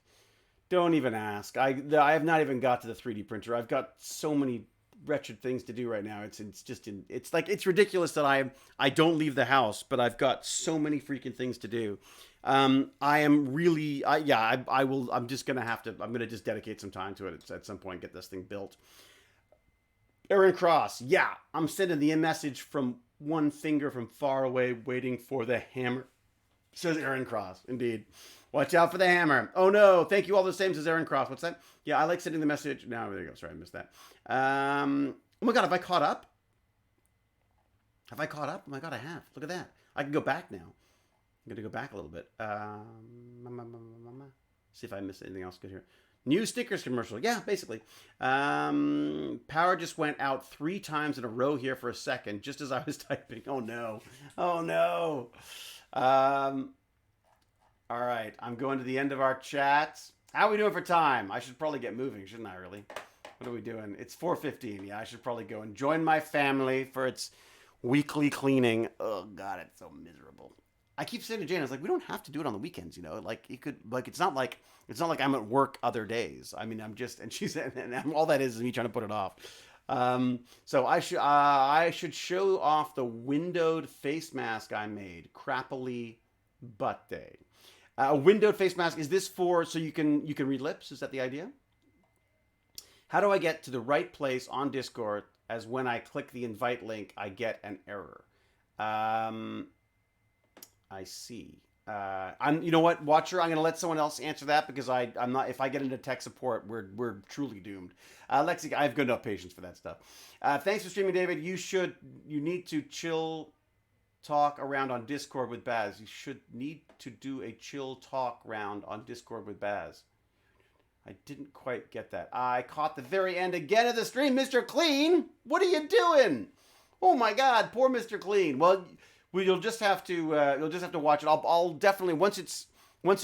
Don't even ask. I have not even got to the 3D printer. I've got so many wretched things to do right now. It's ridiculous that I don't leave the house, but I've got so many freaking things to do. I am really, I will, I'm just going to just dedicate some time to it at some point, get this thing built. Aaron Cross. Yeah, I'm sending the message from one finger from far away, waiting for the hammer. Says Aaron Cross. Indeed. Watch out for the hammer. Oh no, thank you all the same, says Aaron Cross. What's that? Yeah, I like sending the message. No, there you go. Sorry, I missed that. Oh my God, have I caught up? Have I caught up? Oh my God, I have. Look at that. I can go back now. I'm going to go back a little bit. See if I missed anything else good here. New stickers commercial. Yeah, basically. Power just went out 3 times in a row here for a second, just as I was typing. Oh no. Oh no. All right. I'm going to the end of our chat. How are we doing for time? I should probably get moving, shouldn't I, really? What are we doing? It's 4:15. Yeah, I should probably go and join my family for its weekly cleaning. Oh, God, it's so miserable. I keep saying to Jane, I was like, we don't have to do it on the weekends, you know? Like, you could, like, it's not like I'm at work other days. I mean, I'm just, and she said, and all that is me trying to put it off. So I should show off the windowed face mask I made. Crappily Butt Day. A windowed face mask. Is this for, so you can read lips? Is that the idea? How do I get to the right place on Discord as when I click the invite link, I get an error? I see. You know what, Watcher? I'm going to let someone else answer that because I'm not. If I get into tech support, we're truly doomed. Lexi, I have good enough patience for that stuff. Thanks for streaming, David. You need to chill talk around on Discord with Baz. You should need to do a chill talk round on Discord with Baz. I didn't quite get that. I caught the very end again of the stream, Mr. Clean. What are you doing? Oh my God, poor Mr. Clean. Well. You'll just have to watch it. I'll definitely once it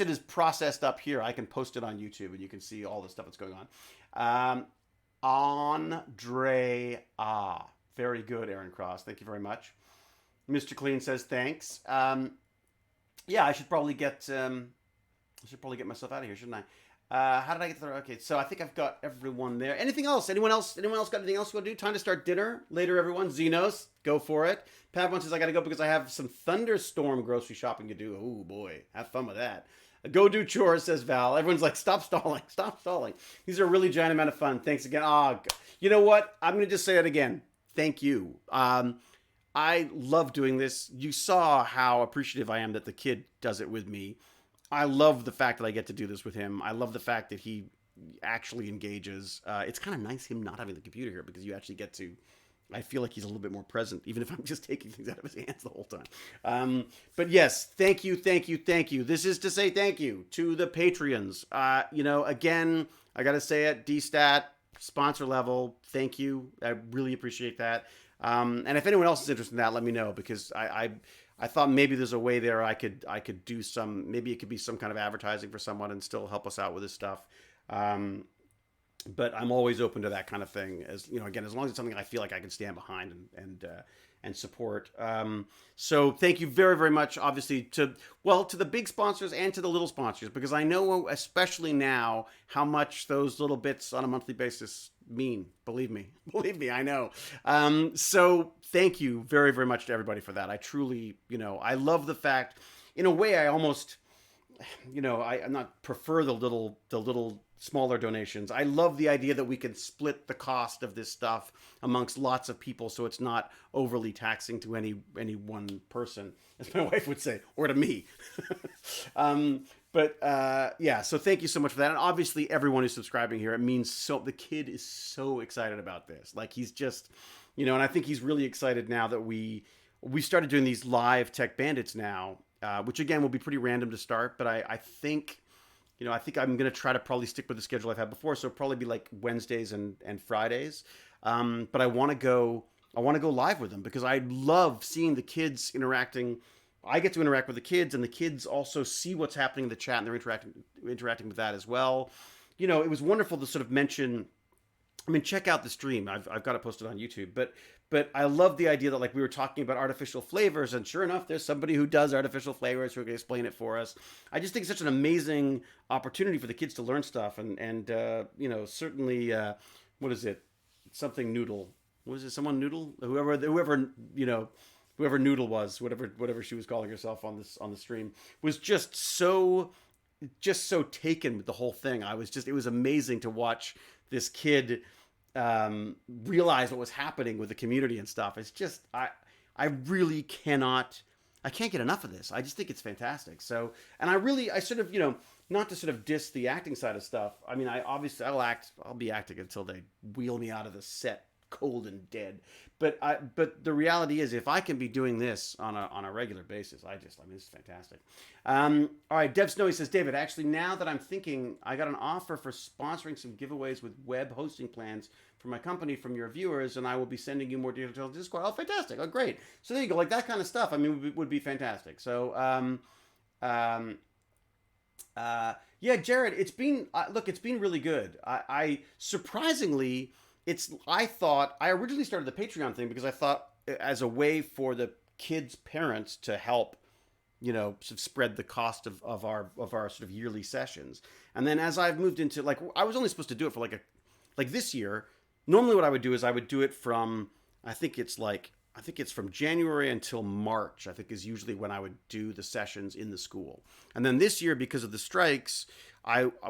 is processed up here, I can post it on YouTube and you can see all the stuff that's going on. Andrea, very good, Aaron Cross. Thank you very much. Mr. Clean says thanks. Yeah, I should probably get myself out of here, shouldn't I? How did I get there? Okay, so I think I've got everyone there. Anything else? Anyone else got anything else you want to do? Time to start dinner later, everyone. Xenos, go for it. Padawan says I got to go because I have some thunderstorm grocery shopping to do. Oh boy, have fun with that. Go do chores, says Val. Everyone's like, stop stalling, stop stalling. These are a really giant amount of fun. Thanks again. You know what? I'm going to just say it again. Thank you. I love doing this. You saw how appreciative I am that the kid does it with me. I love the fact that I get to do this with him. I love the fact that he actually engages. It's kind of nice him not having the computer here because you actually get to, I feel like he's a little bit more present, even if I'm just taking things out of his hands the whole time. But yes, thank you. This is to say thank you to the Patreons. Again, I got to say it, DStat, sponsor level, thank you. I really appreciate that. And if anyone else is interested in that, let me know because I thought maybe there's a way there I could do some, maybe it could be some kind of advertising for someone and still help us out with this stuff. But I'm always open to that kind of thing as, again, as long as it's something I feel like I can stand behind and support. So thank you very, very much, obviously, to the big sponsors and to the little sponsors, because I know, especially now, how much those little bits on a monthly basis mean. Believe me, I know. So thank you very, very much to everybody for that. I truly, I love the fact, in a way, I almost, I'm not prefer the little smaller donations. I love the idea that we can split the cost of this stuff amongst lots of people, so it's not overly taxing to any one person, as my wife would say, or to me. Yeah, so thank you so much for that. And obviously, everyone who's subscribing here, it means so. The kid is so excited about this. Like he's just, and I think he's really excited now that we started doing these live Tech Bandits now, which again will be pretty random to start. But I think, I think I'm gonna try to probably stick with the schedule I've had before. So it'll probably be like Wednesdays and Fridays. But I want to go. I want to go live with them because I love seeing the kids interacting. I get to interact with the kids, and the kids also see what's happening in the chat, and they're interacting with that as well. It was wonderful to sort of mention. I mean, check out the stream. I've got it posted on YouTube, but I love the idea that like we were talking about artificial flavors, and sure enough, there's somebody who does artificial flavors who can explain it for us. I just think it's such an amazing opportunity for the kids to learn stuff, and certainly what is it? Something noodle. Was it someone noodle? Whoever Noodle was, whatever she was calling herself on the stream, was just so taken with the whole thing. It was amazing to watch this kid realize what was happening with the community and stuff. It's just I really I can't get enough of this. I just think it's fantastic. So, and I sort of, not to sort of diss the acting side of stuff. I mean, I'll be acting until they wheel me out of the set cold and dead. But the reality is, if I can be doing this on a regular basis, this is fantastic. All right, Dev Snowy says, David, actually, now that I'm thinking, I got an offer for sponsoring some giveaways with web hosting plans for my company from your viewers, and I will be sending you more details on Discord. Oh, fantastic! Oh, great. So there you go. Like that kind of stuff. I mean, would be fantastic. So, yeah, Jared, it's been really good. I surprisingly. I originally started the Patreon thing because I thought as a way for the kids' parents to help, sort of spread the cost of our sort of yearly sessions. And then as I've moved into I was only supposed to do it for like this year. Normally what I would do is I would do it from, I think it's from January until March, I think is usually when I would do the sessions in the school. And then this year, because of the strikes,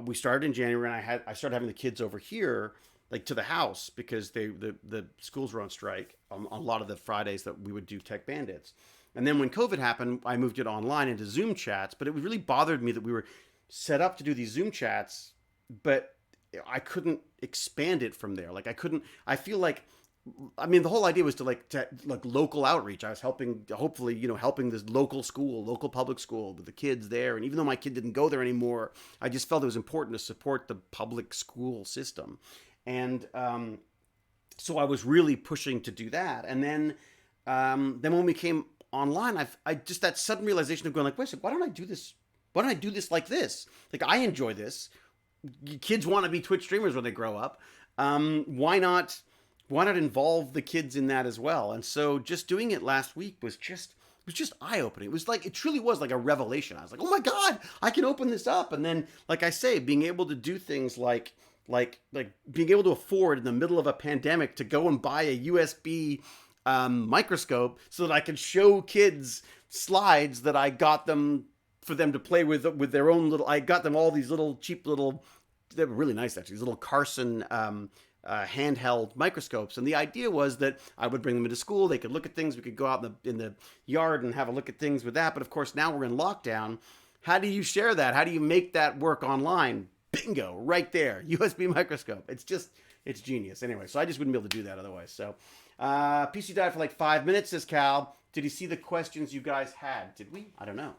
we started in January and I started having the kids over here, like to the house, because the schools were on strike on a lot of the Fridays that we would do Tech Bandits. And then when COVID happened, I moved it online into Zoom chats, but it really bothered me that we were set up to do these Zoom chats, but I couldn't expand it from there. Like I feel like, I mean, the whole idea was to local outreach. I was hopefully, helping this local public school with the kids there. And even though my kid didn't go there anymore, I just felt it was important to support the public school system. And so I was really pushing to do that. And then when we came online, I just that sudden realization of going like, wait a second, why don't I do this? Why don't I do this like this? Like, I enjoy this. Kids want to be Twitch streamers when they grow up. Why not involve the kids in that as well? And so just doing it last week was just eye-opening. It truly was like a revelation. I was like, oh my God, I can open this up. And then, like I say, being able to do things like being able to afford in the middle of a pandemic to go and buy a USB microscope so that I can show kids slides that I got them for them to play with their own little. I got them all these little cheap little. They were really nice actually. These little Carson handheld microscopes, and the idea was that I would bring them into school. They could look at things. We could go out in the yard and have a look at things with that. But of course, now we're in lockdown. How do you share that? How do you make that work online? Bingo, right there, USB microscope. It's genius. Anyway, so I just wouldn't be able to do that otherwise. So, PC died for like 5 minutes, says Cal. Did he see the questions you guys had? Did we? I don't know.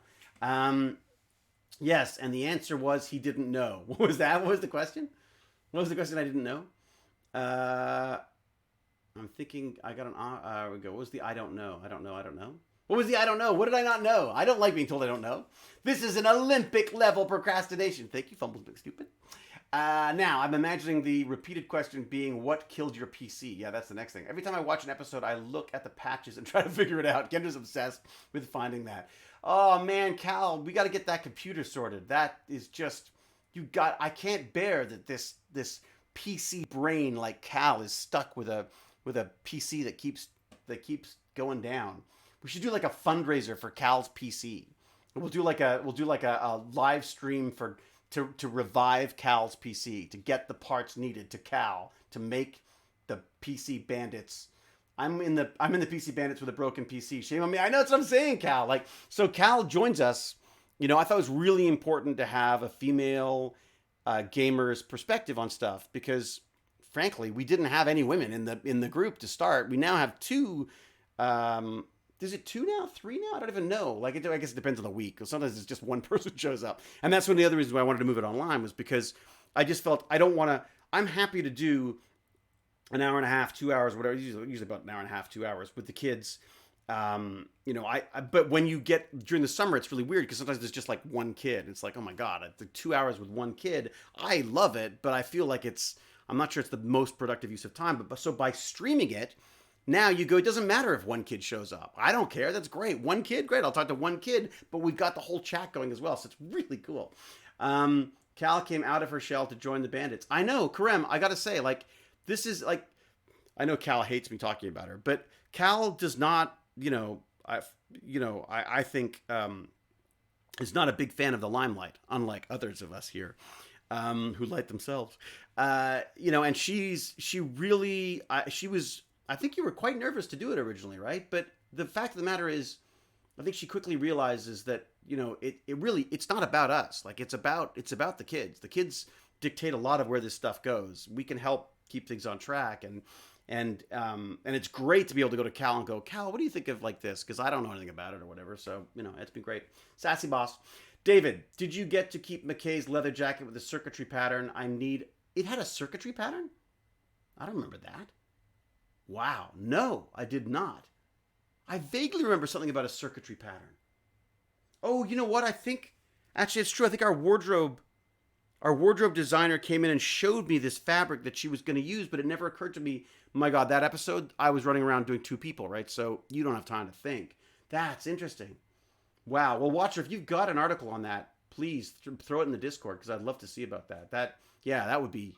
Yes, and the answer was he didn't know. What was that? What was the question? What was the question I didn't know? I'm thinking I got an... we go. What was the I don't know? I don't know. What was the I don't know? What did I not know? I don't like being told I don't know. This is an Olympic level procrastination. Thank you, Fumbles Big Stupid. Now, I'm imagining the repeated question being, what killed your PC? Yeah, that's the next thing. Every time I watch an episode, I look at the patches and try to figure it out. Kendra's obsessed with finding that. Oh, man, Cal, we got to get that computer sorted. That is just... I can't bear that this PC brain like Cal is stuck with a PC that keeps going down. We should do like a fundraiser for Cal's PC We'll do like a live stream to revive Cal's PC, to get the parts needed to Cal to make the PC Bandits. I'm in the PC Bandits with a broken PC. Shame on me. I know that's what I'm saying, Cal. Like, so Cal joins us. You know, I thought it was really important to have a female gamer's perspective on stuff because, frankly, we didn't have any women in the group to start. We now have two. Is it two now? Three now? I don't even know. Like, I guess it depends on the week. Sometimes it's just one person shows up, and that's one of the other reasons why I wanted to move it online was because I just felt I don't want to. I'm happy to do an hour and a half, 2 hours, whatever. Usually about an hour and a half, 2 hours with the kids. You know, but when you get during the summer, it's really weird because sometimes there's just like one kid. It's like, oh my god, the 2 hours with one kid. I love it, but I feel like I'm not sure it's the most productive use of time. But so by streaming it. Now you go, it doesn't matter if one kid shows up. I don't care. That's great. One kid, great. I'll talk to one kid, but we've got the whole chat going as well. So it's really cool. Cal came out of her shell to join the Bandits. I know, Karem, I got to say, like, this is like, I know Cal hates me talking about her, but Cal does not, I think, is not a big fan of the limelight, unlike others of us here. Who light themselves, and she was, I think you were quite nervous to do it originally, right? But the fact of the matter is, I think she quickly realizes that, it's not about us. Like, it's about the kids. The kids dictate a lot of where this stuff goes. We can help keep things on track. And it's great to be able to go to Cal and go, Cal, what do you think of like this? Because I don't know anything about it or whatever. So, it's been great. Sassy boss. David, did you get to keep McKay's leather jacket with the circuitry pattern? It had a circuitry pattern? I don't remember that. Wow. No, I did not. I vaguely remember something about a circuitry pattern. Oh, you know what? I think, actually, it's true. I think our wardrobe designer came in and showed me this fabric that she was going to use, but it never occurred to me, my God, that episode, I was running around doing two people, right? So you don't have time to think. That's interesting. Wow. Well, Watcher, if you've got an article on that, please throw it in the Discord because I'd love to see about that. That'd be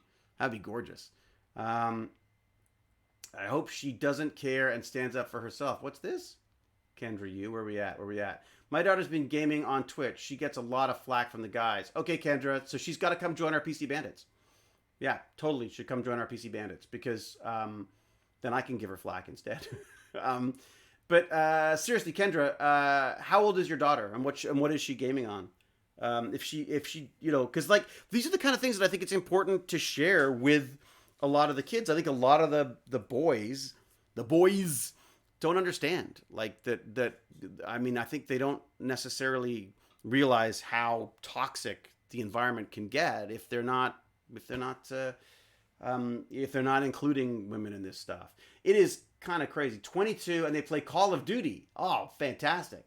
gorgeous. I hope she doesn't care and stands up for herself. What's this? Kendra, where we at? My daughter's been gaming on Twitch. She gets a lot of flack from the guys. Okay, Kendra, so she's got to come join our PC Bandits. Yeah, totally should come join our PC Bandits because then I can give her flack instead. But seriously, Kendra, how old is your daughter and what is she gaming on? If she, because like these are the kind of things that I think it's important to share with a lot of the kids. I think a lot of the boys don't understand like that. I mean, I think they don't necessarily realize how toxic the environment can get if they're not including women in this stuff. It is kind of crazy. 22 and they play Call of Duty. Oh, fantastic.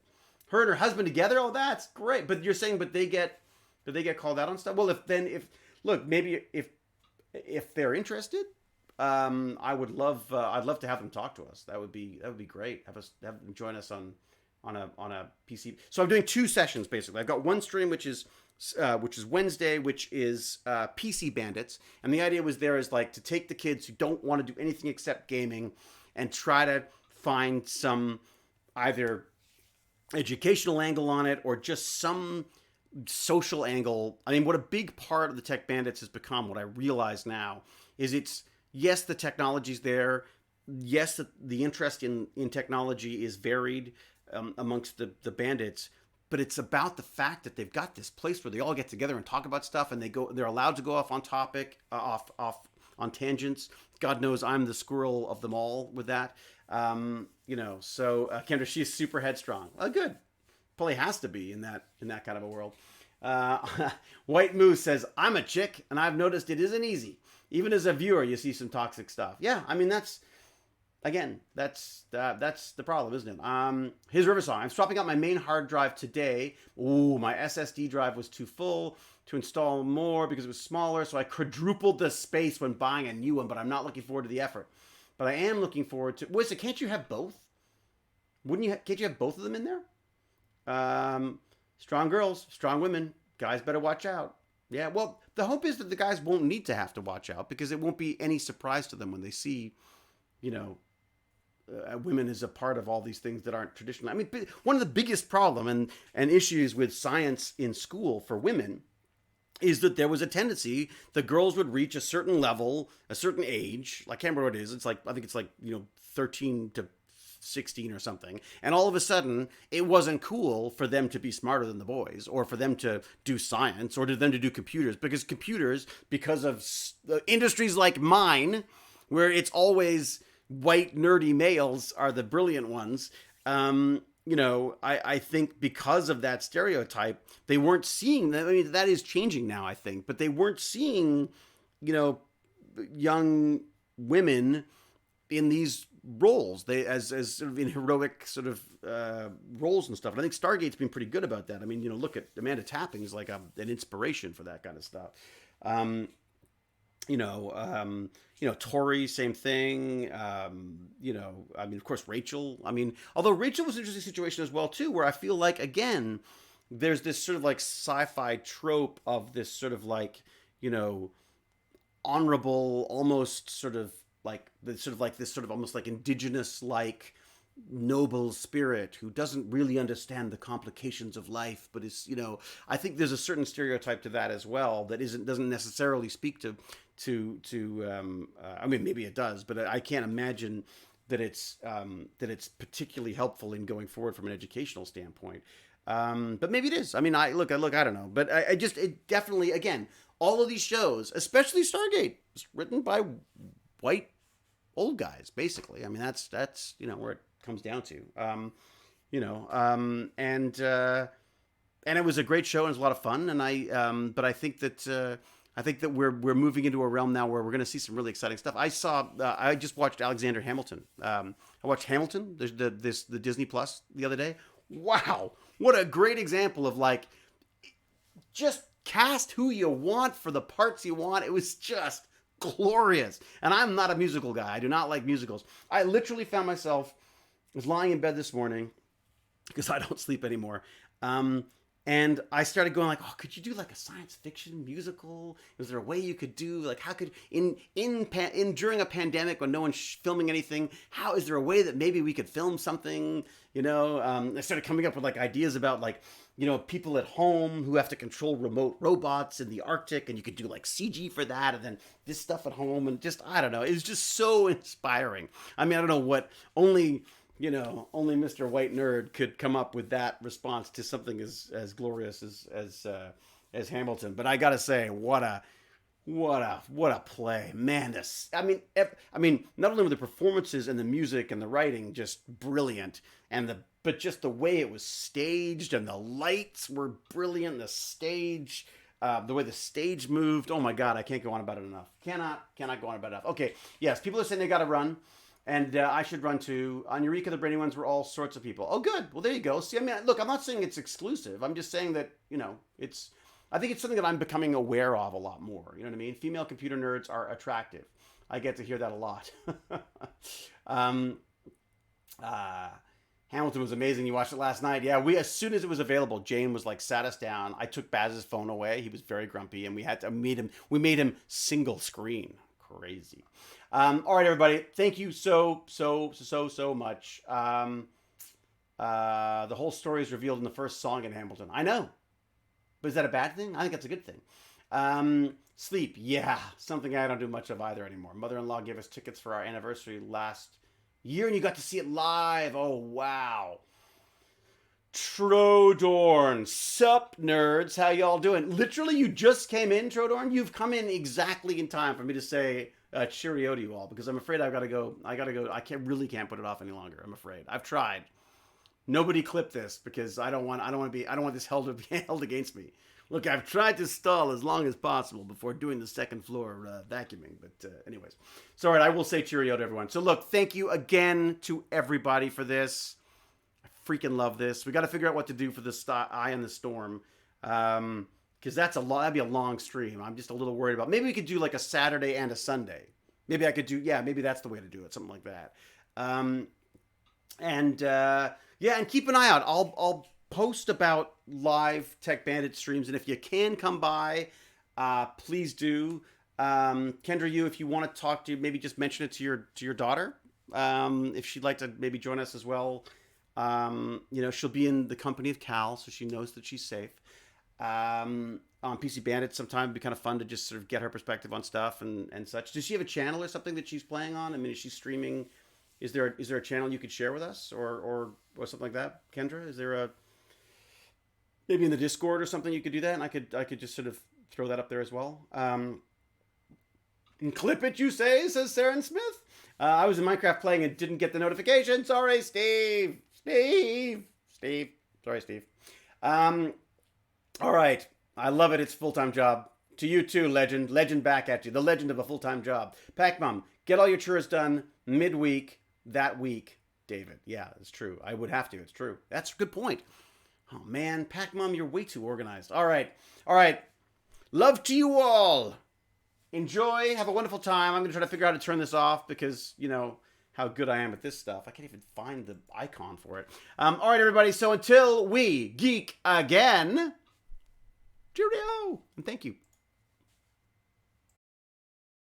Her and her husband together. Oh, that's great. But you're saying, but they get called out on stuff. Well, maybe if they're interested, I'd love to have them talk to us. That would be great. Have them join us on a PC. So I'm doing two sessions basically. I've got one stream which is Wednesday, which is PC Bandits, and the idea is like to take the kids who don't want to do anything except gaming and try to find some either educational angle on it or just some social angle. I mean, what a big part of the Tech Bandits has become, what I realize now, is yes, the technology's there. Yes, the interest in technology is varied amongst the bandits, but it's about the fact that they've got this place where they all get together and talk about stuff, and they're allowed to go off on topic, off on tangents. God knows I'm the squirrel of them all with that. So Kendra, she's super headstrong. Good. Probably has to be in that kind of a world. White Moose says, I'm a chick, and I've noticed it isn't easy. Even as a viewer, you see some toxic stuff. Yeah, I mean, that's the problem, isn't it? His River Song. I'm swapping out my main hard drive today. Ooh, my SSD drive was too full to install more because it was smaller, so I quadrupled the space when buying a new one, but I'm not looking forward to the effort. But I am looking forward to... Wait, so can't you have both? Can't you have both of them in there? Strong girls, strong women. Guys better watch out. Yeah, well, the hope is that the guys won't need to have to watch out because it won't be any surprise to them when they see, women as a part of all these things that aren't traditional. I mean, one of the biggest problem and issues with science in school for women is that there was a tendency the girls would reach a certain level, a certain age. I can't remember what it is. It's like, I think it's like, 13 to 16 or something. And all of a sudden, it wasn't cool for them to be smarter than the boys, or for them to do science, or for them to do computers. Because of industries like mine, where it's always white, nerdy males are the brilliant ones, I think because of that stereotype, they weren't seeing that. I mean, that is changing now, I think, but they weren't seeing, young women in these roles, they as sort of in heroic sort of roles and stuff. And I think Stargate's been pretty good about that. I mean, look at Amanda Tapping's like an inspiration for that kind of stuff. Tori, same thing. I mean, of course, Rachel. I mean, although Rachel was an interesting situation as well, too, where I feel like, again, there's this sort of like sci-fi trope of this sort of like, honorable, almost sort of like this sort of almost like indigenous, like noble spirit who doesn't really understand the complications of life, but is, I think there's a certain stereotype to that as well that doesn't necessarily speak to I mean, maybe it does, but I can't imagine that it's particularly helpful in going forward from an educational standpoint. But maybe it is. I mean, I don't know, but it definitely, again, all of these shows, especially Stargate, is written by white old guys, basically. I mean, that's where it comes down to. And it was a great show and it was a lot of fun. And but I think that we're moving into a realm now where we're going to see some really exciting stuff. I just watched Alexander Hamilton. I watched Hamilton, the Disney Plus, the other day. Wow, what a great example of like, just cast who you want for the parts you want. It was just glorious. And I'm not a musical guy. I do not like musicals. I literally found myself, was lying in bed this morning because I don't sleep anymore. And I started going like, oh, could you do like a science fiction musical? Is there a way you could do like, how could during a pandemic when no one's filming anything, how is there a way that maybe we could film something? I started coming up with like ideas about like, people at home who have to control remote robots in the Arctic, and you could do like CG for that, and then this stuff at home, and just, I don't know. It was just so inspiring. I mean, I don't know what only Mr. White Nerd could come up with that response to something as glorious as Hamilton. But I gotta say, what a play, man! I mean, not only were the performances and the music and the writing just brilliant, but just the way it was staged and the lights were brilliant. The stage, the way the stage moved. Oh my God, I can't go on about it enough. Cannot go on about it enough. Okay, yes, people are saying they got to run. And I should run too. On Eureka, the Brainy Ones were all sorts of people. Oh, good. Well, there you go. See, I mean, look, I'm not saying it's exclusive. I'm just saying that, I think it's something that I'm becoming aware of a lot more. You know what I mean? Female computer nerds are attractive. I get to hear that a lot. Hamilton was amazing. You watched it last night. Yeah, as soon as it was available, Jane was like, sat us down. I took Baz's phone away. He was very grumpy, and we had to meet him. We made him single screen. Crazy. All right, everybody. Thank you so much. The whole story is revealed in the first song in Hamilton. I know. But is that a bad thing? I think that's a good thing. Sleep. Yeah. Something I don't do much of either anymore. Mother-in-law gave us tickets for our anniversary last year, and you got to see it live. Oh, wow. Trodorn. Sup, nerds. How y'all doing? Literally, you just came in, Trodorn. You've come in exactly in time for me to say cheerio to you all, because I'm afraid I gotta go. I really can't put it off any longer. I'm afraid. I've tried. Nobody clip this because I don't want this held against me. Look, I've tried to stall as long as possible before doing the second floor vacuuming. But anyways, so all right, I will say cheerio to everyone. So look, thank you again to everybody for this. I freaking love this. We got to figure out what to do for the Eye in the Storm. Because that'd be a long stream. I'm just a little worried about. Maybe we could do like a Saturday and a Sunday. Maybe I could do. Yeah, maybe that's the way to do it. Something like that. And keep an eye out. I'll post about live Tech Bandit streams, and if you can come by, please do. Kendra, if you want to talk to, maybe just mention it to your daughter. if she'd like to maybe join us as well. She'll be in the company of Cal, so she knows that she's safe. On PC Bandit sometime it'd be kind of fun to just sort of get her perspective on stuff and such. Does she have a channel or something that she's playing on? I mean, is she streaming? Is there a channel you could share with us or something like that, Kendra? Is there maybe in the Discord or something you could do that, and I could just sort of throw that up there as well. And clip it, you say, says Saren Smith. I was in Minecraft playing and didn't get the notification. Sorry, Steve. Sorry, Steve. All right. I love it. It's a full-time job. To you too, legend. Legend back at you. The legend of a full-time job. Pac-Mum, get all your chores done midweek that week, David. Yeah, it's true. I would have to. It's true. That's a good point. Oh, man. Pac-Mum, you're way too organized. All right. Love to you all. Enjoy. Have a wonderful time. I'm going to try to figure out how to turn this off because, how good I am at this stuff. I can't even find the icon for it. All right, everybody. So until we geek again, cheerio. And thank you.